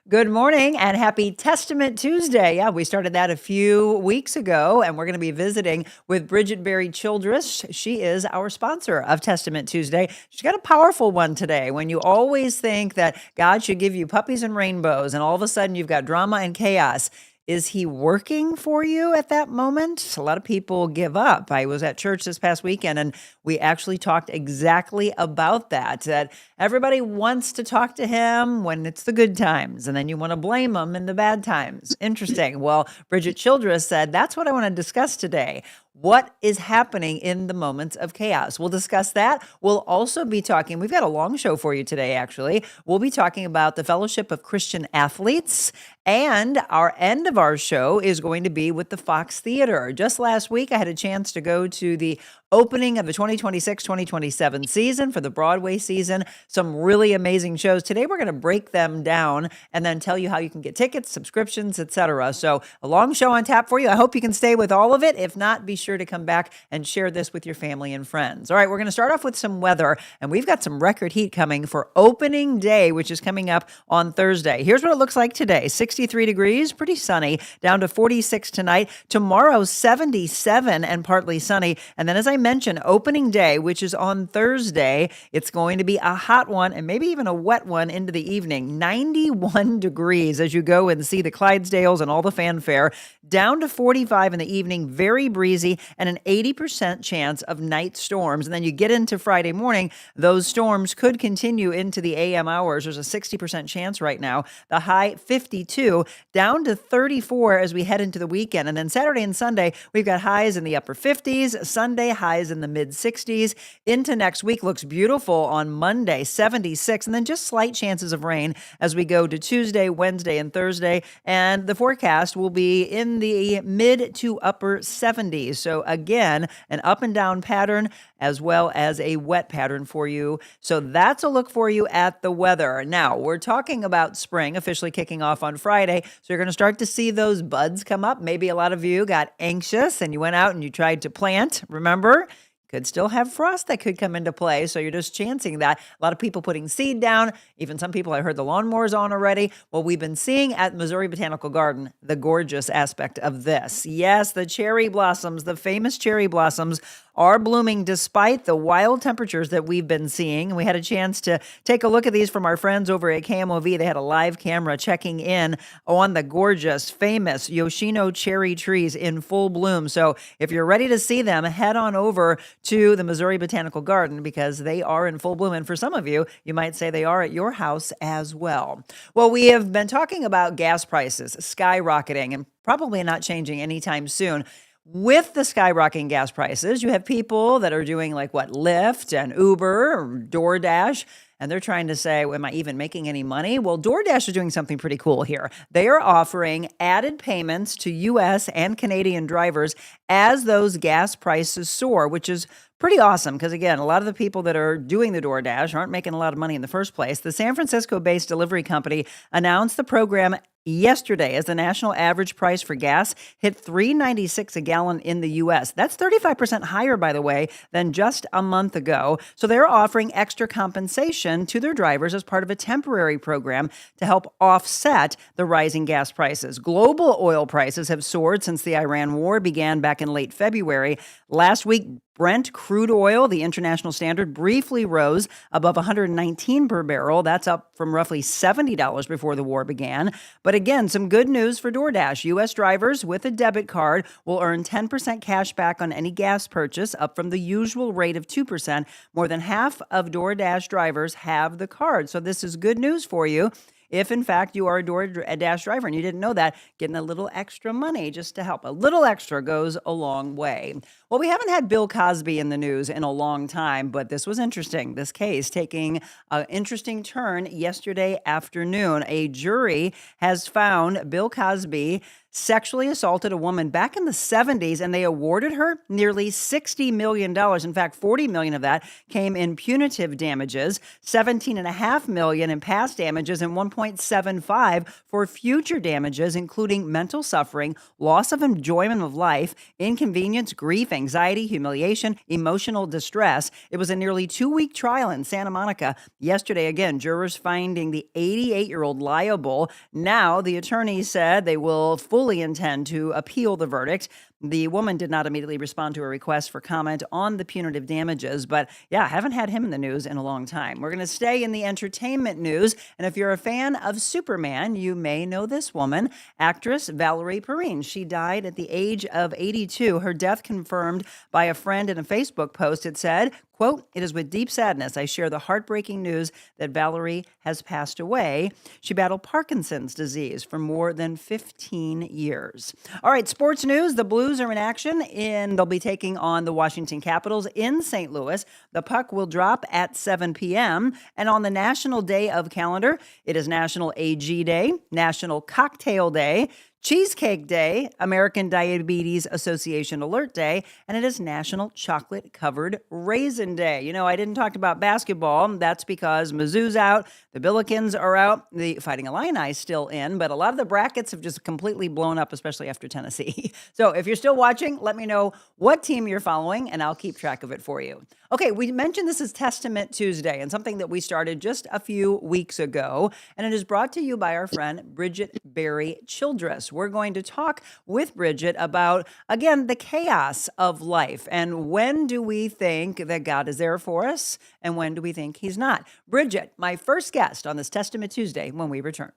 Good morning and happy Testament Tuesday. Yeah, we started that a few weeks ago, and we're going to be visiting with Bridgette Barry Childress. She is our sponsor of Testament Tuesday. She's got a powerful one today. When you always think that God should give you puppies and rainbows, and all of a sudden you've got drama and chaos. Is he working for you at that moment? A lot of people give up. I was at church this past weekend and we actually talked exactly about that everybody wants to talk to him when it's the good times, and then you want to blame him in the bad times. Interesting. Well, Bridgette Childress said, that's what I want to discuss today. What is happening in the moments of chaos? We'll discuss that. We'll also be talking, we've got a long show for you today, actually. We'll be talking about the Fellowship of Christian Athletes, and our end of our show is going to be with the Fox Theater. Just last week, I had a chance to go to the opening of the 2026-2027 season for the Broadway season. Some really amazing shows. Today, we're going to break them down and then tell you how you can get tickets, subscriptions, etc. So a long show on tap for you. I hope you can stay with all of it. If not, be sure to come back and share this with your family and friends. All right, we're going to start off with some weather, and we've got some record heat coming for opening day, which is coming up on Thursday. Here's what it looks like today. 63 degrees, pretty sunny, down to 46 tonight. Tomorrow, 77 and partly sunny. And then, as I mentioned, opening day, which is on Thursday, it's going to be a hot one and maybe even a wet one into the evening. 91 degrees as you go and see the Clydesdales and all the fanfare. Down to 45 in the evening, very breezy, and an 80% chance of night storms. And then you get into Friday morning, those storms could continue into the AM hours. There's a 60% chance right now. The high 52, down to 34 as we head into the weekend. And then Saturday and Sunday, we've got highs in the upper 50s. Sunday, highs in the mid 60s. Into next week looks beautiful on Monday, 76. And then just slight chances of rain as we go to Tuesday, Wednesday, and Thursday. And the forecast will be in the mid to upper 70s. So again, an up and down pattern as well as a wet pattern for you. So that's a look for you at the weather. Now, we're talking about spring officially kicking off on Friday. So you're going to start to see those buds come up. Maybe a lot of you got anxious and you went out and you tried to plant. Remember? Could still have frost that could come into play. So you're just chancing that. A lot of people putting seed down. Even some people, I heard the lawnmowers on already. Well, we've been seeing at Missouri Botanical Garden the gorgeous aspect of this. Yes, the cherry blossoms, the famous cherry blossoms are blooming despite the wild temperatures that we've been seeing. We had a chance to take a look at these from our friends over at KMOV. They had a live camera checking in on the gorgeous, famous Yoshino cherry trees in full bloom. So if you're ready to see them, head on over to the Missouri Botanical Garden because they are in full bloom. And for some of you, you might say they are at your house as well. Well, we have been talking about gas prices skyrocketing and probably not changing anytime soon. With the skyrocketing gas prices, you have people that are doing like Lyft and Uber or DoorDash, and they're trying to say, well, am I even making any money? Well, DoorDash is doing something pretty cool here. They are offering added payments to U.S. and Canadian drivers as those gas prices soar, which is pretty awesome because, again, a lot of the people that are doing the DoorDash aren't making a lot of money in the first place. The San Francisco-based delivery company announced the program yesterday as the national average price for gas hit $3.96 a gallon in the U.S. That's 35% higher, by the way, than just a month ago. So they're offering extra compensation to their drivers as part of a temporary program to help offset the rising gas prices. Global oil prices have soared since the Iran war began back in late February. Last week, Brent crude oil, the international standard, briefly rose above $119 per barrel. That's up from roughly $70 before the war began. But again, some good news for DoorDash. U.S. drivers with a debit card will earn 10% cash back on any gas purchase, up from the usual rate of 2%. More than half of DoorDash drivers have the card. So this is good news for you. If, in fact, you are a DoorDash driver and you didn't know that, getting a little extra money just to help. A little extra goes a long way. Well, we haven't had Bill Cosby in the news in a long time, but this was interesting. This case taking an interesting turn yesterday afternoon. A jury has found Bill Cosby sexually assaulted a woman back in the 70s, and they awarded her nearly $60 million. In fact, $40 million of that came in punitive damages, $17.5 million in past damages, and $1.75 for future damages, including mental suffering, loss of enjoyment of life, inconvenience, grief, anxiety, humiliation, emotional distress. It was a nearly 2-week trial in Santa Monica. Yesterday, again, jurors finding the 88-year-old liable. Now, the attorney said they will fully intend to appeal the verdict. The woman did not immediately respond to a request for comment on the punitive damages, but yeah, haven't had him in the news in a long time. We're going to stay in the entertainment news, and if you're a fan of Superman, you may know this woman, actress Valerie Perrine. She died at the age of 82. Her death confirmed by a friend in a Facebook post. It said, quote, "It is with deep sadness I share the heartbreaking news that Valerie has passed away. She battled Parkinson's disease for more than 15 years." All right, sports news. The Blues are in action, and they'll be taking on the Washington Capitals in St. Louis. The puck will drop at 7 p.m. And on the National Day of Calendar, it is National AG Day, National Cocktail Day, Cheesecake Day, American Diabetes Association Alert Day, and it is National Chocolate Covered Raisin Day. You know, I didn't talk about basketball. That's because Mizzou's out, the Billikens are out, the Fighting Illini is still in, but a lot of the brackets have just completely blown up, especially after Tennessee. So if you're still watching, let me know what team you're following, and I'll keep track of it for you. Okay, we mentioned this is Testament Tuesday, and something that we started just a few weeks ago, and it is brought to you by our friend Bridgette Barry Childress. We're going to talk with Bridgette about, again, the chaos of life, and when do we think that God is there for us, and when do we think He's not? Bridgette, my first guest on this Testament Tuesday when we return.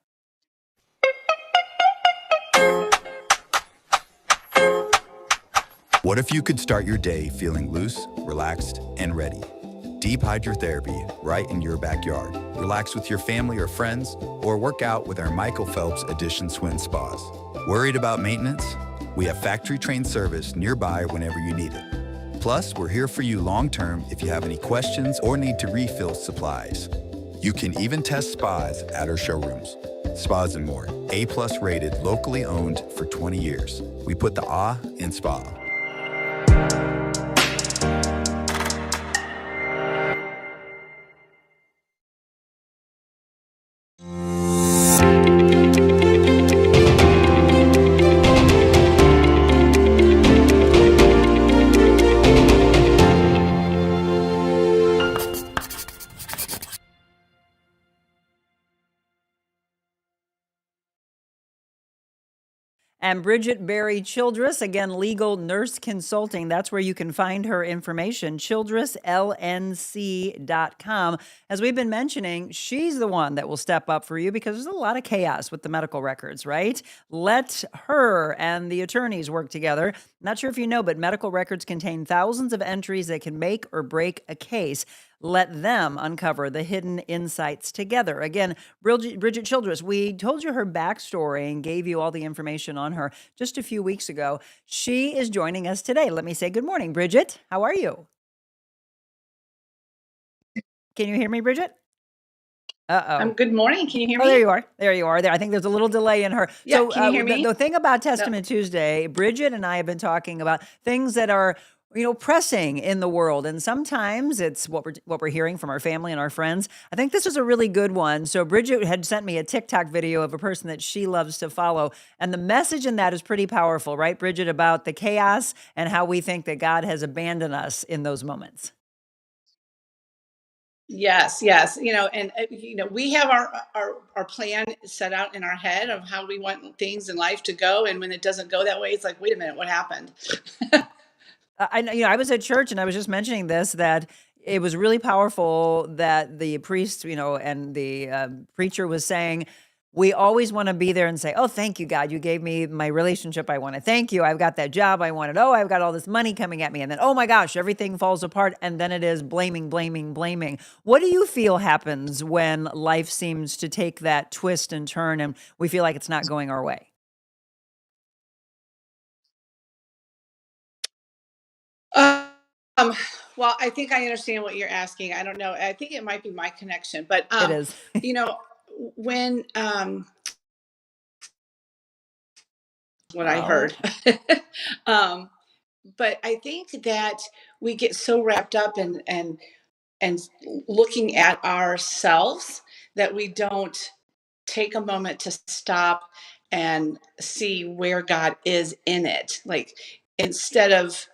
What if you could start your day feeling loose, relaxed, and ready? Deep hydrotherapy right in your backyard. Relax with your family or friends, or work out with our Michael Phelps Edition Swim Spas. Worried about maintenance? We have factory-trained service nearby whenever you need it. Plus, we're here for you long-term if you have any questions or need to refill supplies. You can even test spas at our showrooms. Spas and More, A+ rated, locally owned for 20 years. We put the ah in spa. And Bridgette Barry Childress, again, legal nurse consulting. That's where you can find her information, childresslnc.com. As we've been mentioning, she's the one that will step up for you because there's a lot of chaos with the medical records, right? Let her and the attorneys work together. Not sure if you know, but medical records contain thousands of entries that can make or break a case. Let them uncover the hidden insights together. Again, Bridgette Childress, we told you her backstory and gave you all the information on her just a few weeks ago. She is joining us today. Let me say good morning, Bridgette. How are you? Can you hear me, Bridgette? Uh-oh. Good morning. Can you hear Oh, there me? you are. There you are. There. I think there's a little delay in her. Yeah, So can you hear me? the thing about Testament Tuesday, Bridgette and I have been talking about things that are, pressing in the world. And sometimes it's what we're hearing from our family and our friends. I think this is a really good one. So Bridgette had sent me a TikTok video of a person that she loves to follow. And the message in that is pretty powerful, right, Bridgette, about the chaos and how we think that God has abandoned us in those moments. Yes, yes. We have our plan set out in our head of how we want things in life to go, and when it doesn't go that way, it's like, wait a minute, what happened? I was at church and I was just mentioning this, that it was really powerful that the priest, and the preacher was saying, we always want to be there and say, oh, thank you, God. You gave me my relationship I wanted. Thank you. I've got that job I wanted. Oh, I've got all this money coming at me. And then, oh my gosh, everything falls apart. And then it is blaming, blaming, blaming. What do you feel happens when life seems to take that twist and turn and we feel like it's not going our way? Um, well, I think I understand what you're asking. I don't know. I think it might be my connection, but It is. you know, when what I Oh, heard. um, but I think that we get so wrapped up and looking at ourselves that we don't take a moment to stop and see where God is in it. Like instead of,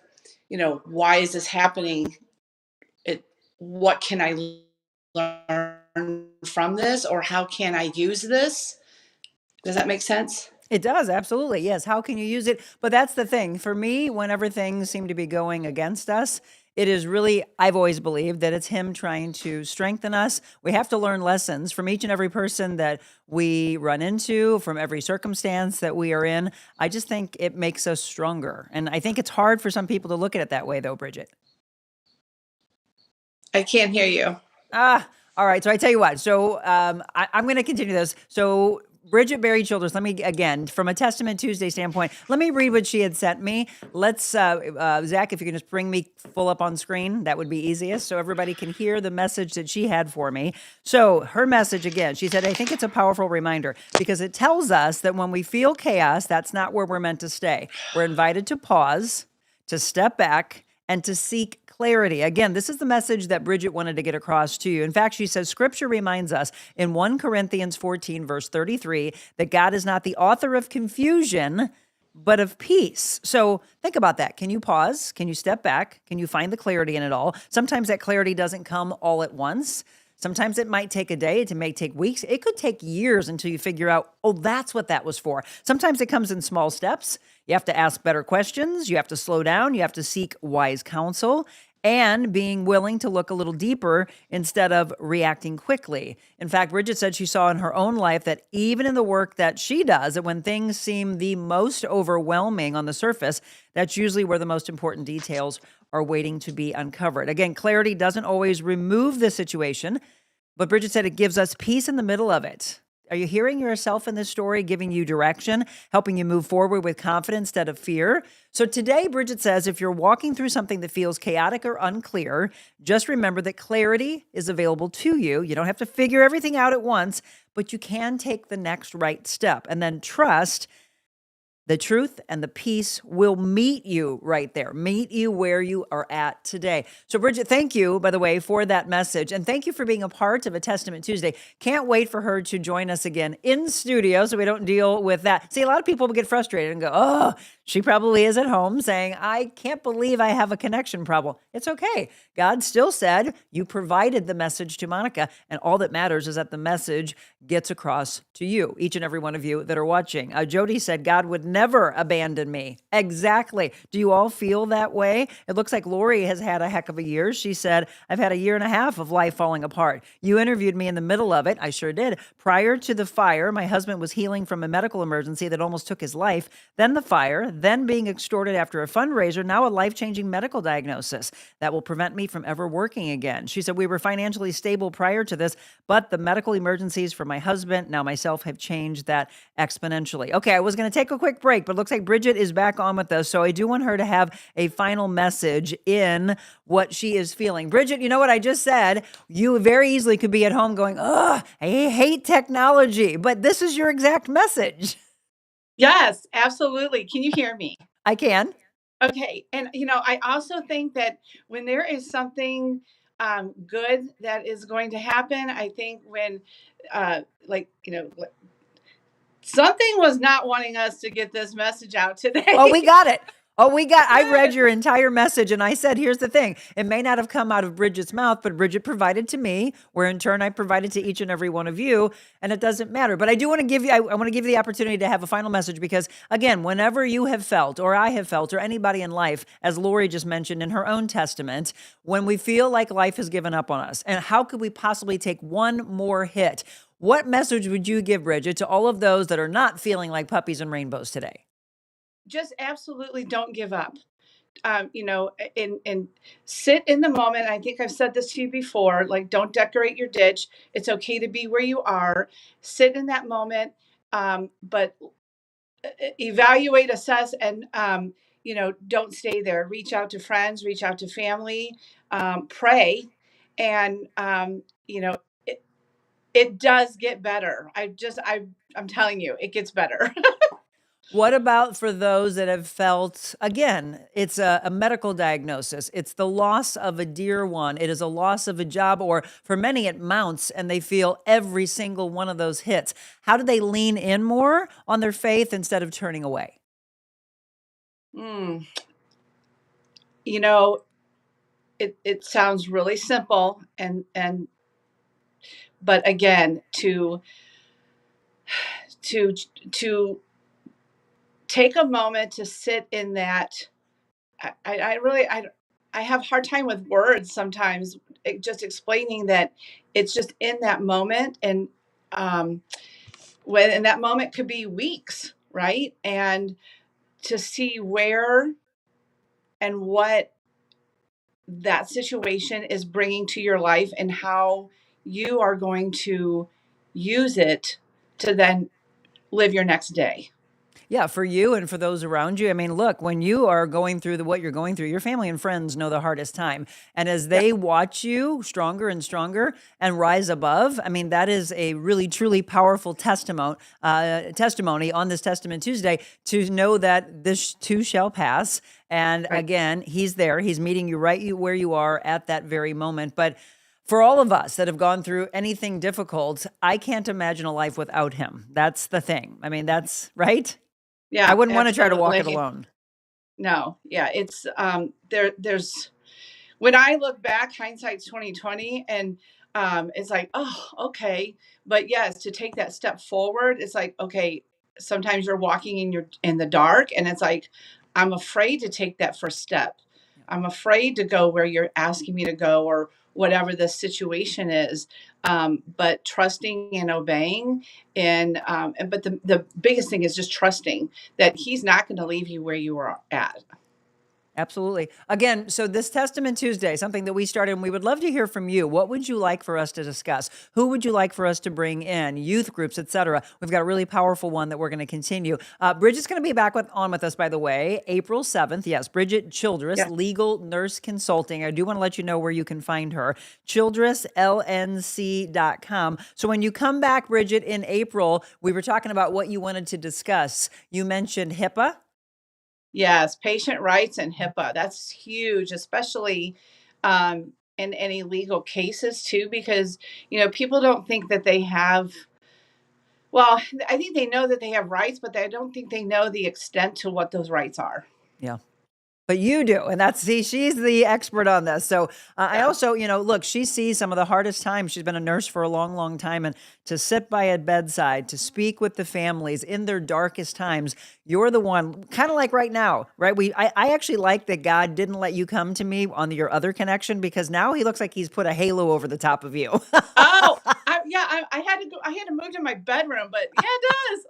why is this happening? It What can I learn from this, or how can I use this? Does that make sense? it does, absolutely. Yes. How can you use it? But that's the thing. For me, whenever things seem to be going against us, it is really, I've always believed that it's Him trying to strengthen us. We have to learn lessons from each and every person that we run into, from every circumstance that we are in. I just think it makes us stronger. And I think it's hard for some people to look at it that way, though, Bridget. I can't hear you. All right. So I tell you what. So I'm going to continue this. So Bridgette Barry Childress, let me again, from a Testament Tuesday standpoint, let me read what she had sent me. Let's, Zach, if you can just bring me full up on screen, that would be easiest, so everybody can hear the message that she had for me. So her message again, she said, I think it's a powerful reminder because it tells us that when we feel chaos, that's not where we're meant to stay. We're invited to pause, to step back, and to seek clarity. Again, this is the message that Bridget wanted to get across to you. In fact, she says scripture reminds us in 1 Corinthians 14, verse 33, that God is not the author of confusion, but of peace. So think about that. Can you pause? Can you step back? Can you find the clarity in it all? Sometimes that clarity doesn't come all at once. Sometimes it might take a day, it may take weeks. It could take years until you figure out, oh, that's what that was for. Sometimes it comes in small steps. You have to ask better questions. You have to slow down. You have to seek wise counsel and being willing to look a little deeper instead of reacting quickly. In fact, Bridget said she saw in her own life that even in the work that she does, that when things seem the most overwhelming on the surface, that's usually where the most important details are waiting to be uncovered. Again, clarity doesn't always remove the situation, but Bridget said it gives us peace in the middle of it. Are you hearing yourself in this story, giving you direction, helping you move forward with confidence instead of fear? So today, Bridget says, if you're walking through something that feels chaotic or unclear, just remember that clarity is available to you. You don't have to figure everything out at once, but you can take the next right step and then trust the truth and the peace will meet you right there, meet you where you are at today. So, Bridget, thank you, by the way, for that message. And thank you for being a part of A Testament Tuesday. Can't wait for her to join us again in studio so we don't deal with that. See, a lot of people get frustrated and go, oh, she probably is at home saying, I can't believe I have a connection problem. It's okay. God still said you provided the message to Monica. And all that matters is that the message gets across to you, each and every one of you that are watching. Jody said, God would never abandon me. Exactly. Do you all feel that way? It looks like Lori has had a heck of a year. She said, I've had a year and a half of life falling apart. You interviewed me in the middle of it. I sure did. Prior to the fire, my husband was healing from a medical emergency that almost took his life. Then the fire, then being extorted after a fundraiser, now a life-changing medical diagnosis that will prevent me from ever working again. She said, we were financially stable prior to this, but the medical emergencies for my husband, now myself, have changed that exponentially. Okay, I was going to take a quick break, but it looks like Bridget is back on with us. So I do want her to have a final message in what she is feeling. Bridget, you know what I just said? You very easily could be at home going, oh, I hate technology, but this is your exact message. Yes, absolutely. Can you hear me? I can. Okay. And, I also think that when there is something good that is going to happen, I think when, something was not wanting us to get this message out today. Oh, we got it. I read your entire message and I said, here's the thing. It may not have come out of Bridget's mouth, but Bridget provided to me, where in turn I provided to each and every one of you. And it doesn't matter. But I do want to give you, I want to give you the opportunity to have a final message because again, whenever you have felt, or I have felt, or anybody in life, as Lori just mentioned in her own testament, when we feel like life has given up on us, and how could we possibly take one more hit? What message would you give, Bridget, to all of those that are not feeling like puppies and rainbows today? Just absolutely don't give up. And sit in the moment. I think I've said this to you before, like, don't decorate your ditch. It's okay to be where you are. Sit in that moment, but evaluate, assess, and, don't stay there. Reach out to friends, reach out to family, pray. And, it, it does get better. I'm telling you, it gets better. What about for those that have felt, again, it's a medical diagnosis, it's the loss of a dear one, it is a loss of a job, or for many it mounts and they feel every single one of those hits. How do they lean in more on their faith instead of turning away? Mm, you know, it sounds really simple, but again, to to take a moment to sit in that. I really I have a hard time with words sometimes, just explaining that it's just in that moment, and um, when and that moment could be weeks, right? And to see where and what that situation is bringing to your life, and how you are going to use it to then live your next day. Yeah, for you and for those around you. I mean, look, when you are going through what you're going through, your family and friends know the hardest time. And as Yeah. they watch you stronger and stronger and rise above, I mean, that is a really, truly powerful testimony on this Testament Tuesday, to know that this too shall pass. And Right. again, he's there. He's meeting you right where you are at that very moment. But for all of us that have gone through anything difficult, I can't imagine a life without him. That's the thing. I mean, that's right. I Yeah, wouldn't wanna try to walk it absolutely. alone. No, yeah, it's there's when I look back, hindsight's 2020, and it's like, oh, okay. But yes, to take that step forward, it's like, okay, sometimes you're walking in the dark, and it's like, I'm afraid to take that first step. I'm afraid to go where you're asking me to go, or whatever the situation is. But trusting and obeying, but the biggest thing is just trusting that he's not going to leave you where you are at. Absolutely. Again, so this Testament Tuesday, something that we started, and we would love to hear from you. What would you like for us to discuss? Who would you like for us to bring in? Youth groups, etc. We've got a really powerful one that we're going to continue. Bridget's going to be back on with us, by the way, April 7th. Yes, Bridgette Childress, Yeah. Legal Nurse Consulting. I do want to let you know where you can find her. ChildressLNC.com. So when you come back, Bridgette, in April, we were talking about what you wanted to discuss. You mentioned HIPAA. Yes, patient rights and HIPAA. That's huge, especially in any legal cases too, because people don't think that they have. Well, I think they know that they have rights, but I don't think they know the extent to what those rights are. Yeah. But you do, and she's the expert on this. So I Yeah. also, look, she sees some of the hardest times. She's been a nurse for a long, long time, and to sit by a bedside, to speak with the families in their darkest times, you're the one, kind of like right now, right? I actually like that God didn't let you come to me on your other connection, because now he looks like he's put a halo over the top of you. Oh, I had to go. I had to move to my bedroom, but yeah, it does.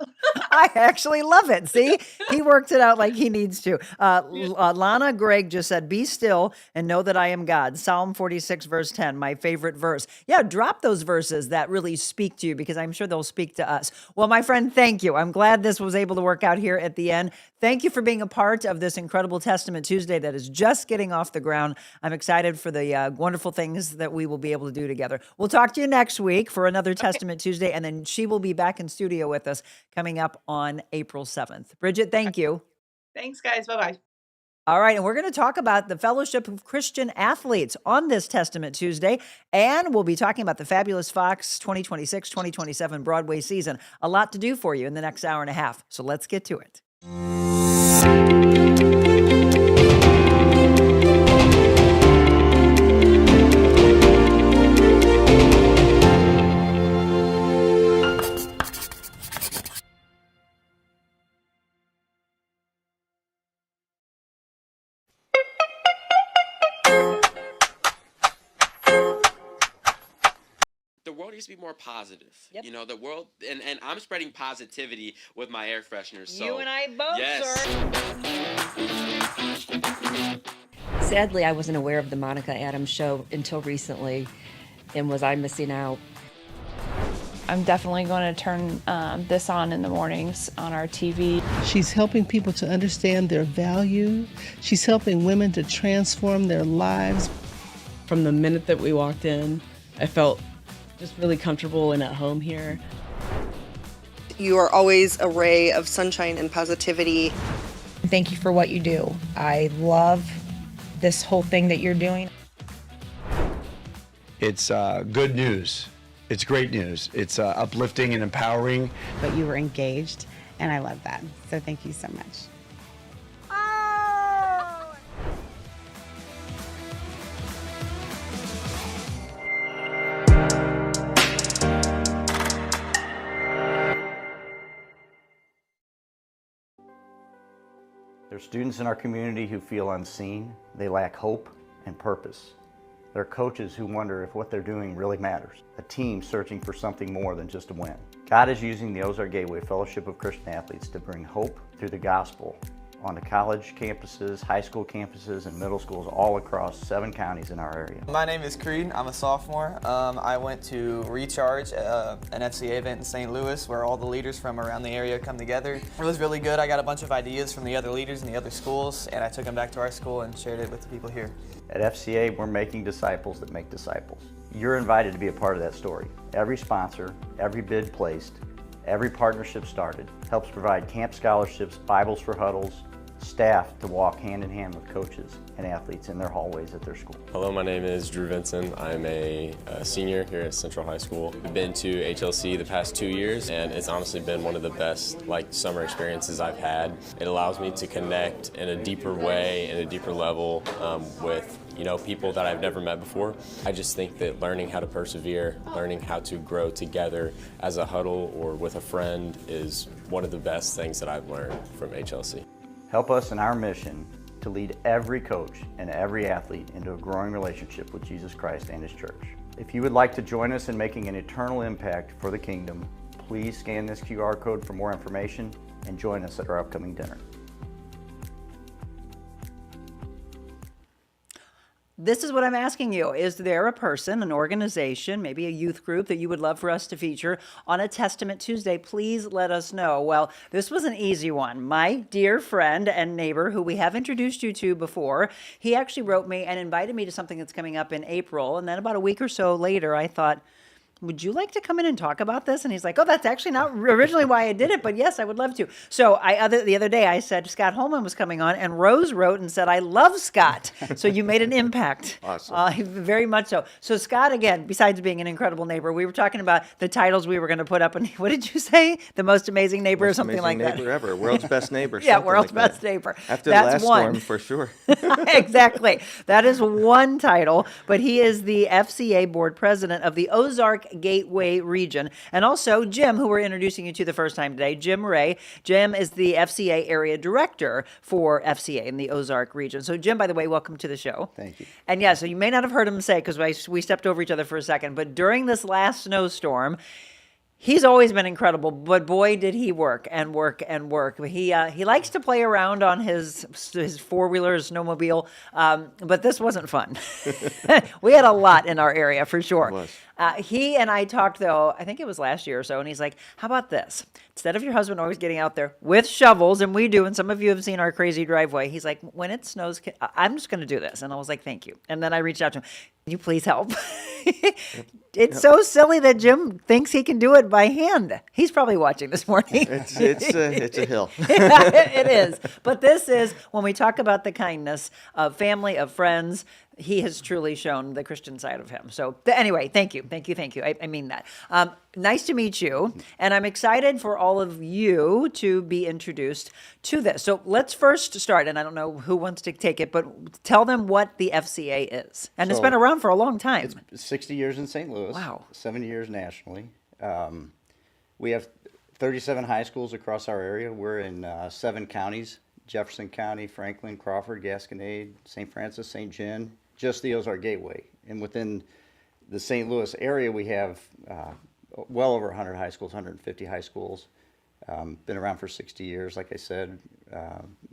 I actually love it. See, he worked it out like he needs to. Yeah. Lana Gregg just said, "Be still and know that I am God." Psalm 46, verse 10, my favorite verse. Yeah, drop those verses that really speak to you, because I'm sure they'll speak to us. Well, my friend, thank you. I'm glad this was able to work out here at the end. Thank you for being a part of this incredible Testament Tuesday that is just getting off the ground. I'm excited for the wonderful things that we will be able to do together. We'll talk to you next week for another Testament Tuesday, and then she will be back in studio with us coming up on April 7th. Bridgette, thank you. Thanks, guys. Bye bye. All right, and we're going to talk about the Fellowship of Christian Athletes on this Testament Tuesday, and we'll be talking about the Fabulous Fox 2026-2027 Broadway season. A lot to do for you in the next hour and a half, so let's get to it. The world needs to be more positive. Yep. The world, and I'm spreading positivity with my air fresheners. So You and I both, yes. sir. Sadly, I wasn't aware of the Monica Adams show until recently, and was I missing out? I'm definitely going to turn this on in the mornings on our TV. She's helping people to understand their value. She's helping women to transform their lives. From the minute that we walked in, I felt just really comfortable and at home here. You are always a ray of sunshine and positivity. Thank you for what you do. I love this whole thing that you're doing. It's good news. It's great news. It's uplifting and empowering. But you were engaged, and I love that. So thank you so much. There are students in our community who feel unseen. They lack hope and purpose. There are coaches who wonder if what they're doing really matters. A team searching for something more than just a win. God is using the Ozark Gateway Fellowship of Christian Athletes to bring hope through the gospel onto college campuses, high school campuses, and middle schools all across 7 counties in our area. My name is Creed. I'm a sophomore. I went to Recharge, an FCA event in St. Louis where all the leaders from around the area come together. It was really good. I got a bunch of ideas from the other leaders in the other schools, and I took them back to our school and shared it with the people here. At FCA, we're making disciples that make disciples. You're invited to be a part of that story. Every sponsor, every bid placed, every partnership started helps provide camp scholarships, Bibles for huddles, staff to walk hand in hand with coaches and athletes in their hallways at their school. Hello, my name is Drew Vinson. I'm a senior here at Central High School. I've been to HLC the past 2 years, and it's honestly been one of the best summer experiences I've had. It allows me to connect in a deeper way, in a deeper level with people that I've never met before. I just think that learning how to persevere, learning how to grow together as a huddle or with a friend is one of the best things that I've learned from HLC. Help us in our mission to lead every coach and every athlete into a growing relationship with Jesus Christ and His church. If you would like to join us in making an eternal impact for the kingdom, please scan this QR code for more information and join us at our upcoming dinner. This is what I'm asking you. Is there a person, an organization, maybe a youth group that you would love for us to feature on a Testament Tuesday? Please let us know. Well, this was an easy one. My dear friend and neighbor, who we have introduced you to before, he actually wrote me and invited me to something that's coming up in April. And then about a week or so later, I thought, would you like to come in and talk about this? And he's like, oh, that's actually not originally why I did it, but yes, I would love to. So the other day I said Scott Holman was coming on, and Rose wrote and said, I love Scott. So you made an impact. Awesome. Very much so. So Scott, again, besides being an incredible neighbor, we were talking about the titles we were going to put up. And what did you say? The most amazing neighbor or something like that? Neighbor ever. World's best neighbor. Yeah, world's best neighbor. After That's the last one. storm, for sure. Exactly. That is one title, but he is the FCA board president of the Ozark Gateway Region. And also Jim, who we're introducing you to the first time today, Jim Ray. Jim is the FCA area director for FCA in the Ozark region. So Jim, by the way, welcome to the show. Thank you. And yeah, so you may not have heard him say, because we stepped over each other for a second, but during this last snowstorm, he's always been incredible, but boy, did he work and work and work. He likes to play around on his four-wheeler, his snowmobile, but this wasn't fun. We had a lot in our area, for sure. It was. He and I talked, though, I think it was last year or so, and he's like, how about this? Instead of your husband always getting out there with shovels, and we do, and some of you have seen our crazy driveway, he's like, when it snows, I'm just going to do this. And I was like, thank you. And then I reached out to him, can you please help? It's so silly that Jim thinks he can do it by hand. He's probably watching this morning. It's a hill. It is. But this is, when we talk about the kindness of family, of friends, he has truly shown the Christian side of him. So anyway, thank you. I mean that. Nice to meet you. And I'm excited for all of you to be introduced to this. So let's first start, and I don't know who wants to take it, but tell them what the FCA is. And it's been around for a long time. It's 60 years in St. Louis. Wow. 70 years nationally. We have 37 high schools across our area. We're in 7 counties: Jefferson County, Franklin, Crawford, Gasconade, St. Francis, St. John, just the Ozark Gateway. And within the St. Louis area, we have well over 100 high schools, 150 high schools. Been around for 60 years, like I said.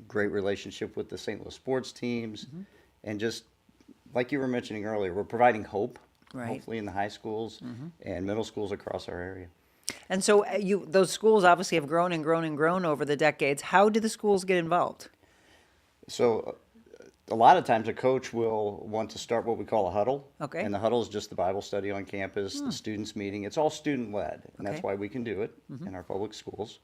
Great relationship with the St. Louis sports teams. Mm-hmm. And just like you were mentioning earlier, we're providing hope, hopefully in the high schools and middle schools across our area. And so those schools obviously have grown and grown and grown over the decades. How do the schools get involved? So a lot of times a coach will want to start what we call a huddle. Okay. And the huddle is just the Bible study on campus, the students meeting. It's all student led, and that's Okay. why we can do it in our public schools.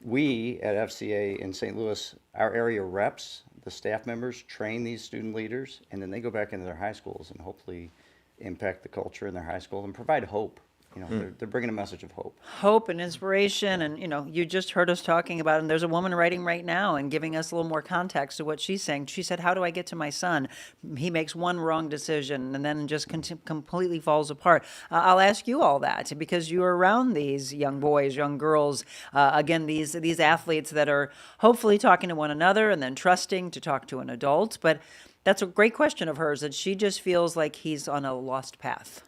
We at FCA in St. Louis, our area reps, the staff members train these student leaders, and then they go back into their high schools and hopefully impact the culture in their high school and provide hope. You know, they're bringing a message of hope. Hope and inspiration, and you just heard us talking about it, and there's a woman writing right now and giving us a little more context to what she's saying. She said, how do I get to my son? He makes one wrong decision and then just completely falls apart. I'll ask you all that because you're around these young boys, young girls, again, these athletes that are hopefully talking to one another and then trusting to talk to an adult. But that's a great question of hers, that she just feels like he's on a lost path.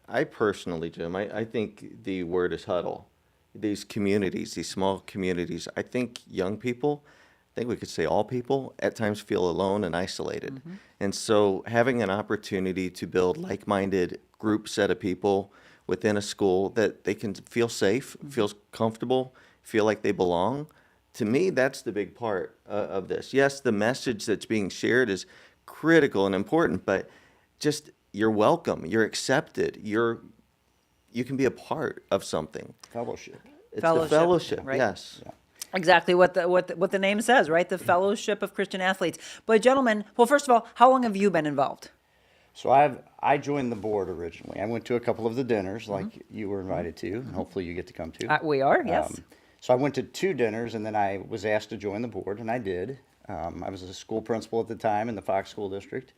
I personally, Jim, I think the word is huddle. These communities, these small communities, I think young people, I think we could say all people, at times feel alone and isolated. And so having an opportunity to build like-minded group set of people within a school that they can feel safe, feel comfortable, feel like they belong, to me, that's the big part of this. Yes, the message that's being shared is critical and important, but just you're welcome, you're accepted, you can be a part of something. Fellowship. It's Fellowship, the fellowship, right? yes. Yeah. Exactly what the name says, right? The Fellowship of Christian Athletes. But gentlemen, well, first of all, how long have you been involved? So I joined the board originally. I went to a couple of the dinners like you were invited to, and hopefully you get to come to. We are, yes. So I went to 2 dinners, and then I was asked to join the board, and I did. I was a school principal at the time in the Fox School District,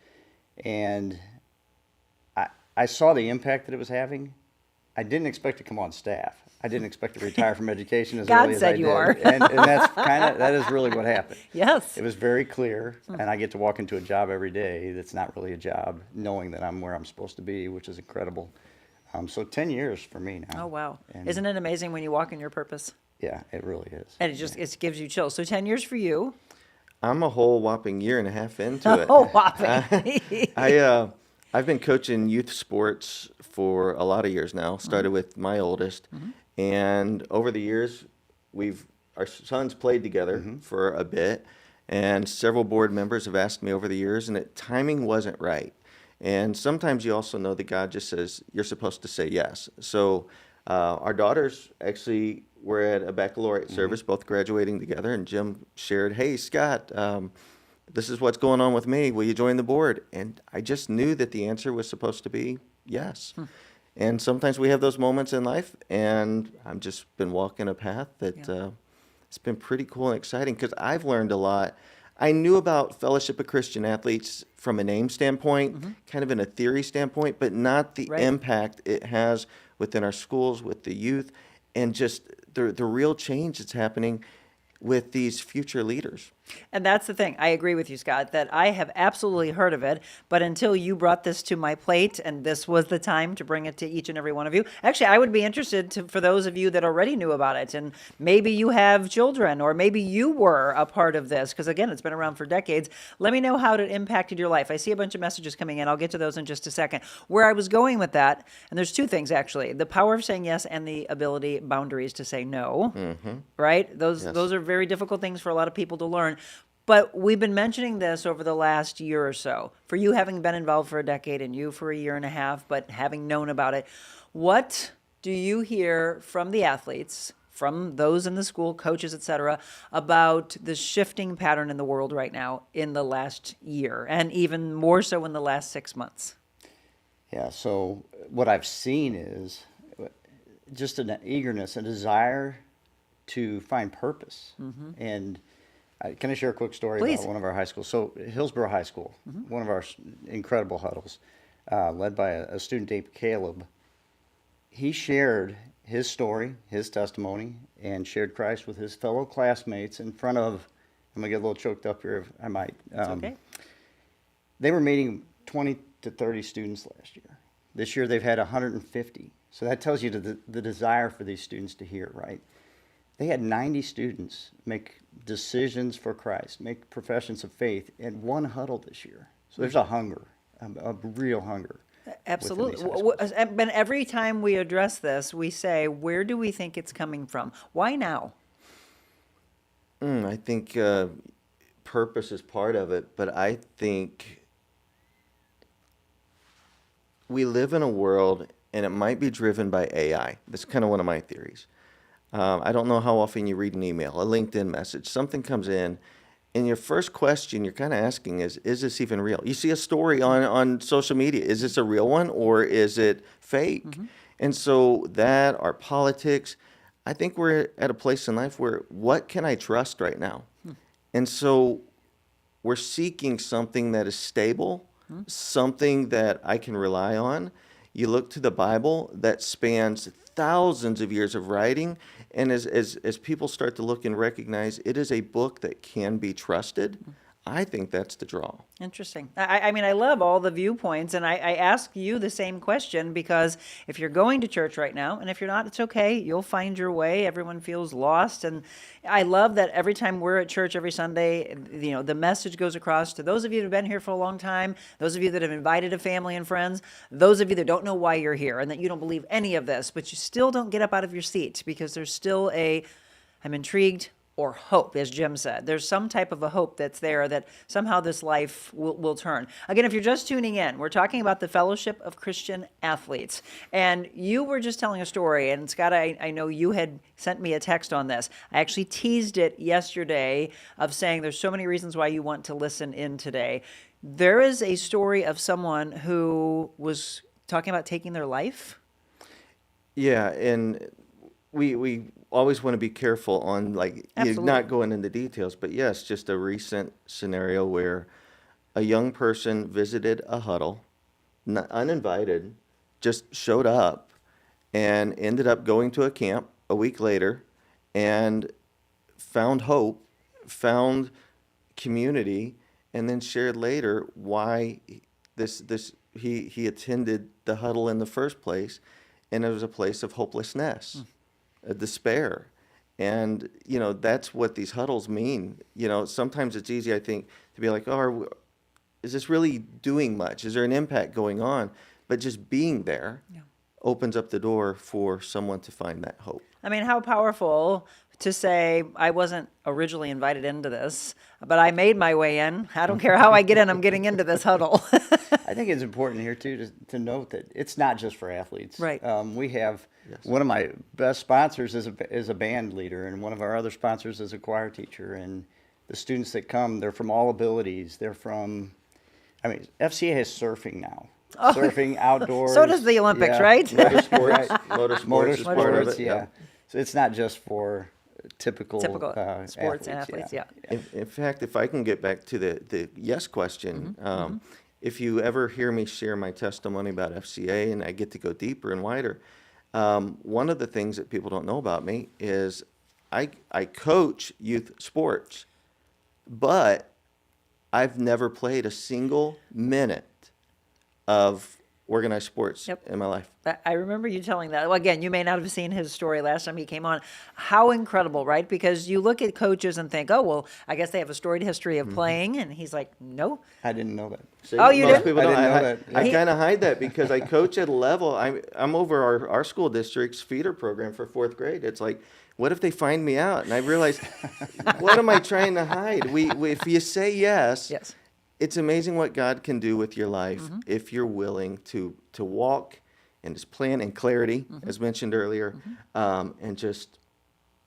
and I saw the impact that it was having. I didn't expect to come on staff. I didn't expect to retire from education as God early as said I you did. are. And that is really what happened. Yes. It was very clear, and I get to walk into a job every day that's not really a job, knowing that I'm where I'm supposed to be, which is incredible. So 10 years for me now. Oh, wow. And Isn't it amazing when you walk in your purpose? yeah, it really is. And it gives you chills. So 10 years for you. I'm a whole whopping year and a half into it. Oh, whopping. I've been coaching youth sports for a lot of years now. Started with my oldest, and over the years, our sons played together for a bit, and several board members have asked me over the years, and timing wasn't right. And sometimes you also know that God just says you're supposed to say yes. So our daughters actually were at a baccalaureate service, both graduating together, and Jim shared, "Hey, Scott, this is what's going on with me. Will you join the board?" And I just knew that the answer was supposed to be yes. And sometimes we have those moments in life, and I've just been walking a path that it's been pretty cool and exciting because I've learned a lot. I knew about Fellowship of Christian Athletes from a name standpoint, kind of in a theory standpoint, but not the impact it has within our schools, with the youth, and just the real change that's happening with these future leaders. And that's the thing. I agree with you, Scott, that I have absolutely heard of it, but until you brought this to my plate, and this was the time to bring it to each and every one of you. Actually, I would be interested for those of you that already knew about it, and maybe you have children, or maybe you were a part of this, because again, it's been around for decades. Let me know how it impacted your life. I see a bunch of messages coming in. I'll get to those in just a second. Where I was going with that, and there's 2 things actually: the power of saying yes and the ability, boundaries to say no. Right? Those are very difficult things for a lot of people to learn. But we've been mentioning this over the last year or so. For you having been involved for a decade and you for a year and a half, but having known about it, what do you hear from the athletes, from those in the school, coaches, et cetera, about the shifting pattern in the world right now in the last year, and even more so in the last 6 months? Yeah, so what I've seen is just an eagerness, a desire to find purpose. And can I share a quick story about one of our high schools? So Hillsborough High School, one of our incredible huddles, led by a student named Caleb. He shared his story, his testimony, and shared Christ with his fellow classmates in front of, I'm going to get a little choked up here if I might. It's okay. They were meeting 20 to 30 students last year. This year they've had 150. So that tells you the desire for these students to hear, right? They had 90 students make decisions for Christ, make professions of faith in one huddle this year. So there's a hunger, a real hunger. Absolutely. And every time we address this, we say, where do we think it's coming from? Why now? I think purpose is part of it, but I think we live in a world, and it might be driven by AI. That's kind of one of my theories. I don't know how often you read an email, a LinkedIn message, something comes in, and your first question you're kind of asking is this even real? You see a story on social media, is this a real one or is it fake? And so that, our politics, I think we're at a place in life where what can I trust right now? And so we're seeking something that is stable, something that I can rely on. You look to the Bible that spans thousands of years of writing, and as people start to look and recognize it is a book that can be trusted, I think that's the draw. Interesting. I mean, I love all the viewpoints, and I ask you the same question because if you're going to church right now, and if you're not, it's okay. You'll find your way. Everyone feels lost, and I love that every time we're at church every Sunday, you know, the message goes across to those of you that have been here for a long time, those of you that have invited a family and friends, those of you that don't know why you're here and that you don't believe any of this, but you still don't get up out of your seat because there's still I'm intrigued, or hope, as Jim said. There's some type of a hope that's there that somehow this life will turn. Again, if you're just tuning in, we're talking about the Fellowship of Christian Athletes. And you were just telling a story, and Scott, I know you had sent me a text on this. I actually teased it yesterday of saying there's so many reasons why you want to listen in today. There is a story of someone who was talking about taking their life. Yeah, and we always want to be careful on not going into details, but yes, just a recent scenario where a young person visited a huddle, uninvited, just showed up and ended up going to a camp a week later and found hope, found community, and then shared later why he attended the huddle in the first place, and it was a place of hopelessness. A despair. And, you know, that's what these huddles mean. You know, sometimes it's easy, I think, to be like, oh, is this really doing much? Is there an impact going on? But just being there opens up the door for someone to find that hope. I mean, how powerful to say, I wasn't originally invited into this, but I made my way in. I don't care how I get in, I'm getting into this huddle. I think it's important here, too, to note that it's not just for athletes. Right. We have one of my best sponsors is a band leader, and one of our other sponsors is a choir teacher. And the students that come, they're from all abilities. They're from, FCA has surfing now. Oh, surfing, outdoors. So does the Olympics, right? Motorsports. Motorsports is part of it. Yeah. So it's not just for typical sports athletes. Yeah. In fact, if I can get back to the yes question, if you ever hear me share my testimony about FCA and I get to go deeper and wider, one of the things that people don't know about me is I coach youth sports, but I've never played a single minute of organized sports in my life. I remember you telling that. Well, again, you may not have seen his story last time he came on. How incredible, right? Because you look at coaches and think, oh, well, I guess they have a storied history of playing. And he's like, no. I didn't know that. See, oh, you most didn't? People don't. I didn't know that. I kind of hide that because I coach at a level. I'm over our school district's feeder program for fourth grade. It's like, what if they find me out? And I realized, what am I trying to hide? We if you say yes. It's amazing what God can do with your life if you're willing to walk in His plan and clarity, as mentioned earlier, and just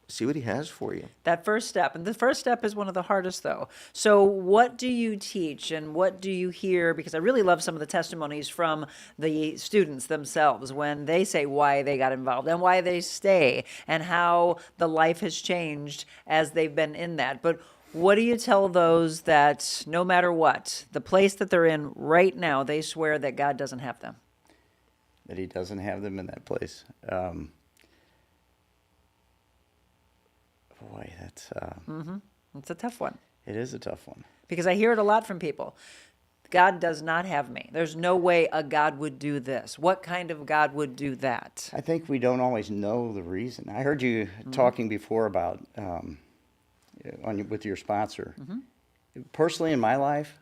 see what He has for you. That first step. And the first step is one of the hardest, though. So what do you teach and what do you hear? Because I really love some of the testimonies from the students themselves when they say why they got involved and why they stay and how the life has changed as they've been in that. But what do you tell those that no matter what, the place that they're in right now, they swear that God doesn't have them? That He doesn't have them in that place. Boy, that's... It's a tough one. It is a tough one. Because I hear it a lot from people. God does not have me. There's no way a God would do this. What kind of God would do that? I think we don't always know the reason. I heard you talking before about... with your sponsor. Personally, in my life,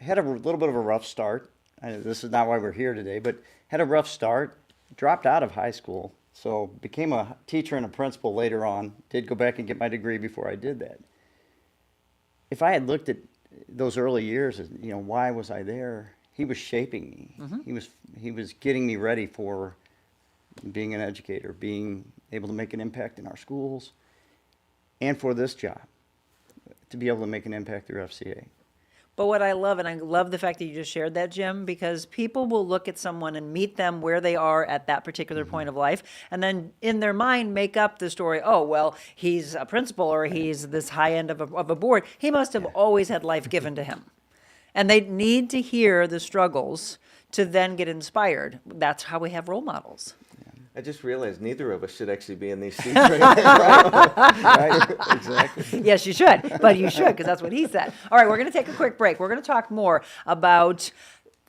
I had a little bit of a rough start. This is not why we're here today, but had a rough start, dropped out of high school, so became a teacher and a principal later on, did go back and get my degree before I did that. if I had looked at those early years, you know, why was I there? He was shaping me. He was getting me ready for being an educator, being able to make an impact in our schools, and for this job, to be able to make an impact through FCA. But what I love, and I love the fact that you just shared that, Jim, because people will look at someone and meet them where they are at that particular point of life, and then in their mind make up the story. Oh, well, he's a principal or he's this high end of a board. He must have always had life given to him. And they need to hear the struggles to then get inspired. That's how we have role models. I just realized neither of us should actually be in these seats right now. Right, exactly. Yes, you should, but you should, because that's what he said. All right, we're going to take a quick break. We're going to talk more about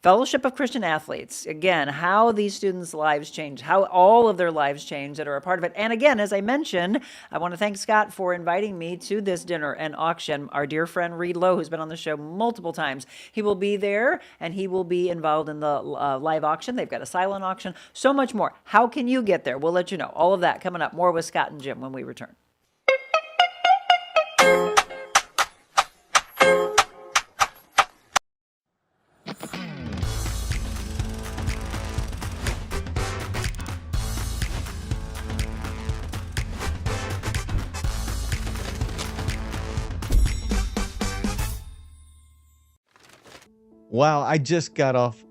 Fellowship of Christian Athletes. Again, how these students' lives change, how all of their lives change that are a part of it. And again, as I mentioned, I want to thank Scott for inviting me to this dinner and auction. Our dear friend Reed Lowe, who's been on the show multiple times, he will be there and he will be involved in the live auction. They've got a silent auction, so much more. How can you get there? We'll let you know. All of that coming up. More with Scott and Jim when we return. Wow, I just got off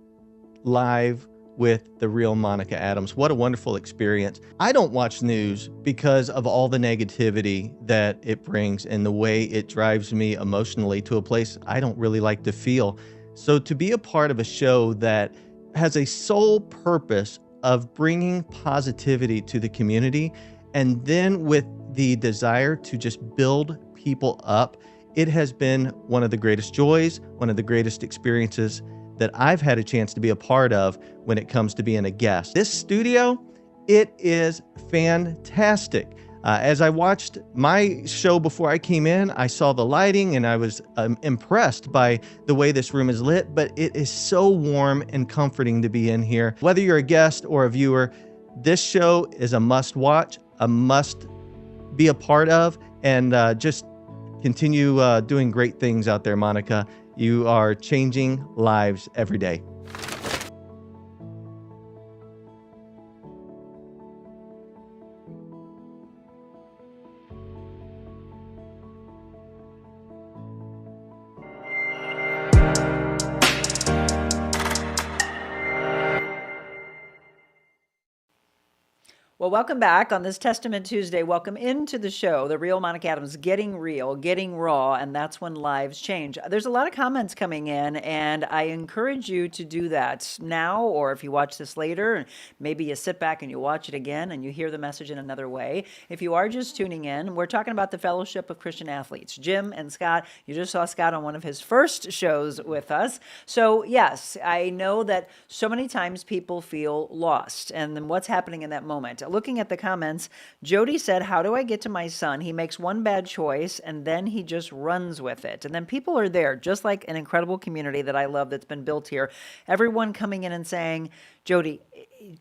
live with the real Monica Adams. What a wonderful experience. I don't watch news because of all the negativity that it brings and the way it drives me emotionally to a place I don't really like to feel. So to be a part of a show that has a sole purpose of bringing positivity to the community, and then with the desire to just build people up, it has been one of the greatest joys, one of the greatest experiences that I've had a chance to be a part of when it comes to being a guest. This studio, it is fantastic. As I watched my show before I came in, I saw the lighting and I was impressed by the way this room is lit, but it is so warm and comforting to be in here. Whether you're a guest or a viewer, this show is a must watch, a must be a part of, and just continue doing great things out there, Monica. You are changing lives every day. Well, welcome back on this Testament Tuesday. Welcome into the show, The Real Monica Adams, getting real, getting raw, and that's when lives change. There's a lot of comments coming in, and I encourage you to do that now, or if you watch this later, maybe you sit back and you watch it again and you hear the message in another way. If you are just tuning in, we're talking about the Fellowship of Christian Athletes. Jim and Scott, you just saw Scott on one of his first shows with us. So yes, I know that so many times people feel lost, and then what's happening in that moment? Looking at the comments, Jody said, how do I get to my son? He makes one bad choice and then he just runs with it. And then people are there, just like an incredible community that I love that's been built here. Everyone coming in and saying, Jody,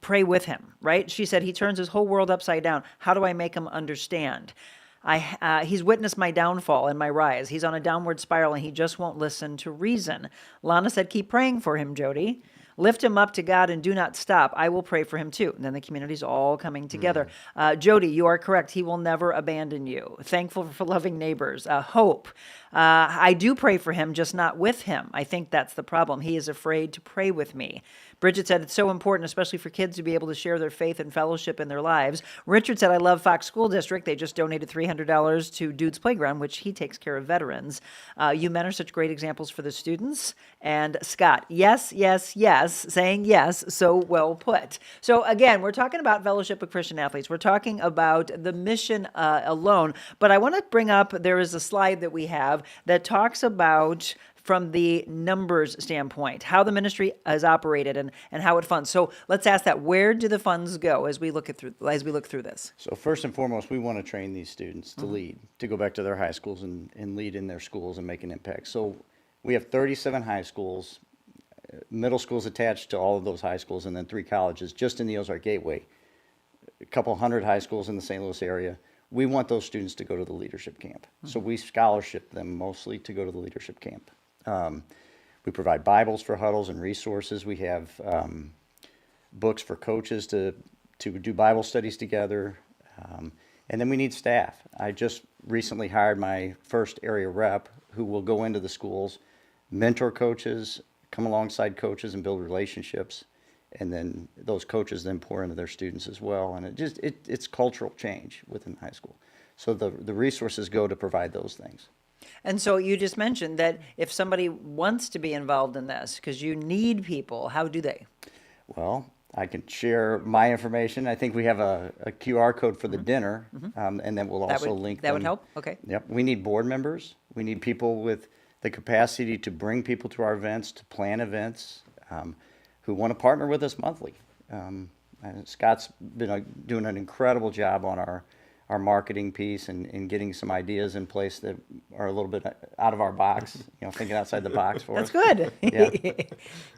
pray with him, right? She said, he turns his whole world upside down. How do I make him understand? He's witnessed my downfall and my rise. He's on a downward spiral and he just won't listen to reason. Lana said, keep praying for him, Jody. Lift him up to God and do not stop. I will pray for him too. And then the community's all coming together. Jody, you are correct. He will never abandon you. Thankful for loving neighbors. Hope. I do pray for him, just not with him. I think that's the problem. He is afraid to pray with me. Bridgette said it's so important, especially for kids, to be able to share their faith and fellowship in their lives. Richard said, I love Fox School District. They just donated $300 to Dude's Playground, which he takes care of veterans. You men are such great examples for the students. And Scott, yes, yes, yes, saying yes, so well put. So again, we're talking about Fellowship of Christian Athletes. We're talking about the mission alone. But I want to bring up, there is a slide that we have that talks about from the numbers standpoint, how the ministry is operated and how it funds. So let's ask that. Where do the funds go as we look through this? So first and foremost, we want to train these students to lead, to go back to their high schools and lead in their schools and make an impact. So we have 37 high schools, middle schools attached to all of those high schools, and then 3 colleges just in the Ozark Gateway. A couple hundred high schools in the St. Louis area. we want those students to go to the leadership camp. So we scholarship them mostly to go to the leadership camp. We provide Bibles for huddles and resources. We have books for coaches to do Bible studies together. And then we need staff. I just recently hired my first area rep who will go into the schools, mentor coaches, come alongside coaches and build relationships. And then those coaches then pour into their students as well. And it's cultural change within high school. So the resources go to provide those things. And so you just mentioned that if somebody wants to be involved in this, because you need people, how do they? Well, I can share my information. I think we have a QR code for the dinner, and then we'll also link them. That would help? Okay. Yep. We need board members. We need people with the capacity to bring people to our events, to plan events, who want to partner with us monthly. And Scott's been doing an incredible job on our marketing piece and getting some ideas in place that are a little bit out of our box, thinking outside the box for us. That's good. Yeah.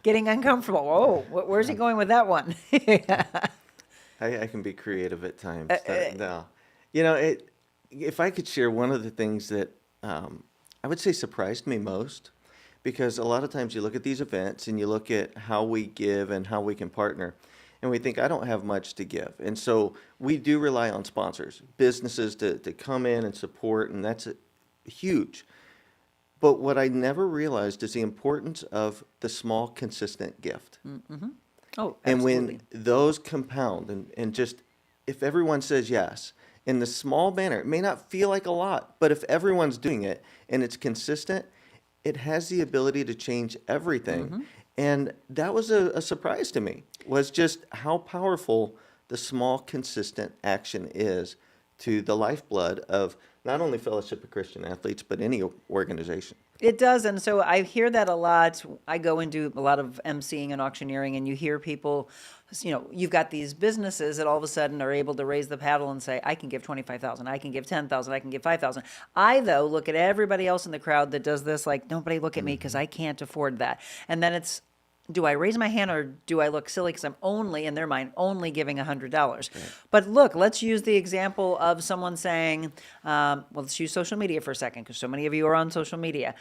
Getting uncomfortable. Whoa, where's he going with that one? I can be creative at times. No. If I could share one of the things that I would say surprised me most, because a lot of times you look at these events and you look at how we give and how we can partner, and we think, I don't have much to give. And so we do rely on sponsors, businesses to come in and support, and that's huge. But what I never realized is the importance of the small, consistent gift. Mm-hmm. Oh, absolutely. And when those compound, and just if everyone says yes, in the small manner, it may not feel like a lot, but if everyone's doing it and it's consistent, it has the ability to change everything. Mm-hmm. And that was a surprise to me, was just how powerful the small, consistent action is to the lifeblood of not only Fellowship of Christian Athletes, but any organization. It does, and so I hear that a lot. I go and do a lot of emceeing and auctioneering, and you hear people, you've got these businesses that all of a sudden are able to raise the paddle and say, I can give $25,000, I can give $10,000, I can give $5,000. I, though, look at everybody else in the crowd that does this like, nobody look at me because I can't afford that. And then it's, do I raise my hand or do I look silly because I'm only, in their mind, only giving $100? Right. But look, let's use the example of someone saying, let's use social media for a second because so many of you are on social media.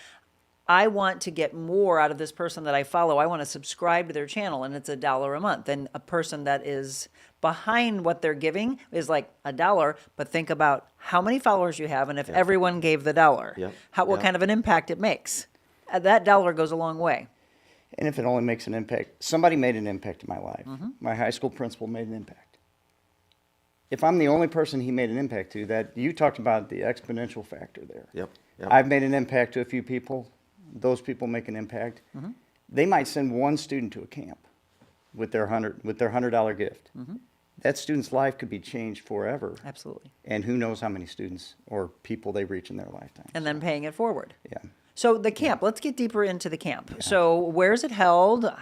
I want to get more out of this person that I follow. I want to subscribe to their channel, and it's $1 a month. And a person that is behind what they're giving is like $1, but think about how many followers you have, and if everyone gave the $1, what kind of an impact it makes. That $1 goes a long way. And if it only makes an impact, somebody made an impact in my life. Mm-hmm. My high school principal made an impact. If I'm the only person he made an impact to, that you talked about the exponential factor there. Yep. I've made an impact to a few people. Those people make an impact. Mm-hmm. They might send one student to a camp with their $100 gift. Mm-hmm. That student's life could be changed forever. Absolutely. And who knows how many students or people they reach in their lifetime. And then paying it forward. Yeah. So the camp, let's get deeper into the camp. Yeah. So where's it held?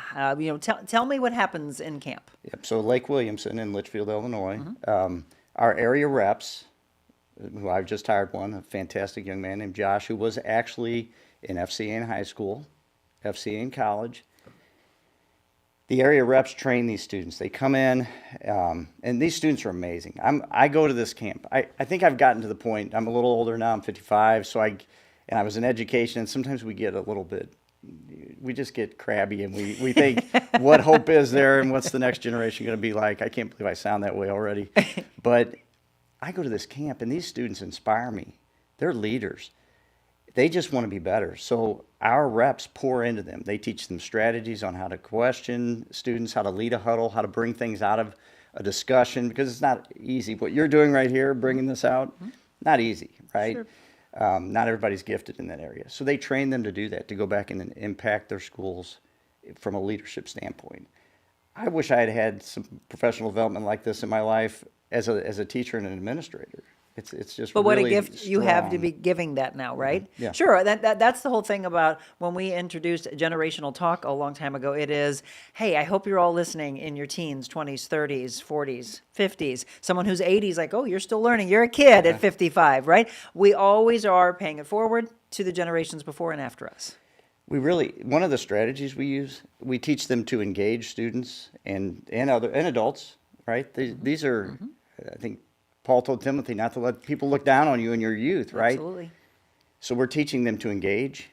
Tell me what happens in camp. Yep. So Lake Williamson in Litchfield, Illinois. Mm-hmm. Our area reps, who I've just hired one, a fantastic young man named Josh, who was actually in FCA in high school, FCA in college. The area reps train these students. They come in, and these students are amazing. I go to this camp. I think I've gotten to the point, I'm a little older now, I'm 55, and I was in education, and sometimes we get a little bit, we just get crabby, and we think, what hope is there, and what's the next generation going to be like? I can't believe I sound that way already. But I go to this camp, and these students inspire me. They're leaders. They just want to be better. So our reps pour into them. They teach them strategies on how to question students, how to lead a huddle, how to bring things out of a discussion, because it's not easy. What you're doing right here, bringing this out, not easy, right? Sure. Not everybody's gifted in that area. So they train them to do that, to go back and impact their schools from a leadership standpoint. I wish I had had some professional development like this in my life as a teacher and an administrator. It's just but what really a gift you have to be giving that now, right? Yeah. Sure. That's the whole thing about when we introduced generational talk a long time ago. It is, hey, I hope you're all listening in your teens, 20s, 30s, 40s, 50s. Someone who's 80s, like, oh, you're still learning. You're a kid at 55, right? We always are paying it forward to the generations before and after us. One of the strategies we use, we teach them to engage students and adults, right? These are, I think, Paul told Timothy not to let people look down on you in your youth, right? Absolutely. So we're teaching them to engage,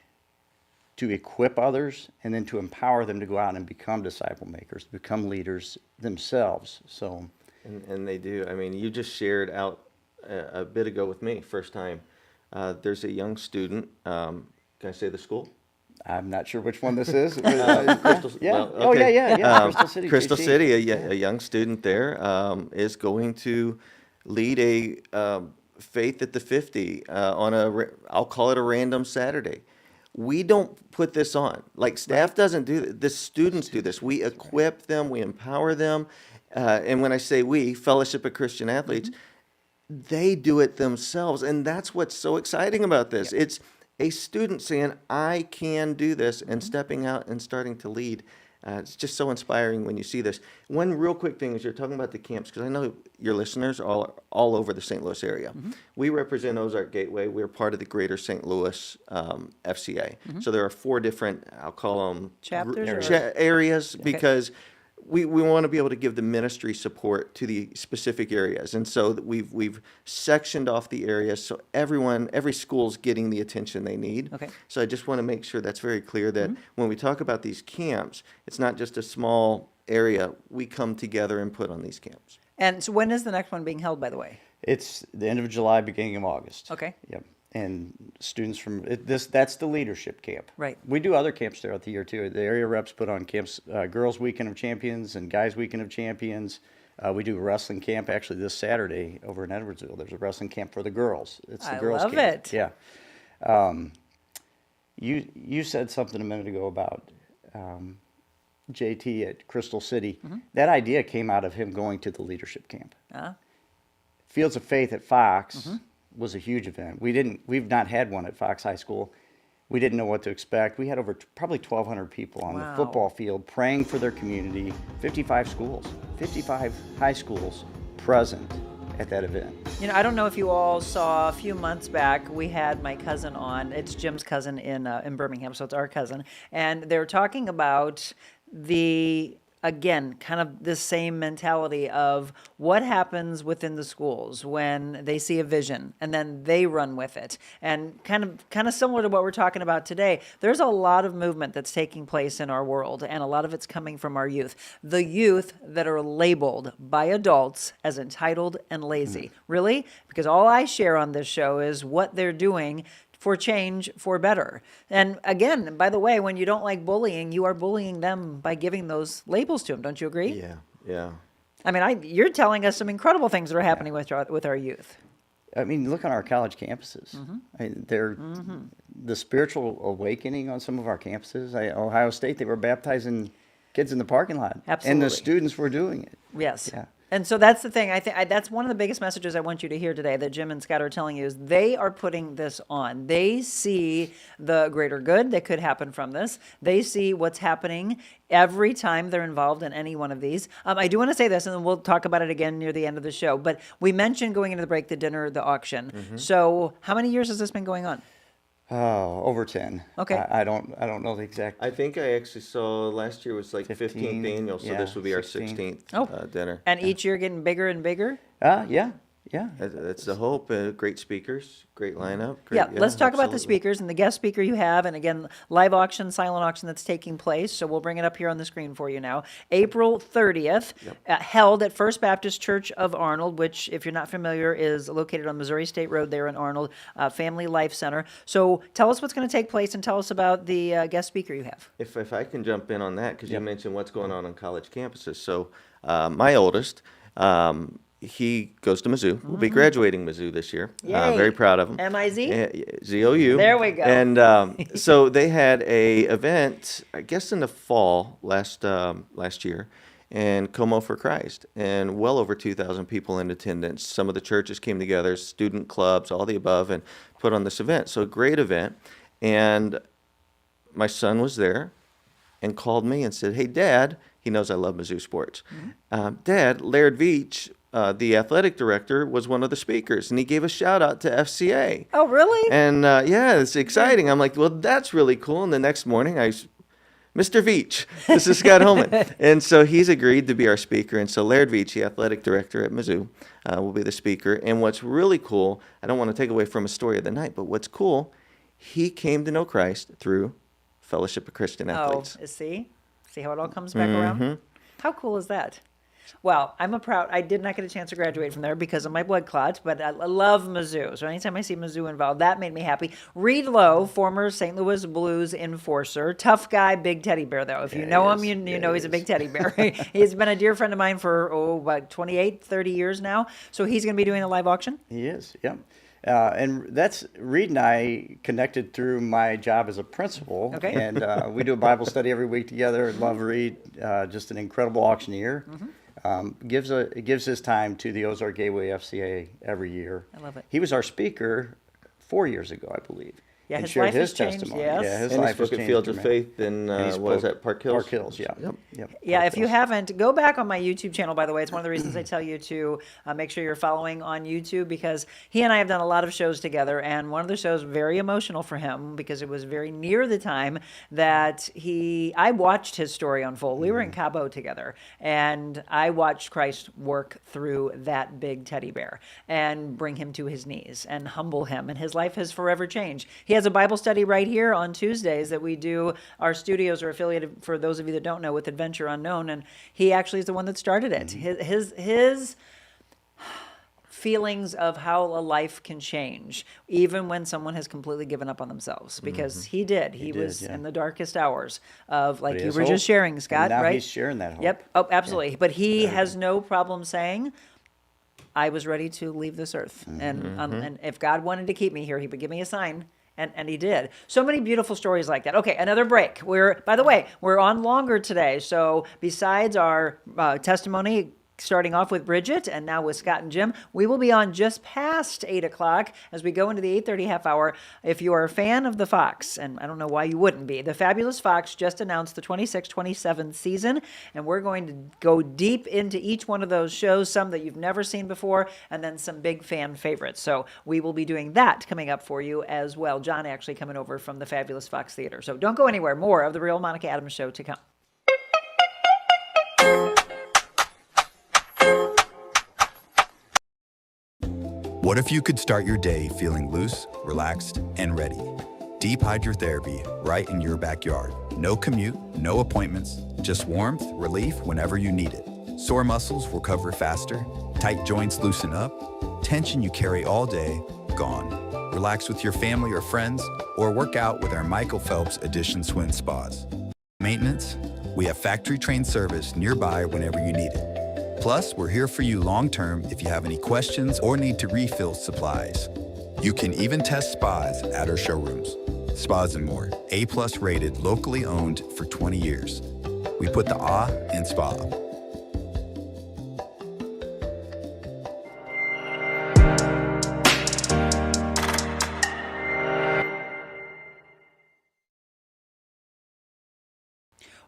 to equip others, and then to empower them to go out and become disciple makers, become leaders themselves. So, and they do. I mean, you just shared out a bit ago with me, first time. There's a young student. Can I say the school? I'm not sure which one this is. Crystal, yeah. well, Oh, okay. yeah. Crystal City. Crystal KC. City, a young student there is going to lead a Faith at the 50 on I'll call it a random Saturday. We don't put this on. Like, staff doesn't do this. The students do this. We equip them. We empower them. And when I say we, Fellowship of Christian Athletes, they do it themselves. And that's what's so exciting about this. It's a student saying, I can do this, and stepping out and starting to lead. It's just so inspiring when you see this. One real quick thing is you're talking about the camps, because I know your listeners are all over the St. Louis area. We represent Ozark Gateway. We're part of the Greater St. Louis FCA. So there are 4 different, I'll call them chapters, areas, because we want to be able to give the ministry support to the specific areas. And so we've sectioned off the areas so every school's getting the attention they need. Okay. So I just want to make sure that's very clear that when we talk about these camps, it's not just a small area. We come together and put on these camps. And so when is the next one being held, by the way? It's the end of July, beginning of August. Okay. Yep. And students from that's the leadership camp. Right. We do other camps throughout the year too. The area reps put on camps, Girls Weekend of Champions and Guys Weekend of Champions. We do a wrestling camp actually this Saturday over in Edwardsville. There's a wrestling camp for the girls. It's the girls' love camp. it. Yeah. You said something a minute ago about JT at Crystal City. That idea came out of him going to the leadership camp. Fields of Faith at Fox was a huge event. We've not had one at Fox High School. We didn't know what to expect. We had over probably 1,200 people on the football field praying for their community. 55 schools, 55 high schools present at that event. You know, I don't know if you all saw a few months back, we had my cousin on. It's Jim's cousin in Birmingham, so it's our cousin. And they're talking about again, kind of the same mentality of what happens within the schools when they see a vision and then they run with it. And kind of similar to what we're talking about today, there's a lot of movement that's taking place in our world, and a lot of it's coming from our youth. The youth that are labeled by adults as entitled and lazy. Really? Because all I share on this show is what they're doing for change, for better. And again, by the way, when you don't like bullying, you are bullying them by giving those labels to them. Don't you agree? Yeah. I mean, you're telling us some incredible things that are happening with our youth. I mean, look on our college campuses. I mean, they're the spiritual awakening on some of our campuses. Ohio State, they were baptizing kids in the parking lot. Absolutely. And the students were doing it. Yes. Yeah. And so that's the thing. I think that's one of the biggest messages I want you to hear today that Jim and Scott are telling you is they are putting this on. They see the greater good that could happen from this. They see what's happening every time they're involved in any one of these. I do want to say this, and then we'll talk about it again near the end of the show. But we mentioned going into the break, the dinner, the auction. So how many years has this been going on? Oh, over 10. Okay. I don't know the exact. I think I actually saw last year was like 15th annual, so yeah, this will be our 16th. 16th dinner. And each year getting bigger and bigger? Yeah. That's the hope. Great speakers, great lineup. Let's talk about the absolutely. speakers and the guest speaker you have. And again, live auction, silent auction that's taking place. So we'll bring it up here on the screen for you now. April 30th, held at First Baptist Church of Arnold, which, if you're not familiar, is located on Missouri State Road there in Arnold, Family Life Center. So tell us what's going to take place and tell us about the guest speaker you have. If I can jump in on that, because you mentioned what's going on college campuses. So my oldest, he goes to Mizzou. We'll be graduating Mizzou this year. Very proud of him. M-I-Z? Z-O-U. There we go. And so they had a event, I guess in the fall last year, in Como for Christ, and well over 2,000 people in attendance. Some of the churches came together, student clubs, all the above, and put on this event. So a great event. And my son was there and called me and said, "Hey, Dad," he knows I love Mizzou sports. "Dad, Laird Veach, the athletic director, was one of the speakers, and he gave a shout out to FCA." Oh, really? And it's exciting. I'm like, well, that's really cool. And the next morning, I Mr. Veach, this is Scott Holman. And so he's agreed to be our speaker. And so Laird Veach, the athletic director at Mizzou, will be the speaker. And what's really cool, I don't want to take away from a story of the night, but what's cool, he came to know Christ through Fellowship of Christian Athletes. Oh, see how it all comes back around? How cool is that? Well, I did not get a chance to graduate from there because of my blood clots, but I love Mizzou. So anytime I see Mizzou involved, that made me happy. Reed Lowe, former St. Louis Blues enforcer, tough guy, big teddy bear, though. If you know him, you know he's a big teddy bear. He's been a dear friend of mine for, about 28, 30 years now. So he's going to be doing a live auction? He is, yep. And that's Reed and I connected through my job as a principal. Okay. And we do a Bible study every week together. Love Reed, just an incredible auctioneer. Gives his time to the Ozark Gateway FCA every year. I love it. He was our speaker 4 years ago, I believe. Yeah, and his shared life his has changed, testimony. yes. Yeah, his And he life has spoke at changed Fields of dramatically. Faith in, And he what is spoke- that, Park Hills? Park Hills, yeah. Yep. Yeah, Park if you Hills. haven't, go back on my YouTube channel, by the way. It's one of the reasons I tell you to make sure you're following on YouTube, because he and I have done a lot of shows together, and one of the shows very emotional for him because it was very near the time that I watched his story unfold. We were in Cabo together, and I watched Christ work through that big teddy bear and bring him to his knees and humble him, and his life has forever changed. He has a Bible study right here on Tuesdays that we do. Our studios are affiliated, for those of you that don't know, with Adventure Unknown, and he actually is the one that started it. His feelings of how a life can change, even when someone has completely given up on themselves, because he did. He was in the darkest hours of, like you were just sharing, Scott, and now right? he's sharing that hope. Yep. Oh, absolutely. Yeah. But he has no problem saying, I was ready to leave this earth. And if God wanted to keep me here, he would give me a sign. And he did. So many beautiful stories like that. Okay, another break. By the way, we're on longer today. So besides our testimony, starting off with Bridgette and now with Scott and Jim, we will be on just past 8 o'clock as we go into the 8:30 half hour. If you are a fan of the Fox, and I don't know why you wouldn't be, the Fabulous Fox just announced the 26-27 season, and we're going to go deep into each one of those shows, some that you've never seen before, and then some big fan favorites. So we will be doing that coming up for you as well. John actually coming over from the Fabulous Fox Theater. So don't go anywhere. More of the Real Monica Adams Show to come. What if you could start your day feeling loose, relaxed, and ready? Deep hydrotherapy right in your backyard. No commute, no appointments, just warmth, relief whenever you need it. Sore muscles recover faster, tight joints loosen up, tension you carry all day, gone. Relax with your family or friends, or work out with our Michael Phelps Edition Swim Spas. Maintenance? We have factory-trained service nearby whenever you need it. Plus, we're here for you long-term if you have any questions or need to refill supplies. You can even test spas at our showrooms. Spas and More, A+ rated, locally owned for 20 years. We put the awe in spa.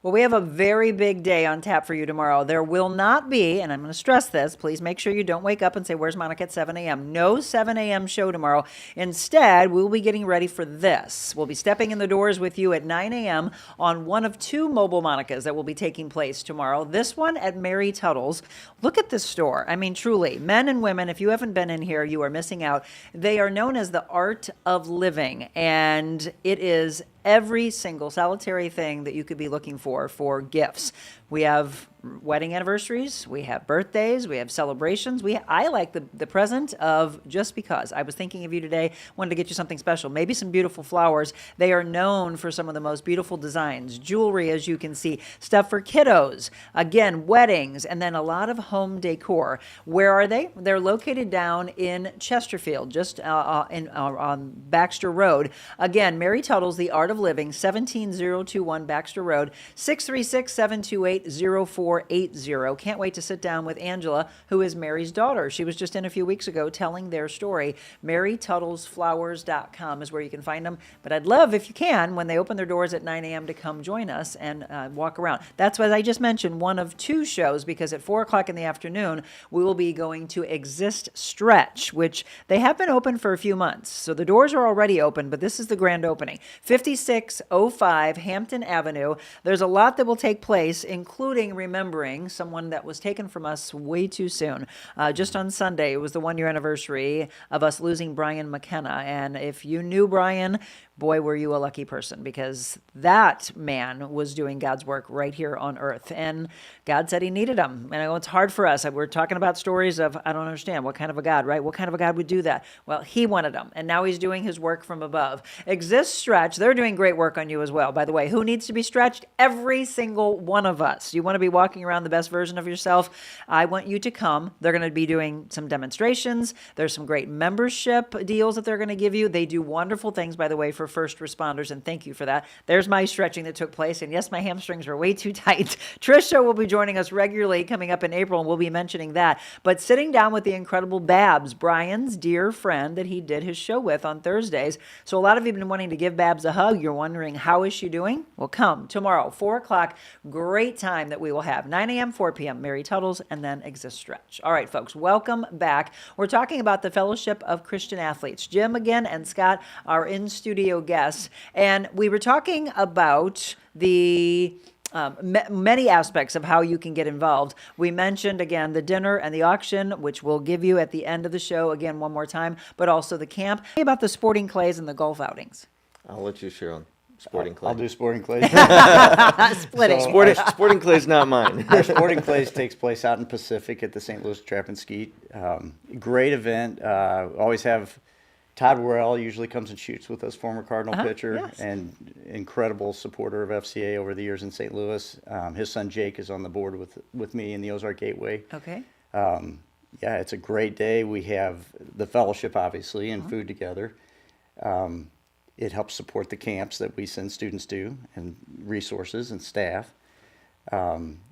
Well, we have a very big day on tap for you tomorrow. There will not be, and I'm going to stress this, please make sure you don't wake up and say, where's Monica at 7 a.m.? No 7 a.m. show tomorrow. Instead, we'll be getting ready for this. We'll be stepping in the doors with you at 9 a.m. on one of two mobile Monicas that will be taking place tomorrow. This one at Mary Tuttle's. Look at this store. I mean, truly, men and women, if you haven't been in here, you are missing out. They are known as the Art of Living, and it is every single solitary thing that you could be looking for gifts. We have wedding anniversaries, we have birthdays, we have celebrations. I like the present of just because. I was thinking of you today, wanted to get you something special, maybe some beautiful flowers. They are known for some of the most beautiful designs, jewelry, as you can see, stuff for kiddos, again, weddings, and then a lot of home decor. Where are they? They're located down in Chesterfield, just on Baxter Road. Again, Mary Tuttle's, The Art of Living, 17021 Baxter Road, 636-728-04 8480. Can't wait to sit down with Angela, who is Mary's daughter. She was just in a few weeks ago telling their story. MaryTuttlesFlowers.com is where you can find them. But I'd love, if you can, when they open their doors at 9 a.m. to come join us and walk around. That's what I just mentioned, one of two shows, because at 4 o'clock in the afternoon, we will be going to Exist Stretch, which they have been open for a few months. So the doors are already open, but this is the grand opening. 5605 Hampton Avenue. There's a lot that will take place, including remembering someone that was taken from us way too soon. Just on Sunday, it was the 1-year anniversary of us losing Brian McKenna. And if you knew Brian, boy, were you a lucky person, because that man was doing God's work right here on earth. And God said he needed him. And I know it's hard for us. We're talking about stories of, I don't understand, what kind of a God, right? What kind of a God would do that? Well, he wanted him. And now he's doing his work from above. Exist Stretch, they're doing great work on you as well. By the way, who needs to be stretched? Every single one of us. You want to be walking around the best version of yourself? I want you to come. They're going to be doing some demonstrations. There's some great membership deals that they're going to give you. They do wonderful things, by the way, for first responders, and thank you for that. There's my stretching that took place, and yes, my hamstrings are way too tight. Trisha will be joining us regularly coming up in April, and we'll be mentioning that. But sitting down with the incredible Babs, Brian's dear friend that he did his show with on Thursdays. So a lot of you have been wanting to give Babs a hug. You're wondering, how is she doing? Well, come tomorrow, 4 o'clock. Great time that we will have. 9 a.m., 4 p.m., Mary Tuttles, and then Exist Stretch. All right, folks, welcome back. We're talking about the Fellowship of Christian Athletes. Jim again and Scott are in studio guests. And we were talking about the many aspects of how you can get involved. We mentioned, again, the dinner and the auction, which we'll give you at the end of the show, again, one more time, but also the camp. How about the sporting clays and the golf outings? I'll let you share on sporting clay. I'll do sporting clays. Splitting. Sporting clay's not mine. Our sporting clays takes place out in Pacific at the St. Louis Trap and Skeet. Great event. Always have Todd Worrell usually comes and shoots with us, former Cardinal pitcher, yes. and incredible supporter of FCA over the years in St. Louis. His son Jake is on the board with me in the Ozark Gateway. Okay. Yeah, it's a great day. We have the fellowship, obviously, and food together. It helps support the camps that we send students to, and resources and staff.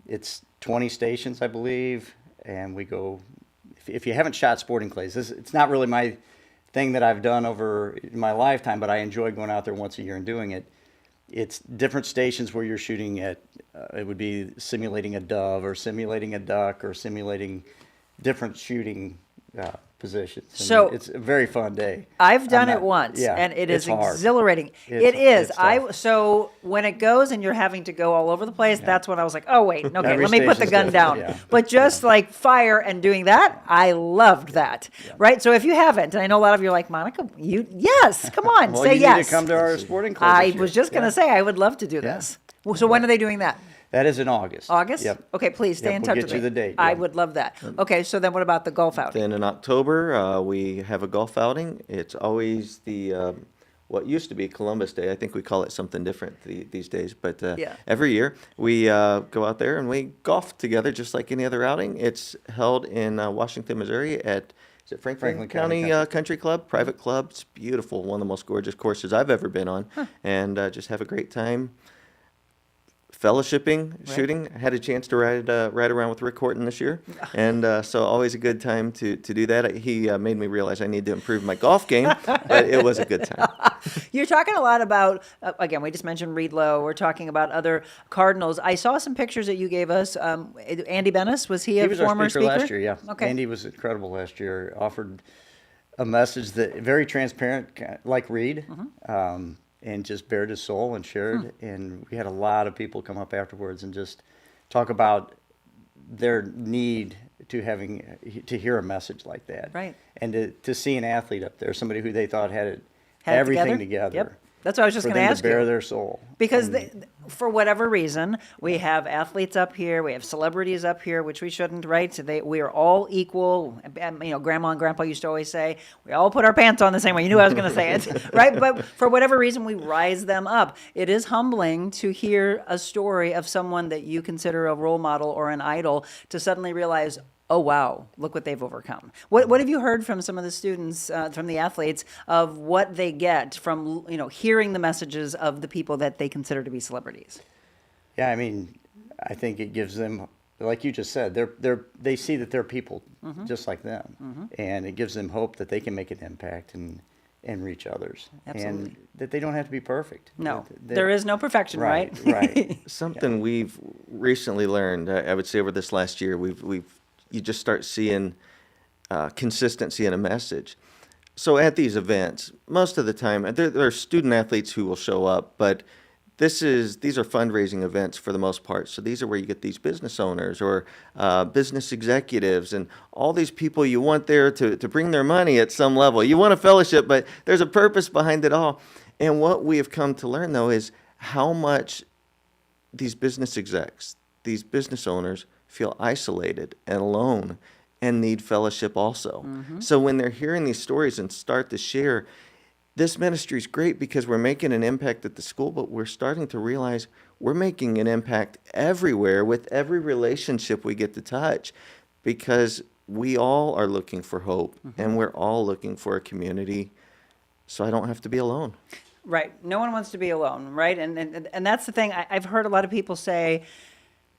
It's 20 stations, I believe, and we go. If you haven't shot sporting clays, it's not really my thing that I've done over my lifetime, but I enjoy going out there once a year and doing it. It's different stations where you're shooting at, it would be simulating a dove or simulating a duck or simulating different shooting positions. And So it's a very fun day. I've done it once, and it is exhilarating. It is. So when it goes and you're having to go all over the place, that's when I was like, oh, wait, okay, Every let me put the station's gun different, down. yeah. But just like fire and doing that, I loved that. Right? So if you haven't, and I know a lot of you are like, Monica, yes, come on, Well, say you yes. need to come to our sporting club I this year. was just going to say, I would love to do this. So when are they doing that? That is in August. August? Yep. Okay, please stay Yep, in we'll touch get with you me. the date, I yeah. would love that. Okay, so then what about the golf outing? Then in October, we have a golf outing. It's always the what used to be Columbus Day. I think we call it something different these days. But every year we go out there and we golf together just like any other outing. It's held in Washington, Missouri at is it Franklin County Country Club, private club. It's beautiful, one of the most gorgeous courses I've ever been on, and just have a great time. Fellowshipping, shooting. I had a chance to ride around with Rick Horton this year, and so always a good time to do that. He made me realize I need to improve my golf game, but it was a good time. You're talking a lot about, again, we just mentioned Reed Lowe. We're talking about other Cardinals. I saw some pictures that you gave us. Andy Bennis, was he a former our speaker? last year, yeah. Okay. Andy was incredible last year. Offered a message that very transparent, like Reed. And just bared his soul and shared. And we had a lot of people come up afterwards and just talk about their need to hear a message like that. Right. And to see an athlete up there, somebody who they thought had Had it everything together. Yep. That's what I was just for going to them ask to bare you. their soul. Because for whatever reason, we have athletes up here, we have celebrities up here, which we shouldn't, right? We are all equal. You know, Grandma and Grandpa used to always say, we all put our pants on the same way. You knew I was going to say it, right? But for whatever reason, we rise them up. It is humbling to hear a story of someone that you consider a role model or an idol to suddenly realize, oh, wow, look what they've overcome. What have you heard from some of the students, from the athletes, of what they get from, hearing the messages of the people that they consider to be celebrities? Yeah, I mean, I think it gives them like you just said, they see that they're people just like them, and it gives them hope that they can make an impact and reach others, Absolutely. and that they don't have to be perfect. No, there is no perfection, right? Right. Something we've recently learned, I would say over this last year, you just start seeing consistency in a message. So at these events, most of the time, there are student athletes who will show up, but these are fundraising events for the most part. So these are where you get these business owners or business executives and all these people you want there to bring their money at some level. You want a fellowship, but there's a purpose behind it all. And what we have come to learn, though, is how much these business execs, these business owners feel isolated and alone and need fellowship also. So when they're hearing these stories and start to share, this ministry is great because we're making an impact at the school, but we're starting to realize we're making an impact everywhere with every relationship we get to touch, because we all are looking for hope and we're all looking for a community, so I don't have to be alone. Right. No one wants to be alone, right? And that's the thing. I've heard a lot of people say,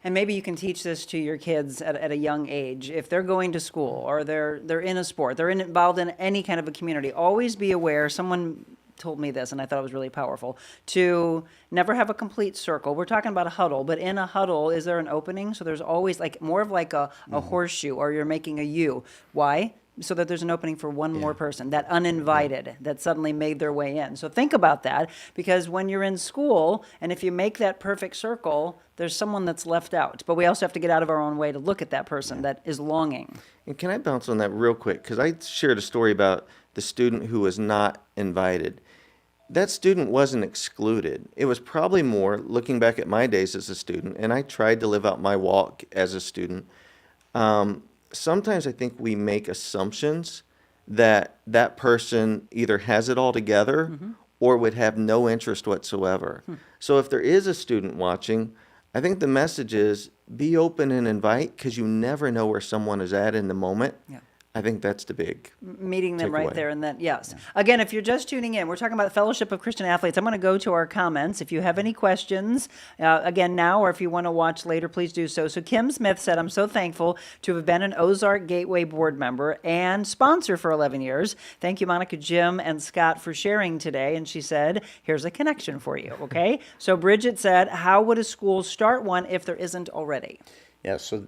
and maybe you can teach this to your kids at a young age. If they're going to school or they're in a sport, they're involved in any kind of a community, always be aware. Someone told me this, and I thought it was really powerful, to never have a complete circle. We're talking about a huddle, but in a huddle, is there an opening? So there's always more of a horseshoe, or you're making a U. Why? So that there's an opening for one more person, that uninvited, that suddenly made their way in. So think about that, because when you're in school, and if you make that perfect circle, there's someone that's left out. But we also have to get out of our own way to look at that person that is longing. And can I bounce on that real quick? Because I shared a story about the student who was not invited. That student wasn't excluded. It was probably more, looking back at my days as a student, and I tried to live out my walk as a student. Sometimes I think we make assumptions that that person either has it all together or would have no interest whatsoever. So if there is a student watching, I think the message is be open and invite, because you never know where someone is at in the moment. Yeah. I think that's the big Meeting them right takeaway. there and then, yes. Again, if you're just tuning in, we're talking about the Fellowship of Christian Athletes. I'm going to go to our comments. If you have any questions, again now, or if you want to watch later, please do so. So Kim Smith said, I'm so thankful to have been an Ozark Gateway board member and sponsor for 11 years. Thank you, Monica, Jim, and Scott for sharing today. And she said, here's a connection for you, okay? So Bridgette said, how would a school start one if there isn't already? Yeah, so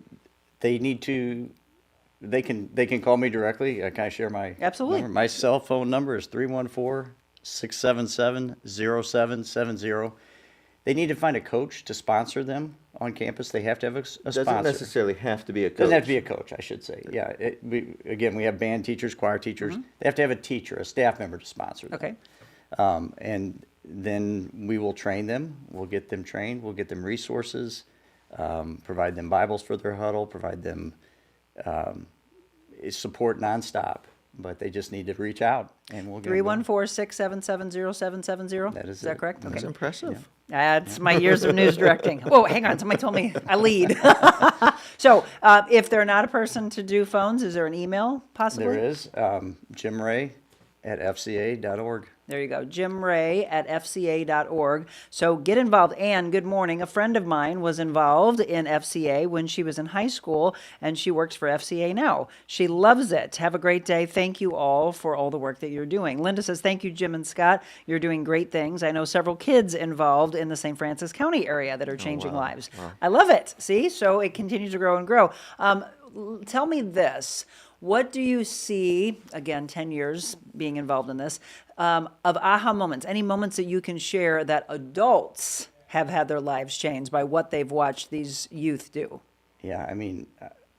they need to... They can call me directly. Can I share my Absolutely number? My cell phone number is 314-677-0770. They need to find a coach to sponsor them on campus. They have to have a sponsor. Doesn't necessarily have to be a coach. Doesn't have to be a coach, I should say. Yeah. We have band teachers, choir teachers. They have to have a teacher, a staff member to sponsor them. Okay. And then we will train them. We'll get them trained. We'll get them resources, provide them Bibles for their huddle, provide them support nonstop, but they just need to reach out, and we'll get 314-677-0770. That Is that correct? That's impressive. That's my years of news directing. Oh, hang on. Somebody told me I lead. So if they're not a person to do phones, is there an email possibly? There is. Jim Ray at fca.org. There you go, Jim Ray at fca.org. So get involved. And good morning. A friend of mine was involved in FCA when she was in high school, and she works for FCA now. She loves it. Have a great day. Thank you all for all the work that you're doing. Linda says, thank you, Jim and Scott. You're doing great things. I know several kids involved in the St. Francis County area that are changing lives. Wow. I love it. See, so it continues to grow and grow. Tell me this. What do you see, again, 10 years being involved in this, of aha moments, any moments that you can share that adults have had their lives changed by what they've watched these youth do? Yeah, I mean,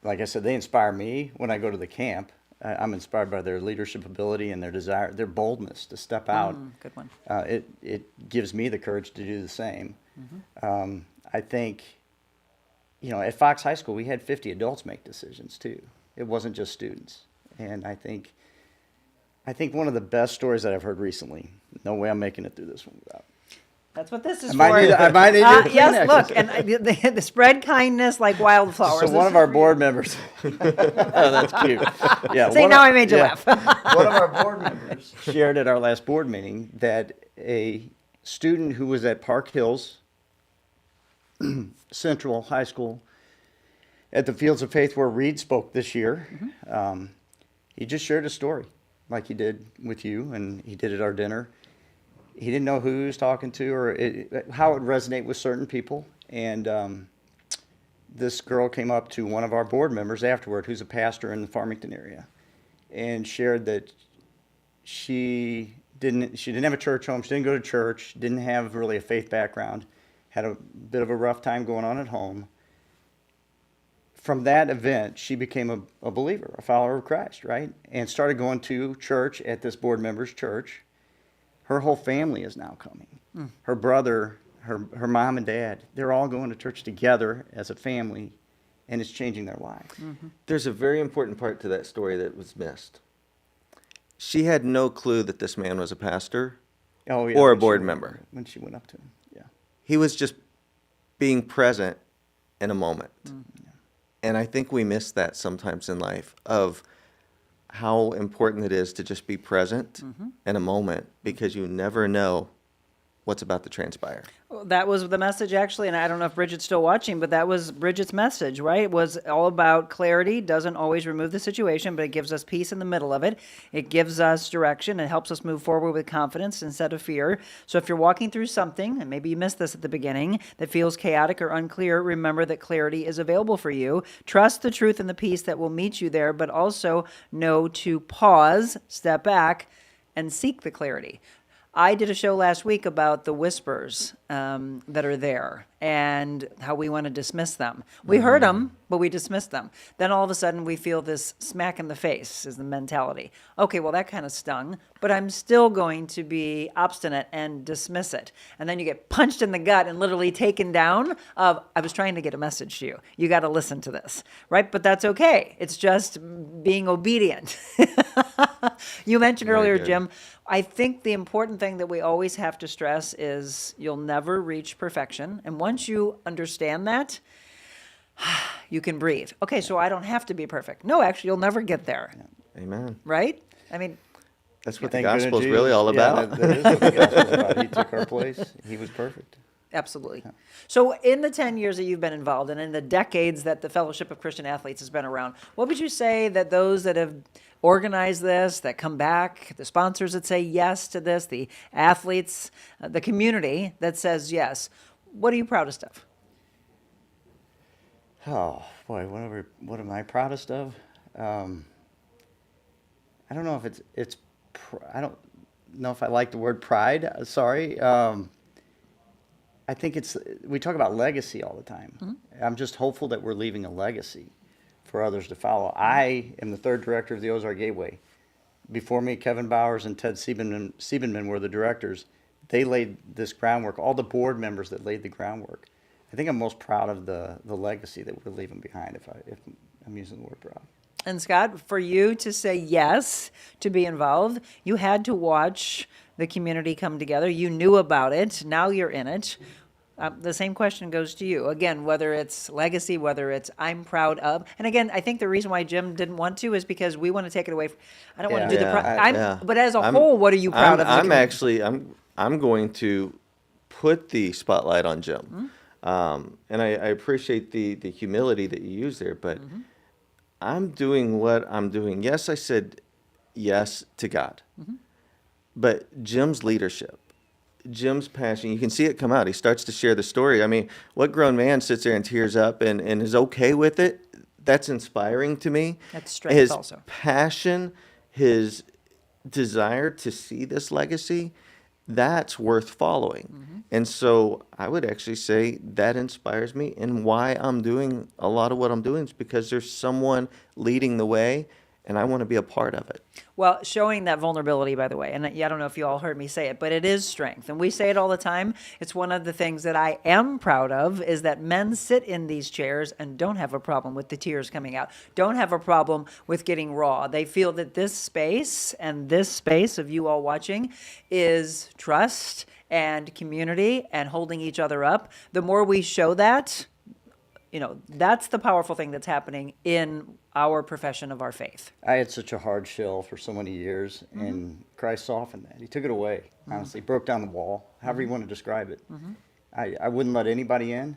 like I said, they inspire me when I go to the camp. I'm inspired by their leadership ability and their desire, their boldness to step out. Good one. It gives me the courage to do the same. I think, at Fox High School, we had 50 adults make decisions too. It wasn't just students. And I think one of the best stories that I've heard recently, no way I'm making it through this one without. That's what this is I for. might need your yes, Kleenexes. look, and the spread kindness like wildflowers. So one of our board members, oh, that's cute. Yeah. See, now I made you laugh. One of our board members shared at our last board meeting that a student who was at Park Hills Central High School at the Fields of Faith where Reed spoke this year. He just shared a story like he did with you, and he did at our dinner. He didn't know who he was talking to or how it would resonate with certain people. And this girl came up to one of our board members afterward, who's a pastor in the Farmington area, and shared that she didn't have a church home. She didn't go to church, didn't have really a faith background, had a bit of a rough time going on at home. From that event, she became a believer, a follower of Christ, right? And started going to church at this board member's church. Her whole family is now coming. Her brother, her mom and dad, they're all going to church together as a family, and it's changing their lives. There's a very important part to that story that was missed. She had no clue that this man was a pastor or a board member. When she went up to him, yeah. He was just being present in a moment. And I think we miss that sometimes in life, of how important it is to just be present in a moment, because you never know what's about to transpire. Well, that was the message, actually, and I don't know if Bridgette's still watching, but that was Bridgette's message, right? It was all about clarity. Doesn't always remove the situation, but it gives us peace in the middle of it. It gives us direction. It helps us move forward with confidence instead of fear. So if you're walking through something, and maybe you missed this at the beginning, that feels chaotic or unclear, remember that clarity is available for you. Trust the truth and the peace that will meet you there, but also know to pause, step back, and seek the clarity. I did a show last week about the whispers that are there and how we want to dismiss them. We heard them, but we dismissed them. Then all of a sudden we feel this smack in the face is the mentality. Okay, well, that kind of stung, but I'm still going to be obstinate and dismiss it. And then you get punched in the gut and literally taken down of, I was trying to get a message to you. You got to listen to this, right? But that's okay. It's just being obedient. You mentioned earlier, Jim, I think the important thing that we always have to stress is you'll never reach perfection. And once you understand that, you can breathe. Okay, so I don't have to be perfect. No, actually, you'll never get there. Amen. Right? I mean, that's what the gospel is really all about. That is what the gospel is about. He took our place. He was perfect. Absolutely. So in the 10 years that you've been involved and in the decades that the Fellowship of Christian Athletes has been around, what would you say that those that have organized this, that come back, the sponsors that say yes to this, the athletes, the community that says yes, what are you proudest of? Oh, boy, what am I proudest of? I don't know if I don't know if I like the word pride. Sorry. I think we talk about legacy all the time. I'm just hopeful that we're leaving a legacy for others to follow. I am the third director of the Ozark Gateway. Before me, Kevin Bowers and Ted Siebenman were the directors. They laid this groundwork, all the board members that laid the groundwork. I think I'm most proud of the legacy that we're leaving behind, if I'm using the word proud. And Scott, for you to say yes to be involved, you had to watch the community come together. You knew about it. Now you're in it. The same question goes to you. Again, whether it's legacy, whether it's I'm proud of. And again, I think the reason why Jim didn't want to is because we want to take it away. I don't want to do the but as a whole, what are you proud of? I'm going to put the spotlight on Jim. And I appreciate the humility that you use there, but I'm doing what I'm doing. Yes, I said yes to God. But Jim's leadership, Jim's passion, you can see it come out. He starts to share the story. I mean, what grown man sits there and tears up and is okay with it? That's inspiring to me. That's strength also. His passion, his desire to see this legacy, that's worth following. And so I would actually say that inspires me, and why I'm doing a lot of what I'm doing is because there's someone leading the way, and I want to be a part of it. Well, showing that vulnerability, by the way, and I don't know if you all heard me say it, but it is strength. And we say it all the time. It's one of the things that I am proud of is that men sit in these chairs and don't have a problem with the tears coming out, don't have a problem with getting raw. They feel that this space and this space of you all watching is trust and community and holding each other up. The more we show that, that's the powerful thing that's happening in our profession of our faith. I had such a hard shell for so many years, and Christ softened that. He took it away, honestly. Broke down the wall, however you want to describe it. I wouldn't let anybody in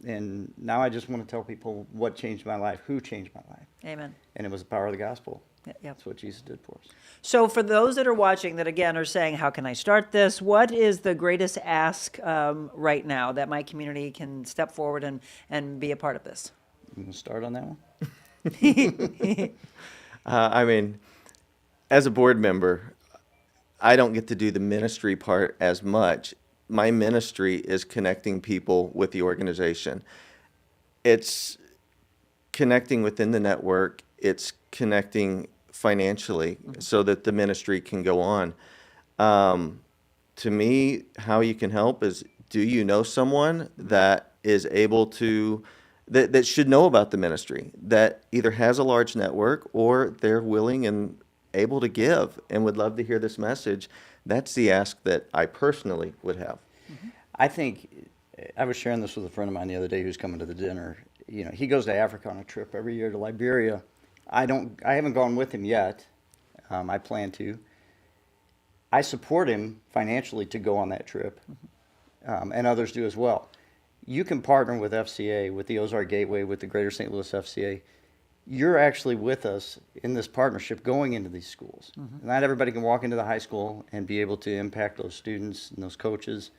And now I just want to tell people what changed my life, who changed my life. Amen. And it was the power of the gospel. Yep. That's what Jesus did for us. So for those that are watching that, again, are saying, how can I start this? What is the greatest ask right now that my community can step forward and be a part of this? You want to start on that one? I mean, as a board member, I don't get to do the ministry part as much. My ministry is connecting people with the organization. It's connecting within the network. It's connecting financially so that the ministry can go on. To me, how you can help is, do you know someone that is able to, that should know about the ministry, that either has a large network or they're willing and able to give and would love to hear this message? That's the ask that I personally would have. I think, I was sharing this with a friend of mine the other day who's coming to the dinner. You know, he goes to Africa on a trip every year to Liberia. I haven't gone with him yet. I plan to. I support him financially to go on that trip, and others do as well. You can partner with FCA, with the Ozark Gateway, with the Greater St. Louis FCA. You're actually with us in this partnership going into these schools. Not everybody can walk into the high school and be able to impact those students and those coaches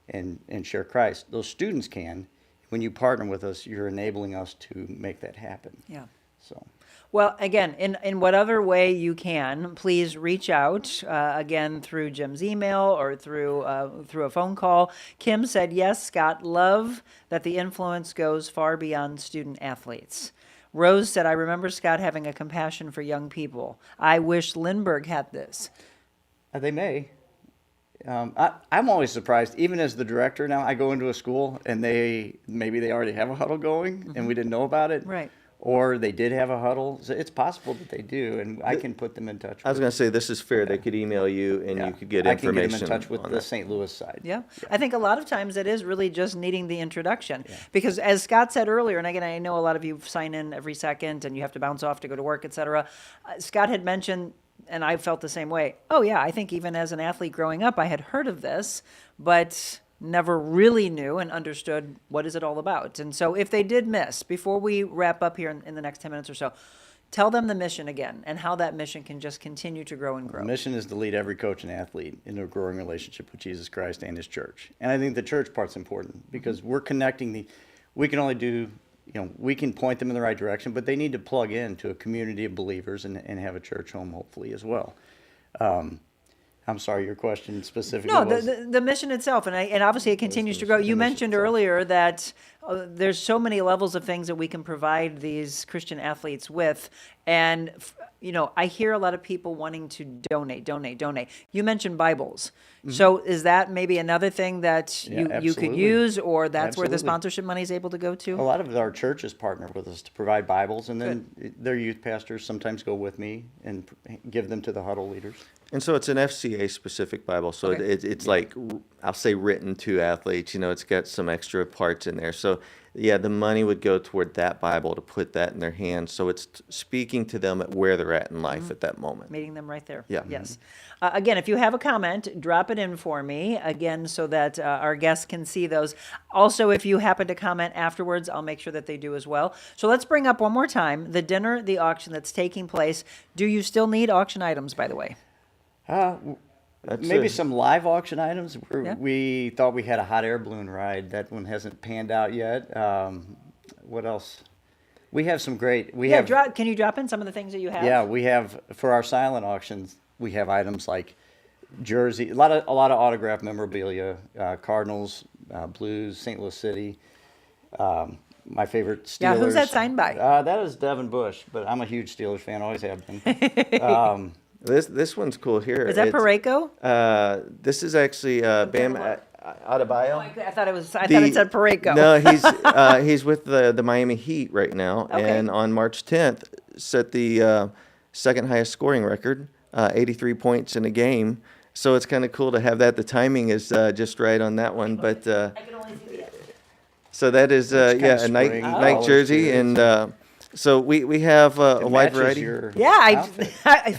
and share Christ. Those students can. When you partner with us, you're enabling us to make that happen. Yeah. So. Well, again, in whatever way you can, please reach out, again, through Jim's email or through a phone call. Kim said, yes, Scott, love that the influence goes far beyond student athletes. Rose said, I remember Scott having a compassion for young people. I wish Lindbergh had this. They may. I'm always surprised, even as the director now, I go into a school and maybe they already have a huddle going and we didn't know about it. Right. Or they did have a huddle. So it's possible that they do, and I can put them in touch with. I was going to say, this is fair. They could email you and you could get information. I can get them in touch with the St. Louis side. Yeah. I think a lot of times it is really just needing the introduction. Because as Scott said earlier, and again, I know a lot of you sign in every second and you have to bounce off to go to work, et cetera. Scott had mentioned, and I felt the same way, oh yeah, I think even as an athlete growing up, I had heard of this, but never really knew and understood what is it all about. And so if they did miss, before we wrap up here in the next 10 minutes or so, tell them the mission again and how that mission can just continue to grow and grow. The mission is to lead every coach and athlete into a growing relationship with Jesus Christ and his church. And I think the church part's important because we're connecting we can only do, we can point them in the right direction, but they need to plug into a community of believers and have a church home hopefully as well. I'm sorry, your question specifically was? The mission itself, and obviously it continues to grow. You mentioned earlier that there's so many levels of things that we can provide these Christian athletes with, and I hear a lot of people wanting to donate. You mentioned Bibles. So is that maybe another thing that you could use, or that's where the sponsorship money is able to go to? A lot of our churches partner with us to provide Bibles, and then their youth pastors sometimes go with me and give them to the huddle leaders. And so it's an FCA-specific Bible, so it's like, I'll say written to athletes, it's got some extra parts in there. So, yeah, the money would go toward that Bible to put that in their hands. So it's speaking to them at where they're at in life at that moment. Meeting them right there. Yeah. Yes. Again, if you have a comment, drop it in for me, again, so that our guests can see those. Also, if you happen to comment afterwards, I'll make sure that they do as well. So let's bring up one more time the dinner, the auction that's taking place. Do you still need auction items, by the way? Maybe some live auction items. We thought we had a hot air balloon ride. That one hasn't panned out yet. What else? We have some great. Can you drop in some of the things that you have? Yeah, we have for our silent auctions. We have items like jersey, a lot of autographed memorabilia, Cardinals, Blues, St. Louis City. My favorite Steelers. Yeah, who's that signed by? That is Devin Bush, but I'm a huge Steelers fan. Always have been. This one's cool here. Is that Pareko? This is actually Bam Adebayo. Oh, I thought it said Pareko. No, he's with the Miami Heat right now, and on March 10th set the second highest scoring record, 83 points in a game. So it's kind of cool to have that. The timing is just right on that one, but I can only see the so that is a Nike jersey, and So we have a wide matches variety. your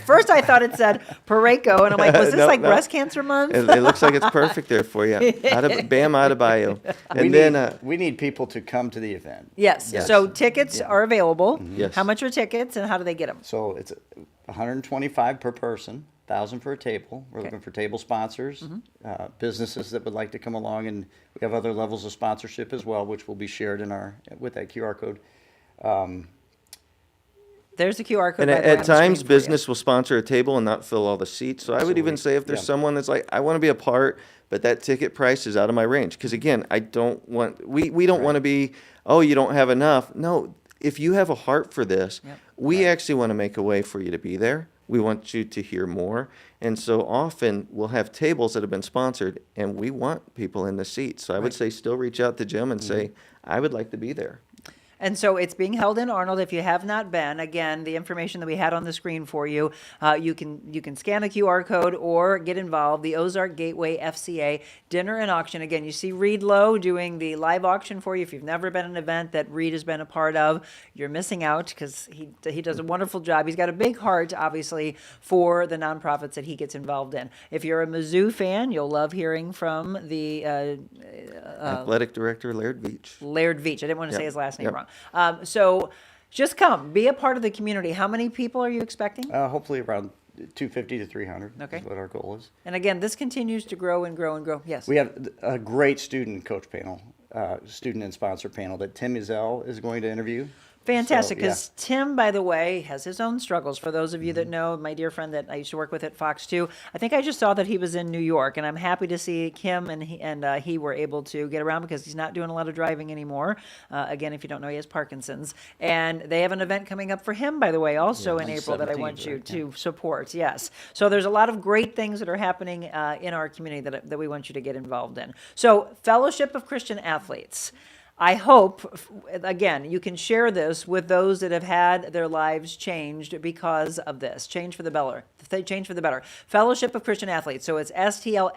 First I thought it said Pareko, and I'm like, was this No, like no. breast cancer month? It looks like it's perfect there for you. Bam, out of bio. And we need people to come to the event. Yes. So tickets are available. Yes. How much are tickets, and how do they get them? So it's $125 per person, $1,000 for a table. We're looking for table sponsors, businesses that would like to come along, and we have other levels of sponsorship as well, which will be shared with that QR code. There's a QR code. And by the way, at on the screen times, for you. business will sponsor a table and not fill all the seats. So I would even say if there's someone that's like, I want to be a part, but that ticket price is out of my range. Because again, we don't want to be, oh, you don't have enough. No, if you have a heart for this, we actually want to make a way for you to be there. We want you to hear more. And so often we'll have tables that have been sponsored, and we want people in the seats. So I would say still reach out to Jim and say, I would like to be there. And so it's being held in Arnold. If you have not been, again, the information that we had on the screen for you, you can scan the QR code or get involved. The Ozark Gateway FCA Dinner and Auction. Again, you see Reed Lowe doing the live auction for you. If you've never been at an event that Reed has been a part of, you're missing out because he does a wonderful job. He's got a big heart, obviously, for the nonprofits that he gets involved in. If you're a Mizzou fan, you'll love hearing from the Athletic Director Laird Veach. Laird Veach. I didn't want to say his last name wrong. So just come, be a part of the community. How many people are you expecting? Hopefully around 250 to 300 is what our goal is. And again, this continues to grow and grow and grow. Yes. We have a great student coach panel, student and sponsor panel that Tim Izell is going to interview. Fantastic, because Tim, by the way, has his own struggles. For those of you that know, my dear friend that I used to work with at Fox 2, I think I just saw that he was in New York, and I'm happy to see Kim and he were able to get around because he's not doing a lot of driving anymore. Again, if you don't know, he has Parkinson's. And they have an event coming up for him, by the way, also in April that I want you to support. Yes. So there's a lot of great things that are happening in our community that we want you to get involved in. So Fellowship of Christian Athletes. I hope, again, you can share this with those that have had their lives changed because of this. Change for the better. Change for the better. Fellowship of Christian Athletes. So it's stlfca.org.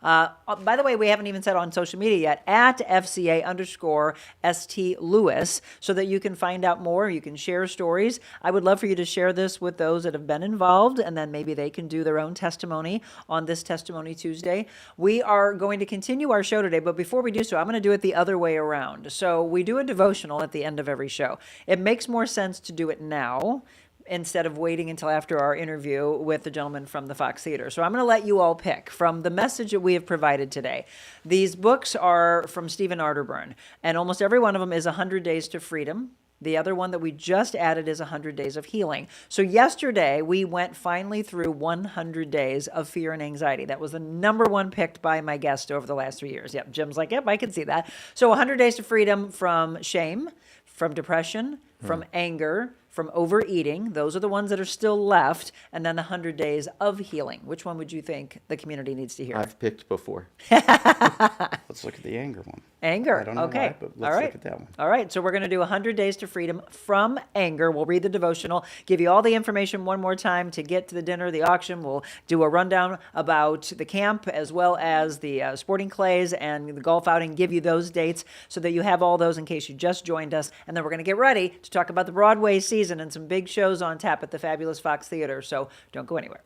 By the way, we haven't even said on social media yet, at FCA_ST Lewis, so that you can find out more. You can share stories. I would love for you to share this with those that have been involved, and then maybe they can do their own testimony on this Testimony Tuesday. We are going to continue our show today, but before we do so, I'm going to do it the other way around. So we do a devotional at the end of every show. It makes more sense to do it now instead of waiting until after our interview with the gentleman from the Fox Theater. So I'm going to let you all pick from the message that we have provided today. These books are from Stephen Arterburn, and almost every one of them is 100 Days to Freedom. The other one that we just added is 100 Days of Healing. So yesterday, we went finally through 100 days of fear and anxiety. That was the number one picked by my guest over the last 3 years. Yep, Jim's like, yep, I can see that. So 100 Days to Freedom from shame, from depression, from anger, from overeating. Those are the ones that are still left. And then the 100 Days of Healing. Which one would you think the community needs to hear? I've picked before. Let's look at the anger one. Anger. I don't know okay. why, but let's look at that one. All right. So we're going to do 100 Days to Freedom from anger. We'll read the devotional, give you all the information one more time to get to the dinner, the auction. We'll do a rundown about the camp as well as the sporting clays and the golf outing, give you those dates so that you have all those in case you just joined us. And then we're going to get ready to talk about the Broadway season and some big shows on tap at the fabulous Fox Theater. So don't go anywhere.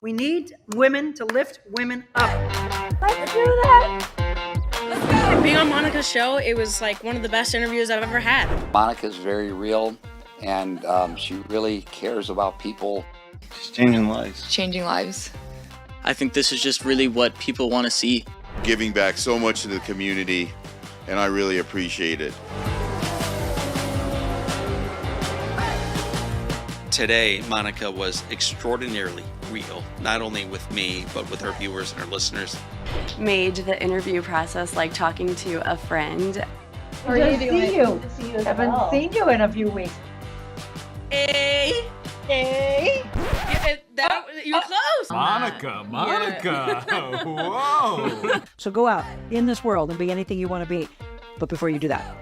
We need women to lift women up. Let's do that. Being on Monica's show, it was like one of the best interviews I've ever had. Monica's very real, and she really cares about people. She's changing lives. Changing lives. I think this is just really what people want to see. Giving back so much to the community, and I really appreciate it. Today, Monica was extraordinarily real, not only with me, but with her viewers and her listeners. Made the interview process like talking to a friend. How are you doing? Good to see you. Haven't seen you in a few weeks. Hey. You're close. Monica. Whoa. So go out in this world and be anything you want to be. But before you do that,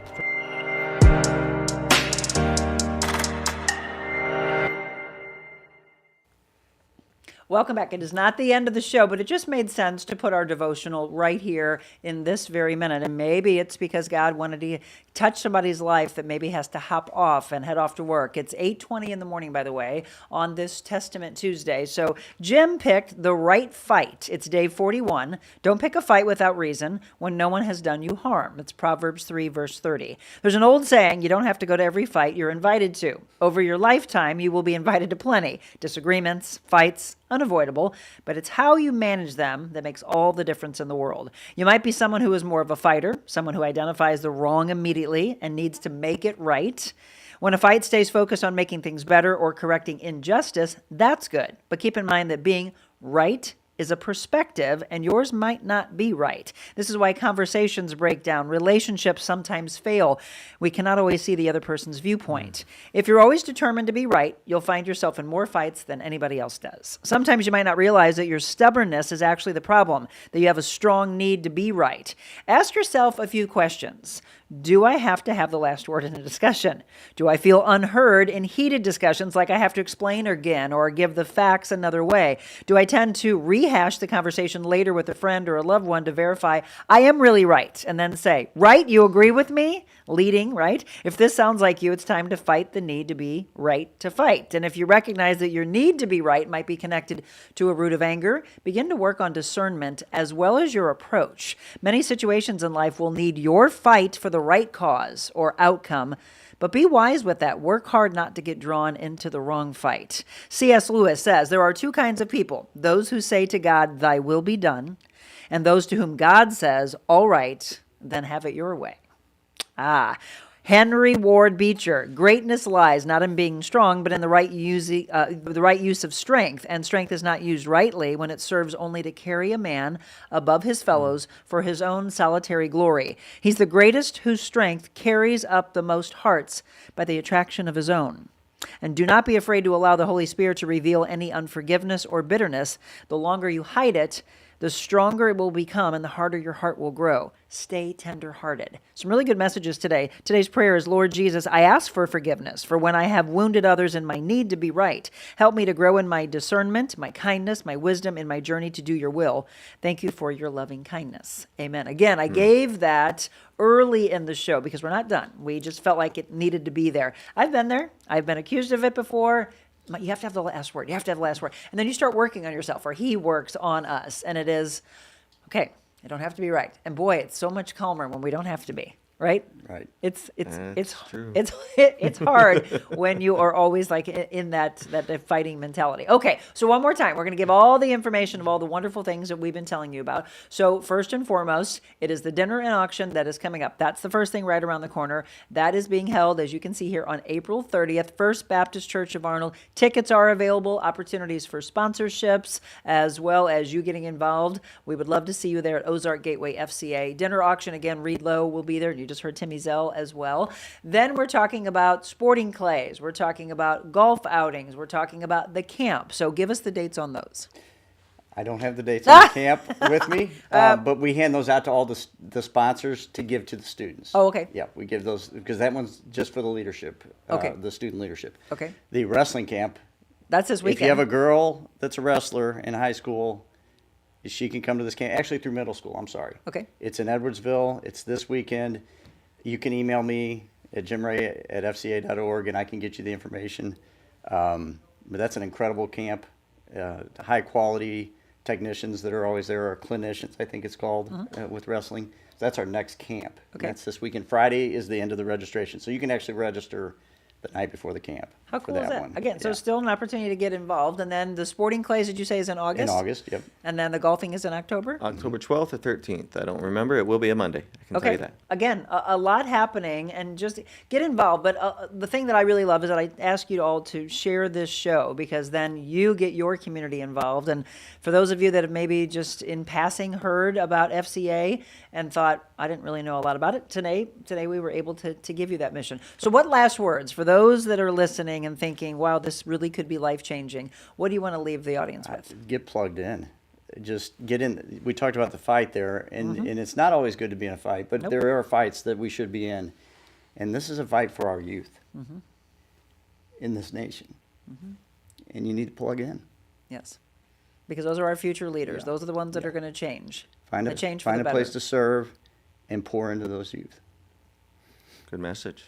Welcome back. It is not the end of the show, but it just made sense to put our devotional right here in this very minute. And maybe it's because God wanted to touch somebody's life that maybe has to hop off and head off to work. It's 8:20 in the morning, by the way, on this Testament Tuesday. So Jim picked the right fight. It's day 41. Don't pick a fight without reason when no one has done you harm. It's Proverbs 3, verse 30. There's an old saying, you don't have to go to every fight you're invited to. Over your lifetime, you will be invited to plenty. Disagreements, fights, unavoidable, but it's how you manage them that makes all the difference in the world. You might be someone who is more of a fighter, someone who identifies the wrong immediately and needs to make it right. When a fight stays focused on making things better or correcting injustice, that's good. But keep in mind that being right is a perspective, and yours might not be right. This is why conversations break down. Relationships sometimes fail. We cannot always see the other person's viewpoint. If you're always determined to be right, you'll find yourself in more fights than anybody else does. Sometimes you might not realize that your stubbornness is actually the problem, that you have a strong need to be right. Ask yourself a few questions. Do I have to have the last word in a discussion? Do I feel unheard in heated discussions, like I have to explain again or give the facts another way? Do I tend to rehash the conversation later with a friend or a loved one to verify I am really right, and then say, right, you agree with me? Leading, right? If this sounds like you, it's time to fight the need to be right to fight. And if you recognize that your need to be right might be connected to a root of anger, begin to work on discernment as well as your approach. Many situations in life will need your fight for the right cause or outcome, but be wise with that. Work hard not to get drawn into the wrong fight. C.S. Lewis says there are two kinds of people, those who say to God, thy will be done, and those to whom God says, all right, then have it your way. Henry Ward Beecher, greatness lies not in being strong, but in the right use of strength. And strength is not used rightly when it serves only to carry a man above his fellows for his own solitary glory. He's the greatest whose strength carries up the most hearts by the attraction of his own. And do not be afraid to allow the Holy Spirit to reveal any unforgiveness or bitterness. The longer you hide it, the stronger it will become and the harder your heart will grow. Stay tender-hearted. Some really good messages today. Today's prayer is, Lord Jesus, I ask for forgiveness for when I have wounded others in my need to be right. Help me to grow in my discernment, my kindness, my wisdom in my journey to do your will. Thank you for your loving kindness. Amen. Again, I gave that early in the show because we're not done. We just felt like it needed to be there. I've been there. I've been accused of it before. You have to have the last word. You have to have the last word. And then you start working on yourself, or he works on us. And it is, okay, I don't have to be right. And boy, it's so much calmer when we don't have to be. Right? Right. It's true. It's hard when you are always like in that fighting mentality. Okay, so one more time, we're going to give all the information of all the wonderful things that we've been telling you about. So first and foremost, it is the dinner and auction that is coming up. That's the first thing right around the corner. That is being held, as you can see here, on April 30th, First Baptist Church of Arnold. Tickets are available, opportunities for sponsorships, as well as you getting involved. We would love to see you there at Ozark Gateway FCA. Dinner auction, again, Reed Lowe will be there. You just heard Timmy Zell as well. Then we're talking about sporting clays. We're talking about golf outings. We're talking about the camp. So give us the dates on those. I don't have the dates on the camp with me, but we hand those out to all the sponsors to give to the students. Oh, okay. Yeah, we give those because that one's just for the leadership, okay. The student leadership. Okay. The wrestling camp. That's this weekend. If you have a girl that's a wrestler in high school, she can come to this camp. Actually, through middle school. I'm sorry. Okay. It's in Edwardsville. It's this weekend. You can email me at jimray@fca.org, and I can get you the information. But that's an incredible camp. High-quality technicians that are always there, or clinicians, I think it's called, with wrestling. So that's our next camp. Okay. That's this weekend. Friday is the end of the registration. So you can actually register the night before the camp. How cool is that? One. Again, so still an opportunity to get involved. And then the sporting clays, did you say, is in August? In August, yep. And then the golfing is in October? October 12th or 13th. I don't remember. It will be a Monday. I can tell you that. Again, a lot happening, and just get involved. But the thing that I really love is that I ask you all to share this show, because then you get your community involved. And for those of you that have maybe just in passing heard about FCA and thought, I didn't really know a lot about it, today we were able to give you that mission. So what last words for those that are listening and thinking, wow, this really could be life-changing? What do you want to leave the audience with? Get plugged in. Just get in. We talked about the fight there, and it's not always good to be in a fight, but there are fights that we should be in. And this is a fight for our youth in this nation. And you need to plug in. Yes. because those are our future leaders. Those are the ones that are going to change. Find That change for the a better. place to serve and pour into those youth. Good message.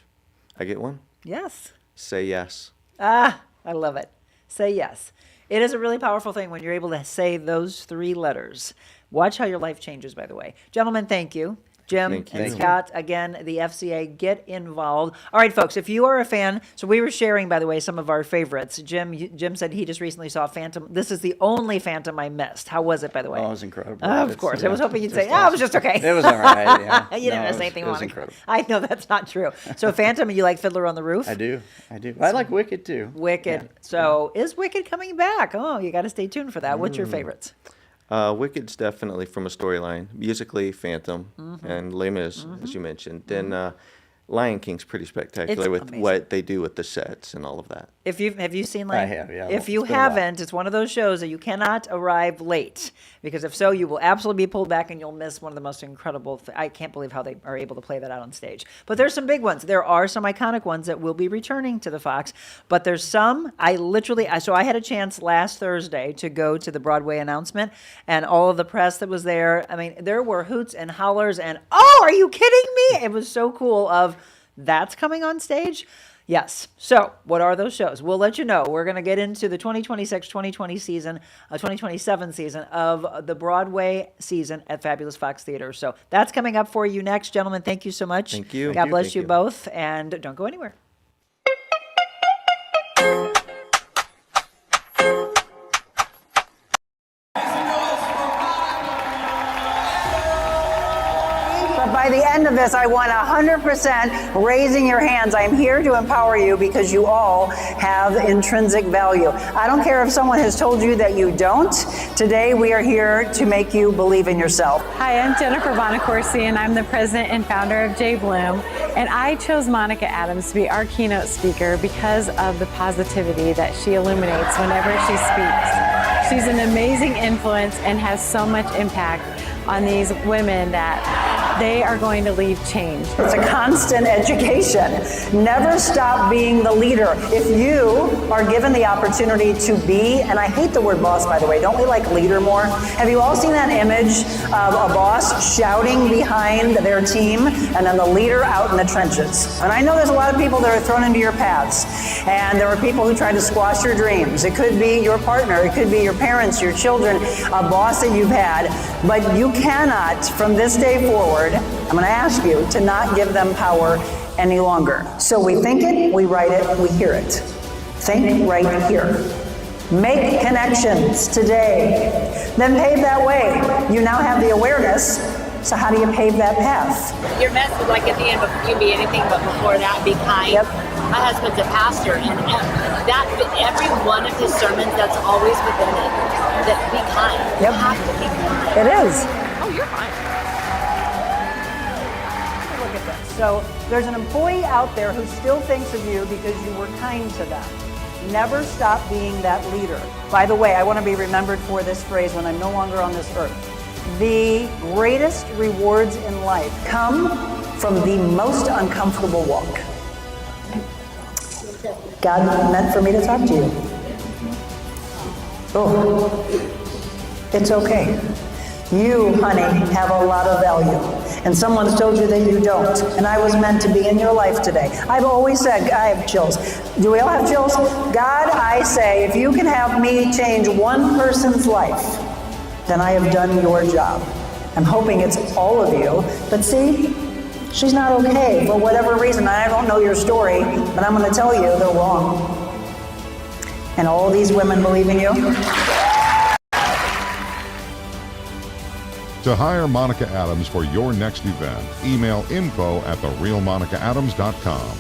I get one? Yes. Say yes. Ah, I love it. Say yes. It is a really powerful thing when you're able to say those 3 letters. Watch how your life changes, by the way. Gentlemen, thank you. Jim Thank and you. Scott, again, the FCA, get involved. All right, folks, if you are a fan, so we were sharing, by the way, some of our favorites. Jim said he just recently saw Phantom. This is the only Phantom I missed. How was it, by the way? Oh, it was incredible. Of course. I was hoping you'd say, just it was just okay. It was all right, yeah. You didn't No, miss it was- anything, it was Monica. incredible. I know that's not true. So Phantom, you like Fiddler on the Roof? I do. I like Wicked, too. Wicked. Yeah. So is Wicked coming back? Oh, you got to stay tuned for that. What's your favorites? Wicked's definitely from a storyline. Musically, Phantom and Les Mis, as you mentioned. Then Lion King's pretty spectacular It's with amazing. what they do with the sets and all of that. Have you seen I like? have, yeah. If you It's been a while. haven't, it's one of those shows that you cannot arrive late, because if so, you will absolutely be pulled back and you'll miss one of the most incredible. I can't believe how they are able to play that out on stage. But there's some big ones. There are some iconic ones that will be returning to the Fox, but there's some. So I had a chance last Thursday to go to the Broadway announcement, and all of the press that was there. I mean, there were hoots and hollers, and oh, are you kidding me? It was so cool. That's coming on stage. Yes. So what are those shows? We'll let you know. We're going to get into the 2027 season of the Broadway season at Fabulous Fox Theater. So that's coming up for you next. Gentlemen, thank you so much. Thank you. God bless Thank you you. both, and don't go anywhere. But by the end of this, I want 100% raising your hands. I'm here to empower you because you all have intrinsic value. I don't care if someone has told you that you don't. Today, we are here to make you believe in yourself. Hi, I'm Jennifer Bonacorsi, and I'm the president and founder of J Bloom. And I chose Monica Adams to be our keynote speaker because of the positivity that she illuminates whenever she speaks. She's an amazing influence and has so much impact on these women that they are going to leave changed. It's a constant education. Never stop being the leader. If you are given the opportunity to be, and I hate the word boss, by the way, don't we like leader more? Have you all seen that image of a boss shouting behind their team and then the leader out in the trenches? And I know there's a lot of people that are thrown into your paths, and there are people who try to squash your dreams. It could be your partner, it could be your parents, your children, a boss that you've had, but you cannot, from this day forward, I'm going to ask you to not give them power any longer. So we think it, we write it, we hear it. Think right here. Make connections today. Then pave that way. You now have the awareness. So how do you pave that path? Your message, like at the end, you can be anything, but before that, be kind. Yep. My husband's a pastor, and that every one of his sermons, that's always within it. That be kind. Yep. You have to be kind. It is. Oh, you're fine. Look at this. So there's an employee out there who still thinks of you because you were kind to them. Never stop being that leader. By the way, I want to be remembered for this phrase when I'm no longer on this earth. The greatest rewards in life come from the most uncomfortable walk. God meant for me to talk to you. Oh, it's okay. You, honey, have a lot of value. And someone's told you that you don't. And I was meant to be in your life today. I've always said, I have chills. Do we all have chills? God, I say, if you can have me change one person's life, then I have done your job. I'm hoping it's all of you. But see, she's not okay for whatever reason. I don't know your story, but I'm going to tell you they're wrong. And all these women believe in you. To hire Monica Adams for your next event, email info@therealmonicaadams.com.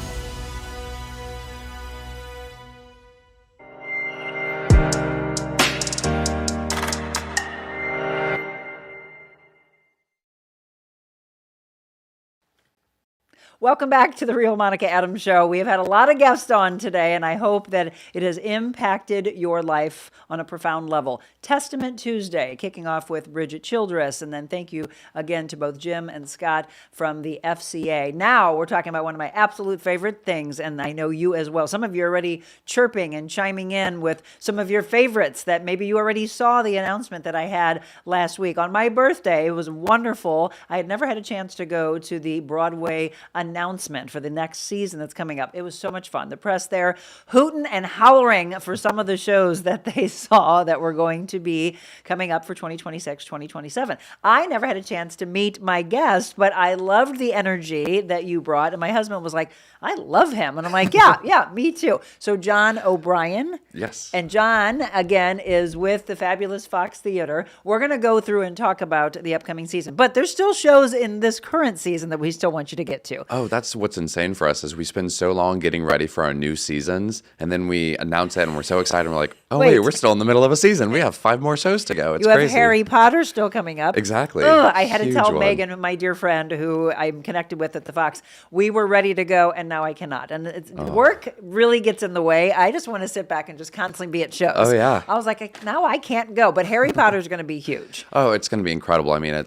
Welcome back to the Real Monica Adams Show. We have had a lot of guests on today, and I hope that it has impacted your life on a profound level. Testament Tuesday, kicking off with Bridgette Childress, and then thank you again to both Jim and Scott from the FCA. Now we're talking about one of my absolute favorite things, and I know you as well. Some of you are already chirping and chiming in with some of your favorites that maybe you already saw the announcement that I had last week. On my birthday, it was wonderful. I had never had a chance to go to the Broadway announcement for the next season that's coming up. It was so much fun. The press there hooting and hollering for some of the shows that they saw that were going to be coming up for 2026, 2027. I never had a chance to meet my guest, but I loved the energy that you brought. And my husband was like, I love him. And I'm like, yeah, me too. So John O'Brien. Yes. And John, again, is with the fabulous Fox Theater. We're going to go through and talk about the upcoming season. But there's still shows in this current season that we still want you to get to. Oh, that's what's insane for us is we spend so long getting ready for our new seasons, and then we announce it, and we're so excited. And we're like, oh, wait, we're still in the middle of a season. We have 5 more shows to go. It's you have crazy. Harry Potter still coming up. Exactly. I had to Huge tell one. Megan, my dear friend, who I'm connected with at the Fox, we were ready to go, and now I cannot. And work really gets in the way. I just want to sit back and just constantly be at shows. Oh, yeah. I was like, now I can't go. But Harry Potter's going to be huge. Oh, it's going to be incredible. I mean,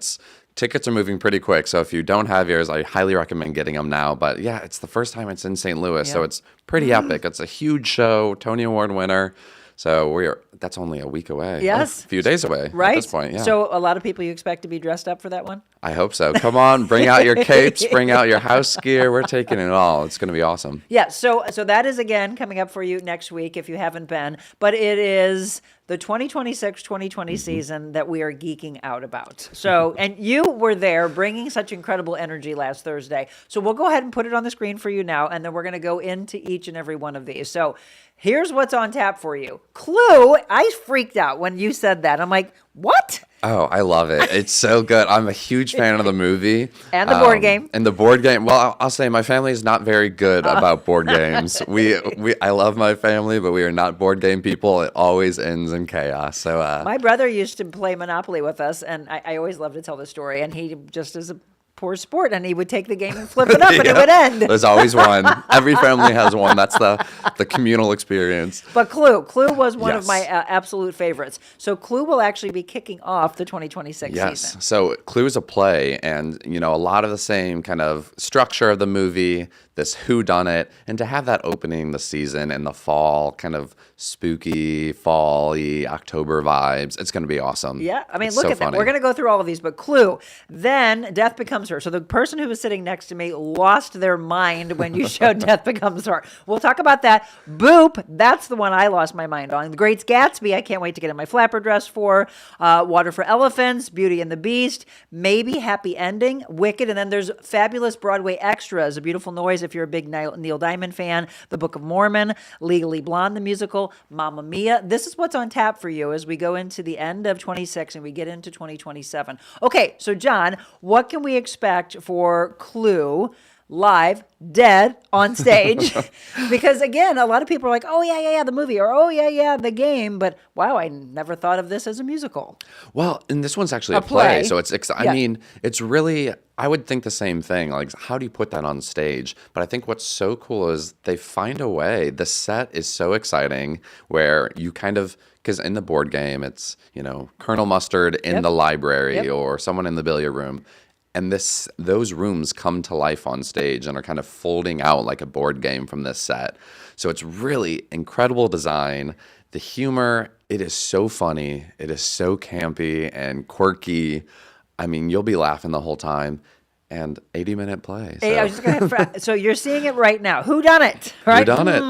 tickets are moving pretty quick. So if you don't have yours, I highly recommend getting them now. But yeah, it's the first time it's in St. Louis. So it's pretty epic. It's a huge show, Tony Award winner. So that's only a week away. Yes. A few days away right? at this point. Yeah. So a lot of people you expect to be dressed up for that one? I hope so. Come on, bring out your capes, bring out your house gear. We're taking it all. It's going to be awesome. Yeah, so that is, again, coming up for you next week if you haven't been. But it is the 2026-2020 season that we are geeking out about. So, and you were there bringing such incredible energy last Thursday. So we'll go ahead and put it on the screen for you now, and then we're going to go into each and every one of these. So here's what's on tap for you. Clue, I freaked out when you said that. I'm like, what? Oh, I love it. It's so good. I'm a huge fan of the movie. And the board game. And the board game. Well, I'll say my family is not very good about board games. I love my family, but we are not board game people. It always ends in chaos. So my brother used to play Monopoly with us, and I always love to tell the story. And he just is a poor sport, and he would take the game and flip it up, and it would end. There's always one. Every family has one. That's the communal experience. But Clue was one of my absolute favorites. So Clue will actually be kicking off the 2026 season. So Clue is a play, and a lot of the same kind of structure of the movie, this whodunit, and to have that opening the season in the fall, kind of spooky, fall-y, October vibes, it's going to be awesome. Yeah, I mean, it's look so at funny. that. We're going to go through all of these, but Clue, then Death Becomes Her. So the person who was sitting next to me lost their mind when you showed Death Becomes Her. We'll talk about that. Boop, that's the one I lost my mind on. The Great Gatsby, I can't wait to get in my flapper dress for. Water for Elephants, Beauty and the Beast, maybe Happy Ending, Wicked, and then there's fabulous Broadway extras, A Beautiful Noise if you're a big Neil Diamond fan, The Book of Mormon, Legally Blonde the musical, Mamma Mia. This is what's on tap for you as we go into the end of 26 and we get into 2027. Okay, so John, what can we expect for Clue live, dead, on stage? Because again, a lot of people are like, oh yeah, the movie, or oh yeah, the game, but wow, I never thought of this as a musical. Well, and this one's actually a play. So I mean, it's really, I would think the same thing. Like, how do you put that on stage? But I think what's so cool is they find a way. The set is so exciting where you kind of, because in the board game, it's, Colonel Mustard in the library or someone in the billiard room. And those rooms come to life on stage and are kind of folding out like a board game from this set. So it's really incredible design. The humor, it is so funny. It is so campy and quirky. I mean, you'll be laughing the whole time. And 80-minute play. So. Hey, I was just gonna so you're seeing it right now. Who done it? Right? Who done it?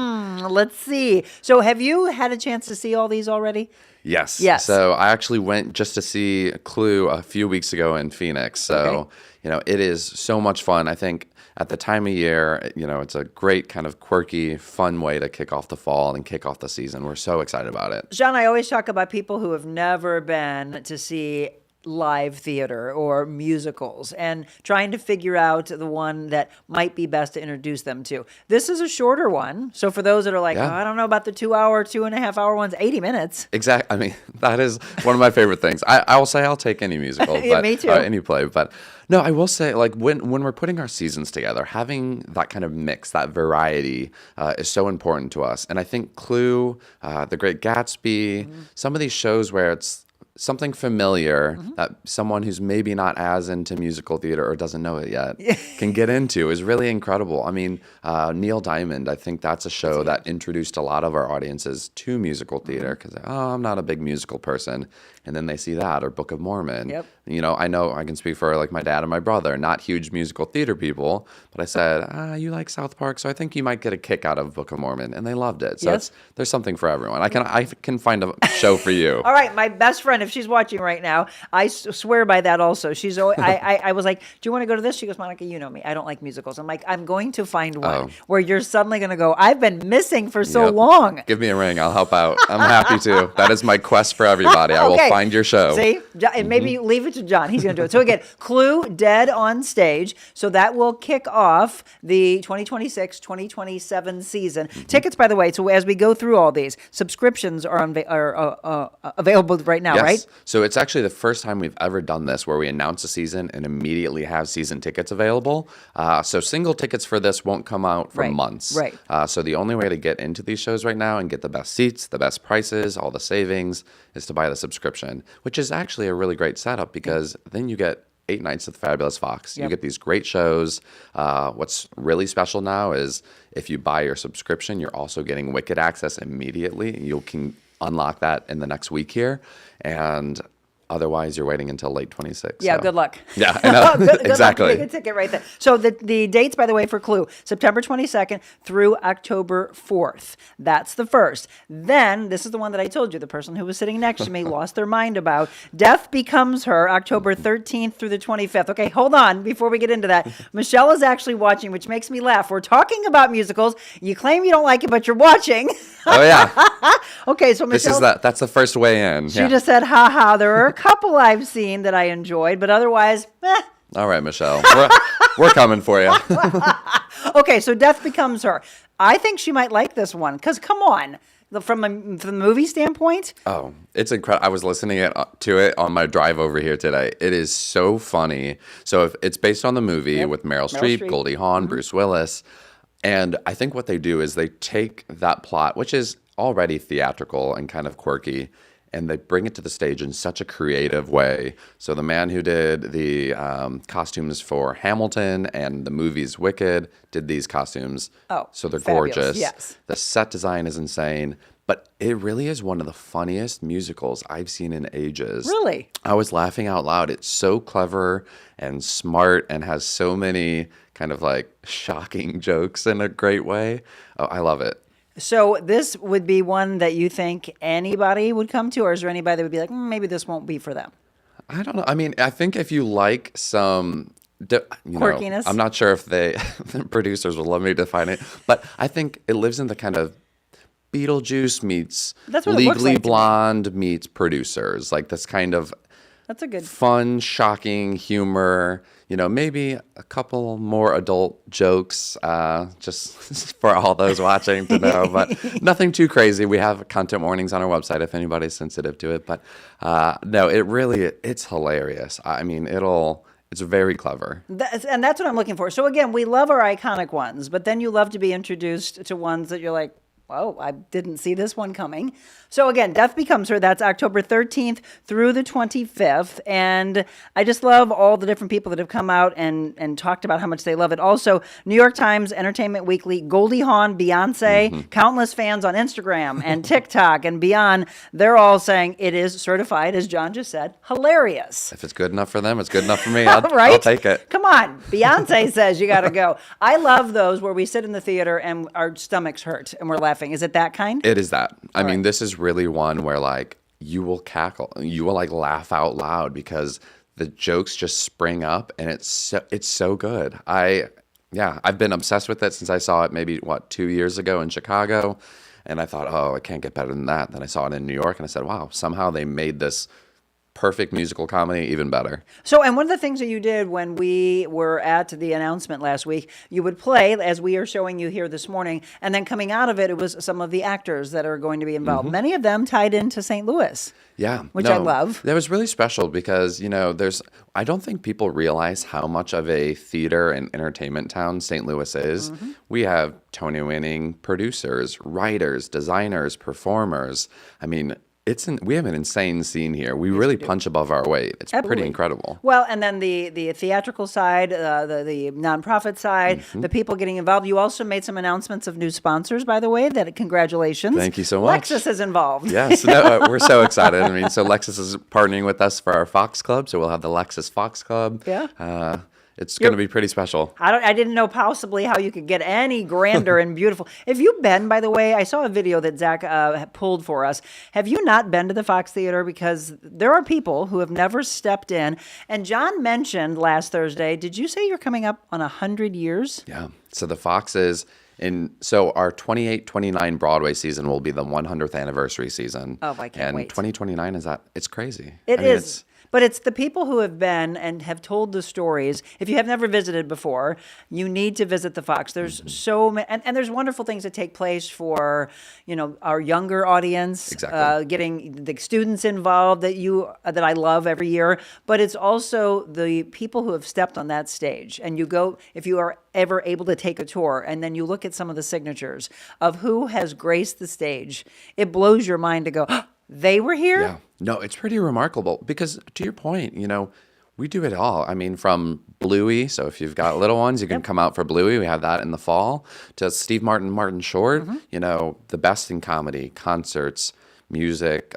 Let's see. So have you had a chance to see all these already? Yes. Yes. So I actually went just to see Clue a few weeks ago in Phoenix. So, it is so much fun. I think at the time of year, it's a great kind of quirky, fun way to kick off the fall and kick off the season. We're so excited about it. John, I always talk about people who have never been to see live theater or musicals and trying to figure out the one that might be best to introduce them to. This is a shorter one. So for those that are like, Yeah. oh, I don't know about the 2.5 hour ones, 80 minutes. Exactly. I mean, that is one of my favorite things. I will say I'll take any musical, Yeah, but, me too. Any play. But no, I will say, like, when we're putting our seasons together, having that kind of mix, that variety, is so important to us. And I think Clue, The Great Gatsby, some of these shows where it's something familiar that someone who's maybe not as into musical theater or doesn't know it yet can get into is really incredible. I mean, Neil Diamond, I think that's a show that introduced a lot of our audiences to musical theater because, I'm not a big musical person. And then they see that, or Book of Mormon. Yep. You know I can speak for like my dad and my brother, not huge musical theater people, but I said, you like South Park, so I think you might get a kick out of Book of Mormon. And they loved it. So there's something for everyone. I can find a show for you. All right, my best friend, if she's watching right now, I swear by that also. She's always, I was like, do you want to go to this? She goes, Monica, you know me. I don't like musicals. I'm like, I'm going to find one where you're suddenly going to go, I've been missing for so long. Give me a ring. I'll help out. I'm happy to. That is my quest for everybody. I will find your show. See? And maybe leave it to John. He's going to do it. So again, Clue, Dead on Stage. So that will kick off the 2026-2027 season. Tickets, by the way, so as we go through all these, subscriptions are available right now, right? So it's actually the first time we've ever done this where we announce a season and immediately have season tickets available. So single tickets for this won't come out for months. Right. So the only way to get into these shows right now and get the best seats, the best prices, all the savings is to buy the subscription, which is actually a really great setup because then you get 8 nights of the Fabulous Fox. You get these great shows. What's really special now is if you buy your subscription, you're also getting Wicked access immediately. You can unlock that in the next week here. And otherwise, you're waiting until late 26. Yeah, so. good luck. Yeah, I know. Good Exactly. luck. Make a ticket right there. So the dates, by the way, for Clue, September 22nd through October 4th. That's the first. Then, this is the one that I told you, the person who was sitting next to me lost their mind about. Death Becomes Her, October 13th through the 25th. Okay, hold on before we get into that. Michelle is actually watching, which makes me laugh. We're talking about musicals. You claim you don't like it, but you're watching. Oh, yeah. Okay, so Michelle. That's the first way in. She just said, ha, there are a couple I've seen that I enjoyed, but otherwise, All right, Michelle. We're coming for you. Okay, so Death Becomes Her. I think she might like this one, because come on. From the movie standpoint? Oh, it's incredible. I was listening to it on my drive over here today. It is so funny. So if it's based on the movie with Meryl Streep, Goldie Hawn, Bruce Willis. And I think what they do is they take that plot, which is already theatrical and kind of quirky, and they bring it to the stage in such a creative way. So the man who did the costumes for Hamilton and the movies Wicked did these costumes. Oh, so they're fabulous. gorgeous. Yes. The set design is insane. But it really is one of the funniest musicals I've seen in ages. Really? I was laughing out loud. It's so clever and smart and has so many kind of like shocking jokes in a great way. Oh, I love it. So this would be one that you think anybody would come to, or is there anybody that would be like, maybe this won't be for them? I don't know. I mean, I think if you like some quirkiness, I'm not sure if the producers will let me define it, but I think it lives in the kind of Beetlejuice meets Legally Blonde meets producers, like this kind of that's a good fun, shocking humor. Maybe a couple more adult jokes, just for all those watching to know, but nothing too crazy. We have content warnings on our website if anybody's sensitive to it, but no, it's hilarious. I mean, it's very clever. And that's what I'm looking for. So again, we love our iconic ones, but then you love to be introduced to ones that you're like, whoa, I didn't see this one coming. So again, Death Becomes Her, that's October 13th through the 25th. And I just love all the different people that have come out and talked about how much they love it. Also, New York Times, Entertainment Weekly, Goldie Hawn, Beyonce, countless fans on Instagram and TikTok and beyond. They're all saying it is certified, as John just said, hilarious. If it's good enough for them, it's good enough for me. I'll take it. Come on. Beyonce says you got to go. I love those where we sit in the theater and our stomachs hurt and we're laughing. Is it that kind? It is that. I mean, this is really one where like you will cackle, you will like laugh out loud because the jokes just spring up and it's so good. I've been obsessed with it since I saw it maybe 2 years ago in Chicago, and I thought, oh, it can't get better than that. Then I saw it in New York and I said, wow, somehow they made this perfect musical comedy, even better. So, and one of the things that you did when we were at the announcement last week, you would play, as we are showing you here this morning, and then coming out of it, it was some of the actors that are going to be involved. Many of them tied into St. Louis. Yeah. Which I love. That was really special because, I don't think people realize how much of a theater and entertainment town St. Louis is. We have Tony-winning producers, writers, designers, performers. I mean, we have an insane scene here. We really punch above our weight. It's pretty incredible. Well, and then the theatrical side, the nonprofit side, the people getting involved. You also made some announcements of new sponsors, by the way. Congratulations. Thank you so much. Lexus is involved. Yes, we're so excited. I mean, so Lexus is partnering with us for our Fox Club, so we'll have the Lexus Fox Club. Yeah. It's going to be pretty special. I didn't know possibly how you could get any grander and beautiful. Have you been, by the way, I saw a video that Zach pulled for us. Have you not been to the Fox Theater? Because there are people who have never stepped in. And John mentioned last Thursday, did you say you're coming up on 100 years? Yeah. So the Fox is so our 28-29 Broadway season will be the 100th anniversary season. Oh, I can't wait. And 2029 it's crazy. It is. But it's the people who have been and have told the stories. If you have never visited before, you need to visit the Fox. There's so many, and there's wonderful things that take place for, our younger audience. Exactly. Getting the students involved that I love every year. But it's also the people who have stepped on that stage. And you go, if you are ever able to take a tour, and then you look at some of the signatures of who has graced the stage, it blows your mind to go, they were here? Yeah. No, it's pretty remarkable because to your point, we do it all. I mean, from Bluey, so if you've got little ones, you can come out for Bluey. We have that in the fall. To Steve Martin Short, the best in comedy, concerts, music,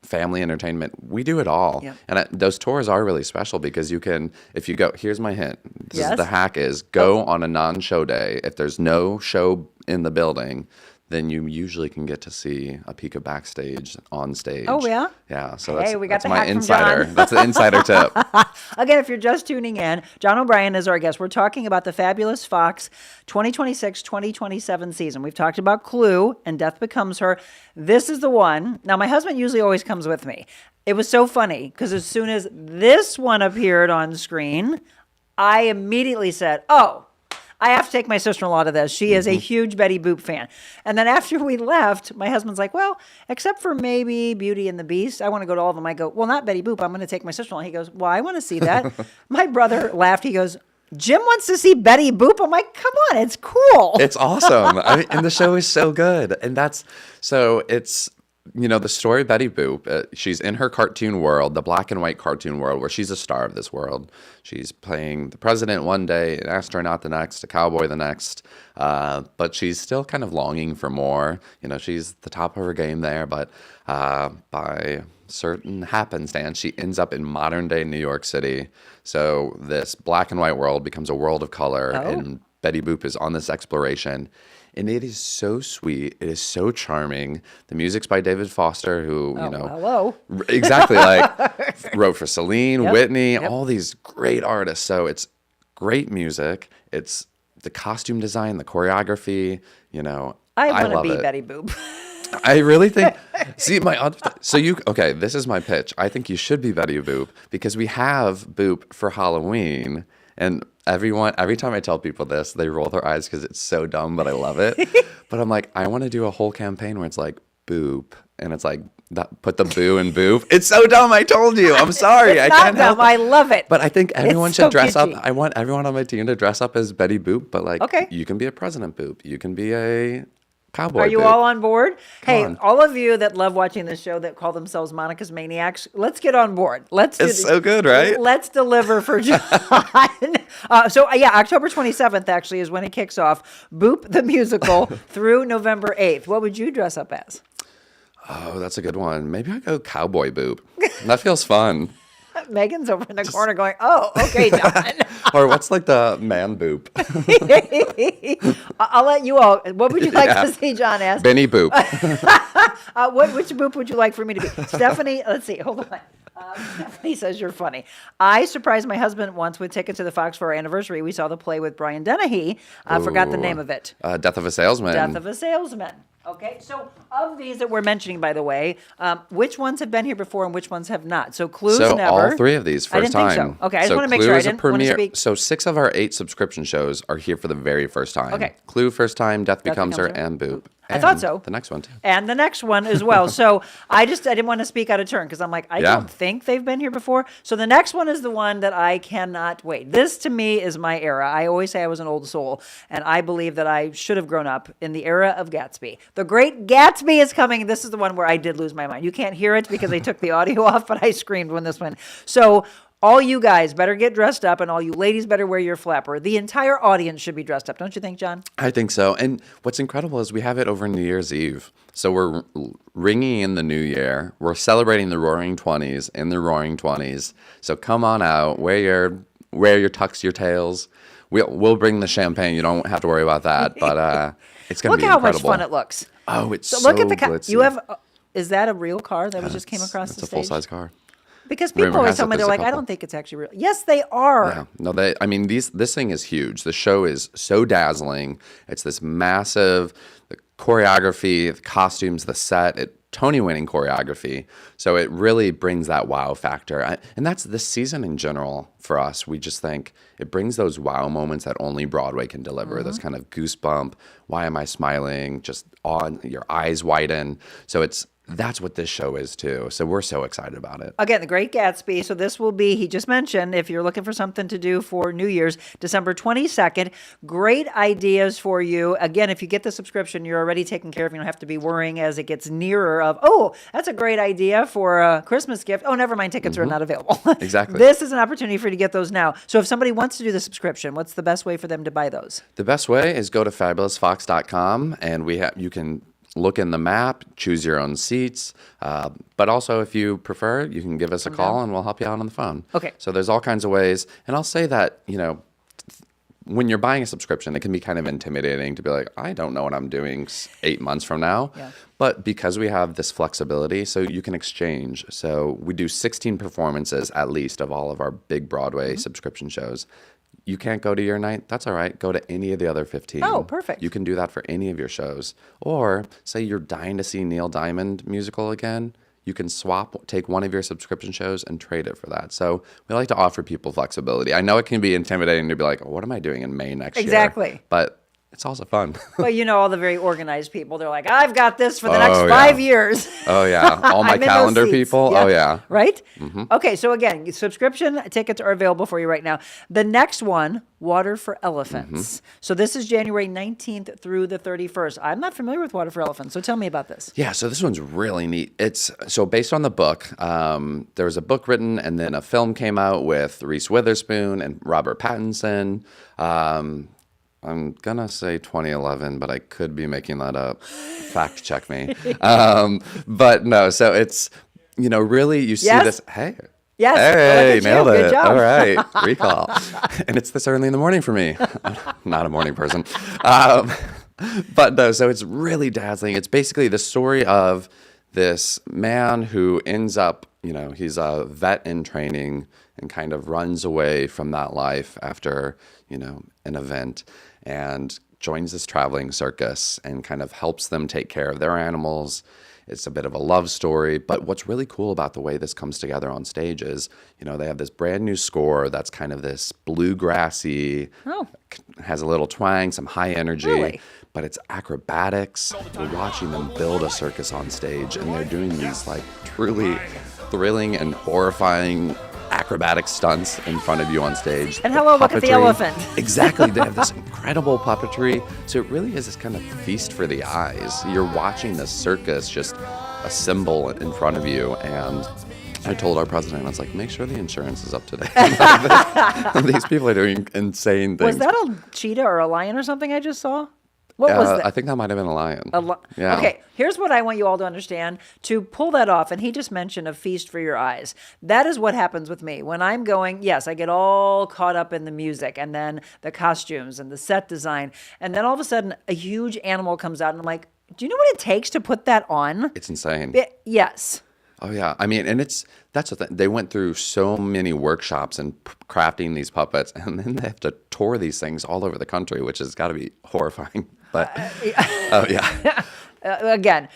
family entertainment. We do it all. Yep. And those tours are really special because if you go, here's my hint. The hack is go on a non-show day. If there's no show in the building, then you usually can get to see a peek of backstage on stage. Oh, yeah? Yeah. So that's my insider. That's the insider tip. Again, if you're just tuning in, John O'Brien is our guest. We're talking about the fabulous Fox 2026-2027 season. We've talked about Clue and Death Becomes Her. This is the one. Now, my husband usually always comes with me. It was so funny because as soon as this one appeared on screen, I immediately said, I have to take my sister-in-law to this. She is a huge Betty Boop fan. And then after we left, my husband's like, well, except for maybe Beauty and the Beast, I want to go to all of them. I go, well, not Betty Boop. I'm going to take my sister-in-law. He goes, well, I want to see that. My brother laughed. He goes, Jim wants to see Betty Boop. I'm like, come on, it's cool. It's awesome. And the show is so good. And it's the story of Betty Boop, she's in her cartoon world, the black and white cartoon world, where she's a star of this world. She's playing the president one day, an astronaut the next, a cowboy the next, but she's still kind of longing for more. She's the top of her game there, but by certain happenstance, she ends up in modern-day New York City. So this black and white world becomes a world of color, and Betty Boop is on this exploration. And it is so sweet. It is so charming. The music's by David Foster, who, hello. Exactly, wrote for Celine, Whitney, all these great artists. So it's great music. It's the costume design, the choreography, I want to be Betty Boop. I really think, this is my pitch. I think you should be Betty Boop because we have Boop for Halloween. And every time I tell people this, they roll their eyes because it's so dumb, but I love it. But I'm like, I want to do a whole campaign where it's like Boop, and it's like put the boo in Boop. It's so dumb. I told you. I'm sorry. I can't help it. I love it. But I think everyone should dress up. I want everyone on my team to dress up as Betty Boop. But you can be a President Boop. You can be a cowboy. Are you Boop. all on board? All of you that love watching this show that call themselves Monica's Maniacs, let's get on board. It's so good, right? Let's deliver for John. October 27th actually is when it kicks off. Boop the musical through November 8th. What would you dress up as? Oh, that's a good one. Maybe I go Cowboy Boop. That feels fun. Megan's over in the corner going, oh, okay, John. Or what's the man Boop? I'll let you all. What would you like to see John as? Benny Boop. Which Boop would you like for me to be? Stephanie, let's see. Hold on. Stephanie says you're funny. I surprised my husband once with tickets to the Fox for our anniversary. We saw the play with Brian Dennehy. I forgot the name of it. Death of a Salesman. Death of a Salesman. Okay, so of these that we're mentioning, by the way, which ones have been here before and which ones have not? So Clue's so never. all 3 of these first I didn't time. think so. Okay, I just want to make Clue sure I is a didn't want to premiere. speak. So 6 of our 8 subscription shows are here for the very first time. Okay. Clue first time, Death Becomes Her, and Boop. I thought so. The next one too. And the next one as well. So I didn't want to speak out of turn because I'm like, I don't think they've been here before. So the next one is the one that I cannot wait. This to me is my era. I always say I was an old soul, and I believe that I should have grown up in the era of Gatsby. The Great Gatsby is coming. This is the one where I did lose my mind. You can't hear it because they took the audio off, but I screamed when this went. So all you guys better get dressed up, and all you ladies better wear your flapper. The entire audience should be dressed up. Don't you think, John? I think so. And what's incredible is we have it over New Year's Eve. So we're ringing in the new year. We're celebrating the Roaring 20s in the Roaring 20s. So come on out, wear your tux, your tails. We'll bring the champagne. You don't have to worry about that. But it's going to be incredible. Look how much fun it looks. Oh, it's so look at the glitzy. You have. Is that a real car that just came across the stage? It's a full-size car. Because people always tell me, they're like, I don't think it's actually real. Yes, they are. Yeah. No, this thing is huge. The show is so dazzling. It's this massive, the choreography, the costumes, the set, Tony-winning choreography. So it really brings that wow factor. And that's this season in general for us. We just think it brings those wow moments that only Broadway can deliver. Those kind of goosebump, why am I smiling, just your eyes widen. So that's what this show is too. So we're so excited about it. Again, The Great Gatsby. So this will be, he just mentioned, if you're looking for something to do for New Year's, December 22nd. Great ideas for you. Again, if you get the subscription, you're already taken care of. You don't have to be worrying as it gets nearer of, oh, that's a great idea for a Christmas gift. Oh, never mind, tickets are not available. Exactly. This is an opportunity for you to get those now. So if somebody wants to do the subscription, what's the best way for them to buy those? The best way is go to fabulousfox.com, and you can look in the map, choose your own seats. But also, if you prefer, you can give us a call and we'll help you out on the phone. Okay. So there's all kinds of ways. And I'll say that, when you're buying a subscription, it can be kind of intimidating to be like, I don't know what I'm doing 8 months from now. Yeah. But because we have this flexibility, so you can exchange. So we do 16 performances at least of all of our big Broadway subscription shows. You can't go to your night? That's all right. Go to any of the other 15. Oh, perfect. You can do that for any of your shows. Or say you're dying to see Neil Diamond musical again. You can take one of your subscription shows and trade it for that. So we like to offer people flexibility. I know it can be intimidating to be like, what am I doing in May next year? Exactly. But it's also fun. Well, all the very organized people, they're like, I've got this for the next 5 years. Oh, yeah. All my calendar people. Yeah. Oh, yeah. Right? Mm-hmm. Okay, so again, subscription tickets are available for you right now. The next one, Water for Elephants. Mm-hmm. So this is January 19th through the 31st. I'm not familiar with Water for Elephants, so tell me about this. Yeah, so this one's really neat. It's so based on the book. There was a book written, and then a film came out with Reese Witherspoon and Robert Pattinson. I'm going to say 2011, but I could be making that up. Fact check me. But no, so it's, really you see this. Hey. Yes. Hey, nailed it. Good job. All right. Recall. And it's this early in the morning for me. I'm not a morning person. But no, so it's really dazzling. It's basically the story of this man who ends up, he's a vet in training and kind of runs away from that life after, an event, and joins this traveling circus and kind of helps them take care of their animals. It's a bit of a love story, but what's really cool about the way this comes together on stage is, they have this brand new score that's kind of this bluegrassy, has a little twang, some high energy, but it's acrobatics. We're watching them build a circus on stage, and they're doing these like truly thrilling and horrifying acrobatic stunts in front of you on stage. And hello, look at the elephant. Exactly. They have this incredible puppetry. So it really is this kind of feast for the eyes. You're watching this circus just assemble in front of you. And I told our president, I was like, make sure the insurance is up to date. These people are doing insane things. Was that a cheetah or a lion or something I just saw? What was that? I think that might have been a lion. Yeah. Okay, here's what I want you all to understand. To pull that off, and he just mentioned a feast for your eyes. That is what happens with me. When I'm going, yes, I get all caught up in the music and then the costumes and the set design. And then all of a sudden, a huge animal comes out and I'm like, do you know what it takes to put that on? It's insane. Yes. Oh yeah, I mean, and that's the thing. They went through so many workshops and crafting these puppets, and then they have to tour these things all over the country, which has got to be horrifying. But oh yeah. Again,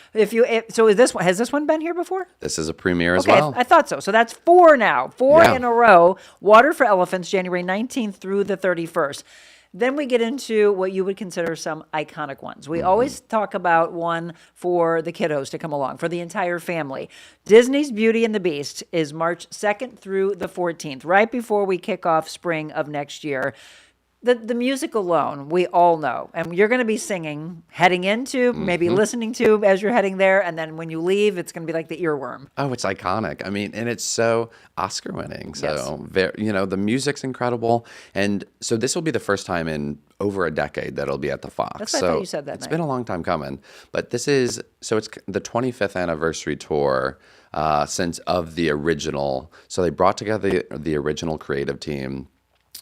so has this one been here before? This is a premiere as well. I thought so. So that's 4 now, 4 Yeah. in a row. Water for Elephants, January 19th through the 31st. Then we get into what you would consider some iconic ones. We always talk about one for the kiddos to come along, for the entire family. Disney's Beauty and the Beast is March 2nd through the 14th, right before we kick off spring of next year. The music alone, we all know. And you're going to be singing, heading into, maybe listening to as you're heading there. And then when you leave, it's going to be like the earworm. Oh, it's iconic. I mean, and it's so Oscar winning. So, the music's incredible. And so this will be the first time in over a decade that it'll be at the Fox. That's what I thought you said that It's night. been a long time coming. But it's the 25th anniversary tour since of the original. So they brought together the original creative team,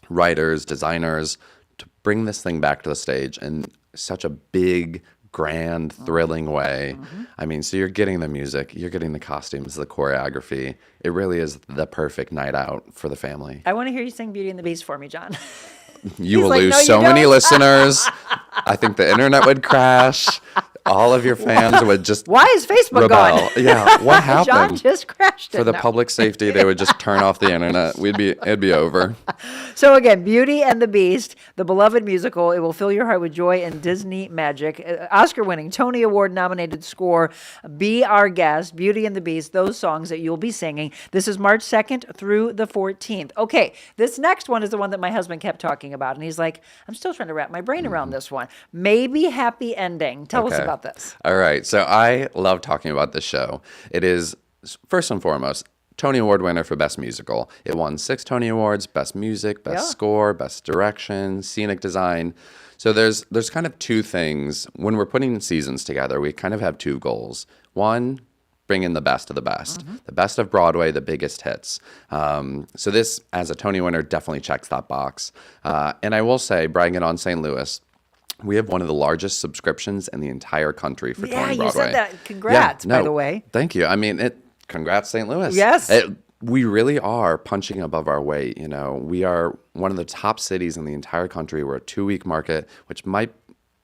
writers, designers, to bring this thing back to the stage in such a big, grand, thrilling way. I mean, so you're getting the music, you're getting the costumes, the choreography. It really is the perfect night out for the family. I want to hear you sing Beauty and the Beast for me, John. You will lose so many listeners. I think the internet would crash. All of your fans would just Why is Facebook rebel. gone? Yeah, what happened? John just crashed it. For the No. public safety, they would just turn off the internet. It'd be over. So again, Beauty and the Beast, the beloved musical. It will fill your heart with joy and Disney magic. Oscar-winning, Tony Award-nominated score. Be Our Guest, Beauty and the Beast, those songs that you'll be singing. This is March 2nd through the 14th. Okay, this next one is the one that my husband kept talking about, and he's like, I'm still trying to wrap my brain around this one. Maybe Happy Ending. Tell us Okay. about this. All right. So I love talking about this show. It is, first and foremost, Tony Award winner for Best Musical. It won 6 Tony Awards: Best Music, Best Score, Best Direction, Scenic Design. So there's kind of 2 things. When we're putting seasons together, we kind of have 2 goals. One, bring in the best of the best. The best of Broadway, the biggest hits. So this, as a Tony winner, definitely checks that box. And I will say, bragging on St. Louis, we have one of the largest subscriptions in the entire country for Tony Broadway. You said that. Congrats, by the way. Thank you. I mean, congrats, St. Louis. Yes. We really are punching above our weight. We are one of the top cities in the entire country. We're a 2-week market, which you might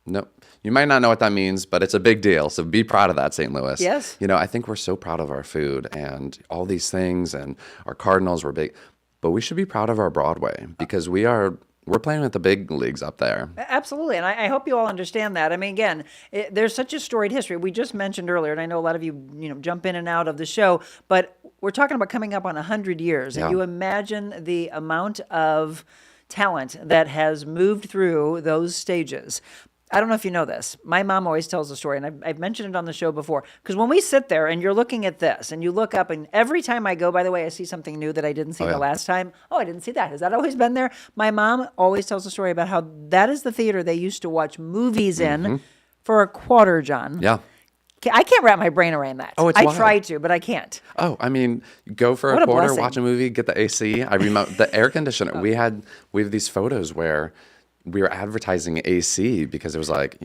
not know what that means, but it's a big deal. So be proud of that, St. Louis. Yes. I think we're so proud of our food and all these things, and our Cardinals were big, but we should be proud of our Broadway because we're playing with the big leagues up there. Absolutely. And I hope you all understand that. I mean, again, there's such a storied history. We just mentioned earlier, and I know a lot of you jump in and out of the show, but we're talking about coming up on 100 years. And you imagine the amount of talent that has moved through those stages. I don't know if you know this. My mom always tells the story, and I've mentioned it on the show before. Because when we sit there and you're looking at this, and you look up, and every time I go, by the way, I see something new that I didn't see the last time. Oh, I didn't see that. Has that always been there? My mom always tells the story about how that is the theater they used to watch movies in for a quarter, John. Yeah. I can't wrap my brain around that. Oh, it's I wild. try to, but I can't. Oh, I mean, go for What a a quarter, blessing. watch a movie, get the AC. I remember the air conditioner. We have these photos where we were advertising AC because it was like,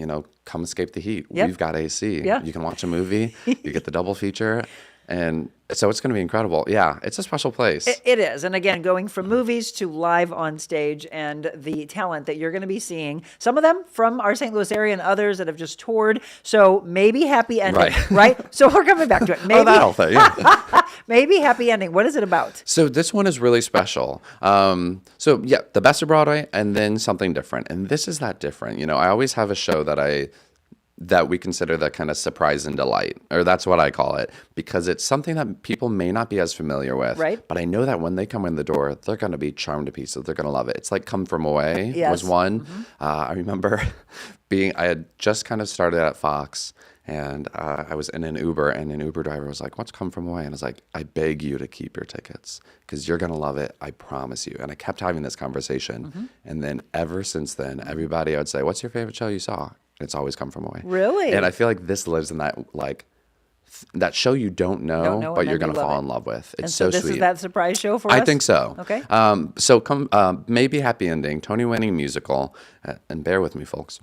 come escape the heat. Yep. We've got AC. Yeah. You can watch a movie. You get the double feature. And so it's going to be incredible. Yeah, it's a special place. It is. And again, going from movies to live on stage, and the talent that you're going to be seeing, some of them from our St. Louis area and others that have just toured. So maybe Happy Ending, right? So we're coming back to it. Maybe, that whole thing, yeah. Maybe Happy Ending. What is it about? So this one is really special. The best of Broadway and then something different. And this is that different. I always have a show that we consider the kind of surprise and delight, or that's what I call it, because it's something that people may not be as familiar with. Right. But I know that when they come in the door, they're going to be charmed to pieces. They're going to love it. It's like Come From Away was one. I remember I had just kind of started at Fox, and I was in an Uber, and an Uber driver was like, "What's Come From Away?" And I was like, "I beg you to keep your tickets because you're going to love it. I promise you." And I kept having this conversation. And then ever since then, everybody I would say, "What's your favorite show you saw?" It's always Come From Away. Really? And I feel like this lives in that, that show you don't know but you're going to fall in love with. It's and so this sweet. Is that surprise show for us? I think so. Okay. Maybe Happy Ending, Tony-winning musical, and bear with me, folks.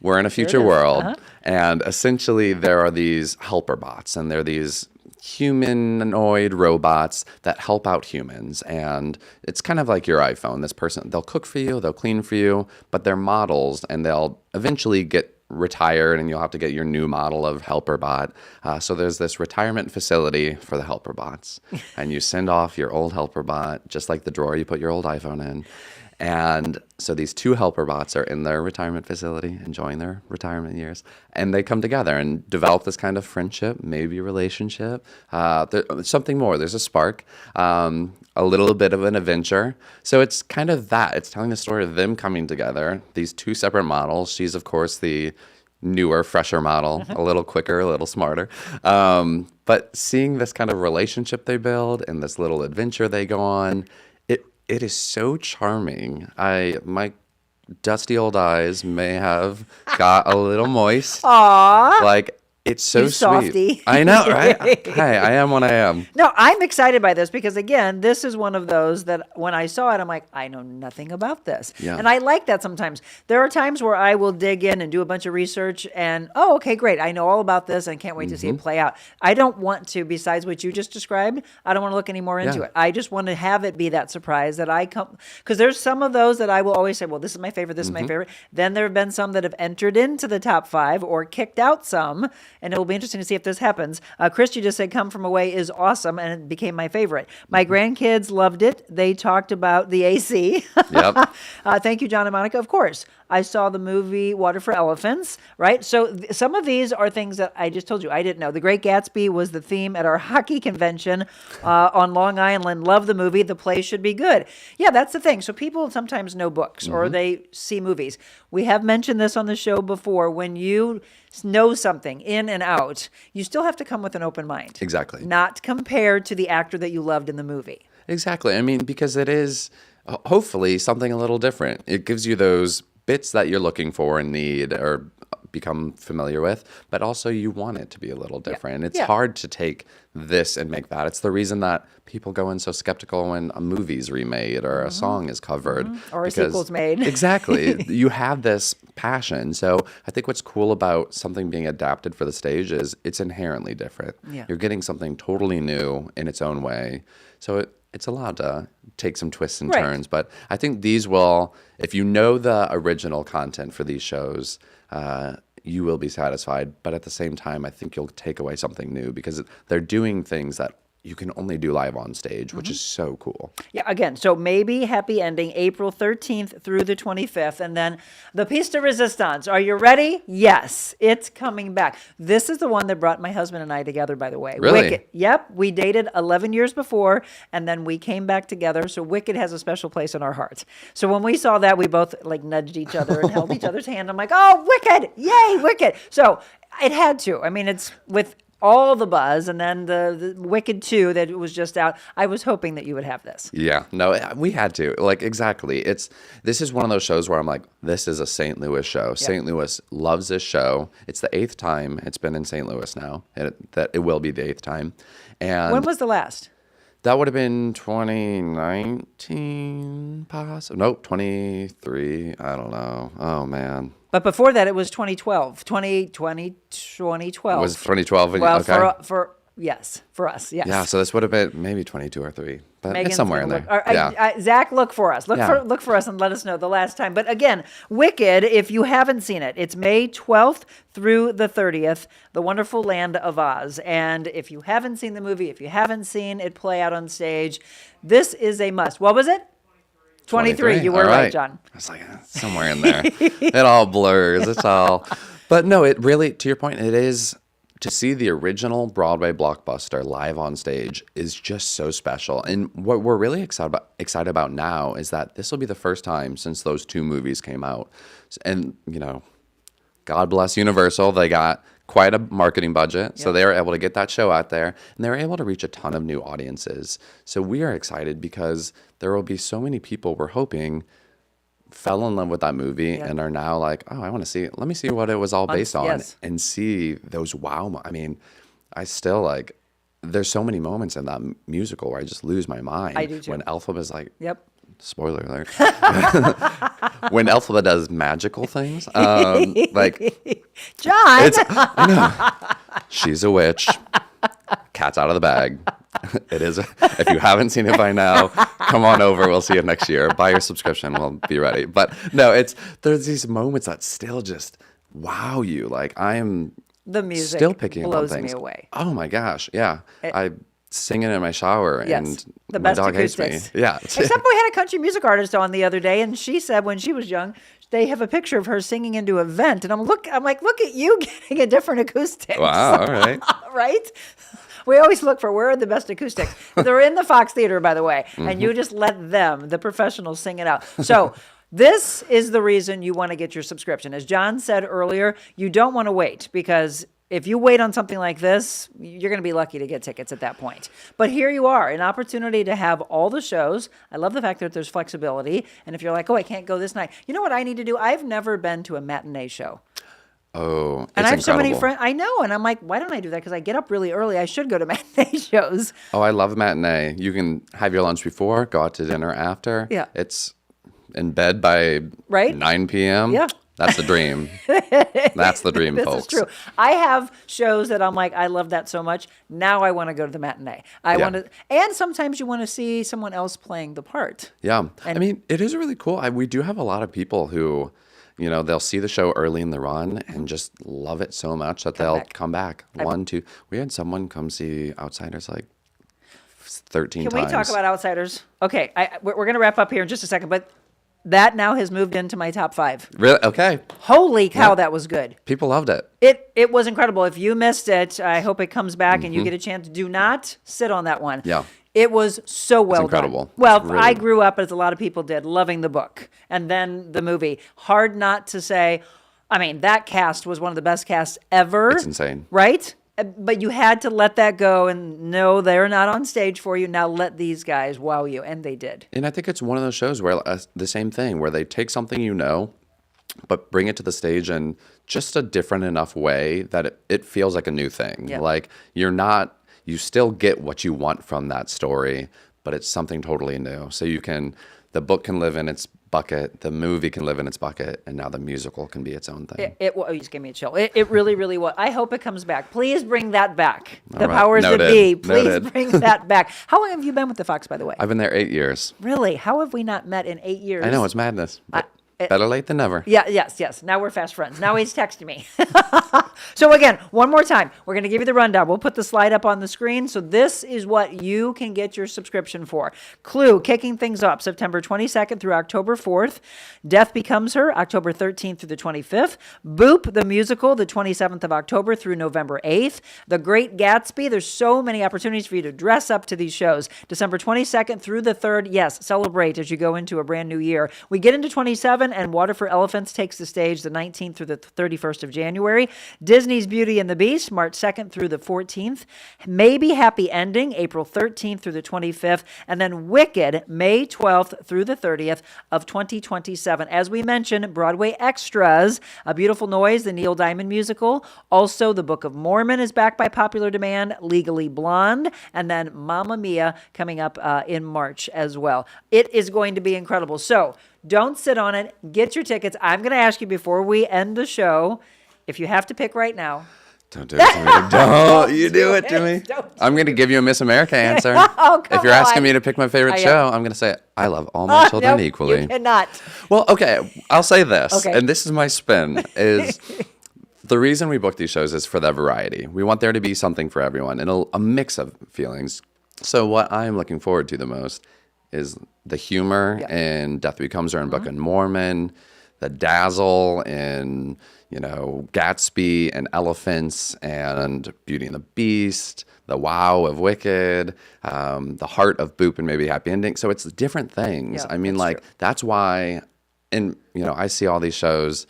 We're in a future world, and essentially there are these helper bots, and they're these humanoid robots that help out humans. And it's kind of like your iPhone. This person, they'll cook for you, they'll clean for you, but they're models and they'll eventually get retired and you'll have to get your new model of helper bot. So there's this retirement facility for the helper bots. And you send off your old helper bot, just like the drawer you put your old iPhone in. And so these two helper bots are in their retirement facility, enjoying their retirement years. And they come together and develop this kind of friendship, maybe relationship. There's something more. There's a spark, a little bit of an adventure. So it's kind of that. It's telling the story of them coming together, these two separate models. She's, of course, the newer, fresher model, a little quicker, a little smarter. But seeing this kind of relationship they build and this little adventure they go on, it is so charming. My dusty old eyes may have got a little moist. Aww. Like, it's so You sweet. softy. I know, right? Hey, I am what I am. No, I'm excited by this because, again, this is one of those that when I saw it, I'm like, I know nothing about this. Yeah. And I like that sometimes. There are times where I will dig in and do a bunch of research and, oh, okay, great. I know all about this and can't wait to see it play out. I don't want to, besides what you just described, I don't want to look any more into it. I just want to have it be that surprise that I come, because there's some of those that I will always say, well, this is my favorite, this is my favorite. Then there have been some that have entered into the top 5 or kicked out some. And it will be interesting to see if this happens. Christy just said, Come From Away is awesome, and it became my favorite. My grandkids loved it. They talked about the AC. Yep. Thank you, John and Monica. Of course. I saw the movie Water for Elephants, right? So some of these are things that I just told you I didn't know. The Great Gatsby was the theme at our hockey convention on Long Island. Love the movie. The play should be good. Yeah, that's the thing. So people sometimes know books or they see movies. We have mentioned this on the show before. When you know something in and out, you still have to come with an open mind. Exactly. Not compared to the actor that you loved in the movie. Exactly. I mean, because it is hopefully something a little different. It gives you those bits that you're looking for and need or become familiar with, but also you want it to be a little different. It's hard to take this and make that. It's the reason that people go in so skeptical when a movie's remade or a song is covered. Or a sequel's made. Exactly. You have this passion. So I think what's cool about something being adapted for the stage is it's inherently different. Yeah. You're getting something totally new in its own way. So it's allowed to take some twists and turns. But I think these will, if you know the original content for these shows, you will be satisfied. But at the same time, I think you'll take away something new because they're doing things that you can only do live on stage, which is so cool. Yeah, again, so maybe happy ending April 13th through the 25th. And then the piece de resistance. Are you ready? Yes, it's coming back. This is the one that brought my husband and I together, by the way. Really? Wicked. Yep, we dated 11 years before, and then we came back together. So Wicked has a special place in our hearts. So when we saw that, we both like nudged each other and held each other's hand. I'm like, oh, Wicked, yay, Wicked. So it had to. I mean, it's with all the buzz, and then the Wicked 2 that was just out. I was hoping that you would have this. Yeah, no, we had to. Like, exactly. This is one of those shows where I'm like, this is a St. Louis show. Yep. St. Louis loves this show. It's the 8th time it's been in St. Louis now. That it will be the 8th time. And when was the last? That would have been 2019, possibly. Nope, 23. I don't know. Oh, man. But before that, it was 2012. 2012. It was 2012. Well, okay. for us, yes. Yeah, so this would have been maybe 22 or 3. But Megan's it's somewhere in there. Yeah. Zach, look for us. Look for us and let us know the last time. But again, Wicked, if you haven't seen it, it's May 12th through the 30th, the wonderful land of Oz. And if you haven't seen the movie, if you haven't seen it play out on stage, this is a must. What was it? 23. You were right, John. I was like, somewhere in there. It all blurs. It's all. But no, it really, to your point, it is. To see the original Broadway blockbuster live on stage is just so special. And what we're really excited about now is that this will be the first time since those 2 movies came out. And, you know, God bless Universal. They got quite a marketing budget. So they were able to get that show out there. And they were able to reach a ton of new audiences. So we are excited because there will be so many people, we're hoping, fell in love with that movie and are now like, oh, I want to see it. Let me see what it was all based on and see those I mean, I still like, there's so many moments in that musical where I just lose my mind. I do too. When Elphaba is like, yep. Spoiler alert. When Elphaba does magical things, like John, I know, she's a witch. cat's out of the bag. It is. If you haven't seen it by now, come on over. We'll see you next year. Buy your subscription. We'll be ready. But no, there's these moments that still just wow you. Like I am the music still picking up on blows things. me away. Oh my gosh, yeah. I sing it in my shower, Yes, and the my best dog acoustics. hates me. Yeah. Except we had a country music artist on the other day, and she said when she was young, they have a picture of her singing into a vent, and I'm like, look at you getting a different acoustic. Wow, all right. Right? We always look for where are the best acoustics. They're in the Fox Theater, by the way, and you just let them, the professionals, sing it out. So this is the reason you want to get your subscription. As John said earlier, you don't want to wait, because if you wait on something like this, you're going to be lucky to get tickets at that point. But here you are, an opportunity to have all the shows. I love the fact that there's flexibility. And if you're like, oh, I can't go this night. You know what I need to do? I've never been to a matinee show. Oh, it's and I have incredible. so many friends. I know. And I'm like, why don't I do that? Because I get up really early. I should go to matinee shows. Oh, I love matinee. You can have your lunch before, go out to dinner after. Yeah. It's in bed by 9 p.m. Yeah. That's the dream. That's the dream, This folks. is true. I have shows that I'm like, I love that so much. Now I want to go to the matinee. I want to, and sometimes you want to see someone else playing the part. Yeah. And I mean, it is really cool. We do have a lot of people who, they'll see the show early in the run and just love it so much that they'll come back. One, two. We had someone come see Outsiders like 13 times. Can we talk about Outsiders? Okay, we're going to wrap up here in just a second, but that now has moved into my top 5. Really? Okay. Holy cow, that was good. People loved it. It was incredible. If you missed it, I hope it comes back and you get a chance. Do not sit on that one. Yeah. It was so well incredible. done. Well, Really. I grew up, as a lot of people did, loving the book. And then the movie. Hard not to say, I mean, that cast was one of the best casts ever. It's insane. Right? But you had to let that go and know they're not on stage for you. Now let these guys wow you. And they did. And I think it's one of those shows where the same thing, where they take something but bring it to the stage in just a different enough way that it feels like a new thing. Yeah. Like you still get what you want from that story, but it's something totally new. So the book can live in its bucket, the movie can live in its bucket, and now the musical can be its own thing. You just gave me a chill. It really, really was. I hope it comes back. Please bring that back. The All right. powers Noted. that be. Please Noted. bring that back. How long have you been with the Fox, by the way? I've been there 8 years. Really? How have we not met in 8 years? I know, it's madness. But better late than never. Yeah, yes. Now we're fast friends. Now he's texting me. So again, one more time, we're going to give you the rundown. We'll put the slide up on the screen. So this is what you can get your subscription for. Clue, kicking things up September 22nd through October 4th. Death Becomes Her, October 13th through the 25th. Boop, the musical, the 27th of October through November 8th. The Great Gatsby, there's so many opportunities for you to dress up to these shows. December 22nd through the 3rd. Yes, celebrate as you go into a brand new year. We get into 27, and Water for Elephants takes the stage the 19th through the 31st of January. Disney's Beauty and the Beast, March 2nd through the 14th. Maybe Happy Ending, April 13th through the 25th. And then Wicked, May 12th through the 30th of 2027. As we mentioned, Broadway Extras, A Beautiful Noise, the Neil Diamond musical. Also, The Book of Mormon is back by popular demand. Legally Blonde. And then Mamma Mia coming up in March as well. It is going to be incredible. So don't sit on it. Get your tickets. I'm going to ask you before we end the show, if you have to pick right now. Don't do it to me. Don't you do it to me. I'm going to give you a Miss America answer. Oh, come if you're asking on. me to pick my favorite I am. show, I'm going to say I love all my children Nope, equally. You cannot. Well, okay, I'll say this, Okay. and this is my spin, is the reason we book these shows is for the variety. We want there to be something for everyone and a mix of feelings. So what I'm looking forward to the most is the humor in Death Becomes Her and Book of Mormon, the dazzle in, Gatsby and Elephants and Beauty and the Beast, the wow of Wicked, the heart of Boop and maybe Happy Ending. So it's different things. Yeah, I mean, that's why, and, I see all these shows.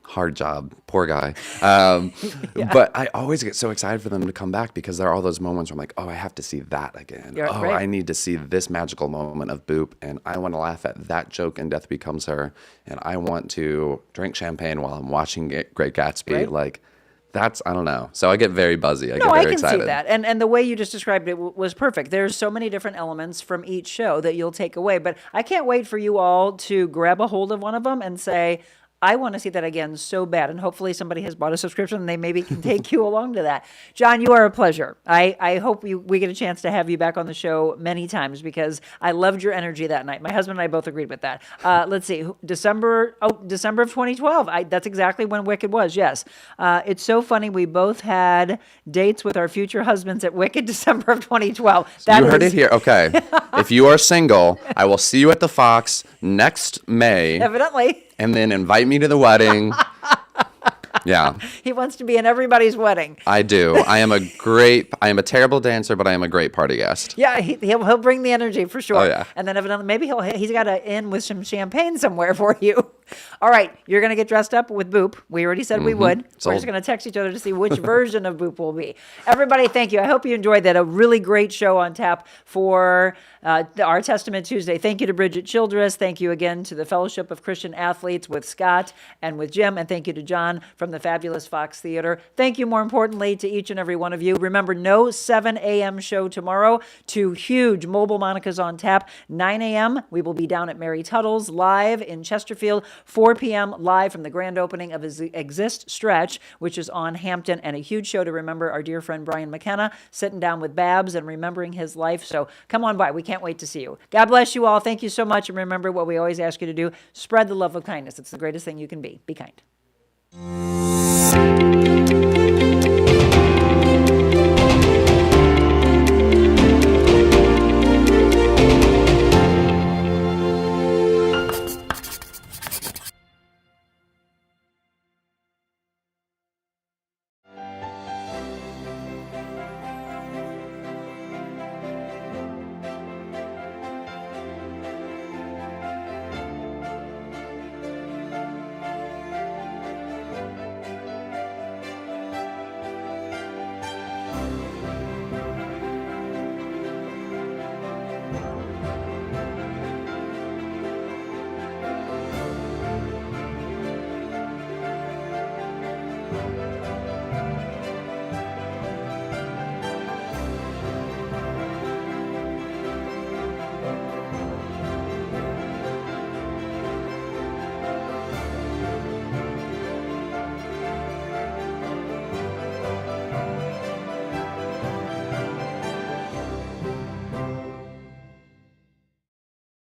Hard job, poor guy. But I always get so excited for them to come back because there are all those moments where I'm like, oh, I have to see that again. Right. I need to see this magical moment of Boop, and I want to laugh at that joke in Death Becomes Her, and I want to drink champagne while I'm watching Great Gatsby. Right. I don't know. So I get very buzzy. I get I very can excited. see that. And the way you just described it was perfect. There's so many different elements from each show that you'll take away. But I can't wait for you all to grab a hold of one of them and say, I want to see that again so bad, and hopefully somebody has bought a subscription and they maybe can take you along to that. John, you are a pleasure. I hope we get a chance to have you back on the show many times because I loved your energy that night. My husband and I both agreed with that. Let's see, December of 2012. That's exactly when Wicked was, yes. It's so funny. We both had dates with our future husbands at Wicked December of 2012. You heard it here. Okay. If you are single, I will see you at the Fox next May. Evidently. And then invite me to the wedding. Yeah. He wants to be in everybody's wedding. I do. I am a terrible dancer, but I am a great party guest. Yeah, he'll bring the energy for sure. Oh, yeah. And then evidently maybe he's got to end with some champagne somewhere for you. All right, you're going to get dressed up with Boop. We already said we would. We're just going to text each other to see which version of Boop will be. Everybody, thank you. I hope you enjoyed that. A really great show on tap for our Testament Tuesday. Thank you to Bridgette Childress. Thank you again to the Fellowship of Christian Athletes with Scott and with Jim. And thank you to John from the fabulous Fox Theater. Thank you, more importantly, to each and every one of you. Remember, no 7 a.m. show tomorrow. 2 huge mobile Monicas on tap. 9 a.m. we will be down at Mary Tuttle's live in Chesterfield. 4 p.m. live from the grand opening of his Exist Stretch, which is on Hampton, and a huge show to remember our dear friend Brian McKenna sitting down with Babs and remembering his life. So come on by. We can't wait to see you. God bless you all. Thank you so much. And remember what we always ask you to do. Spread the love of kindness. It's the greatest thing you can be. Be kind.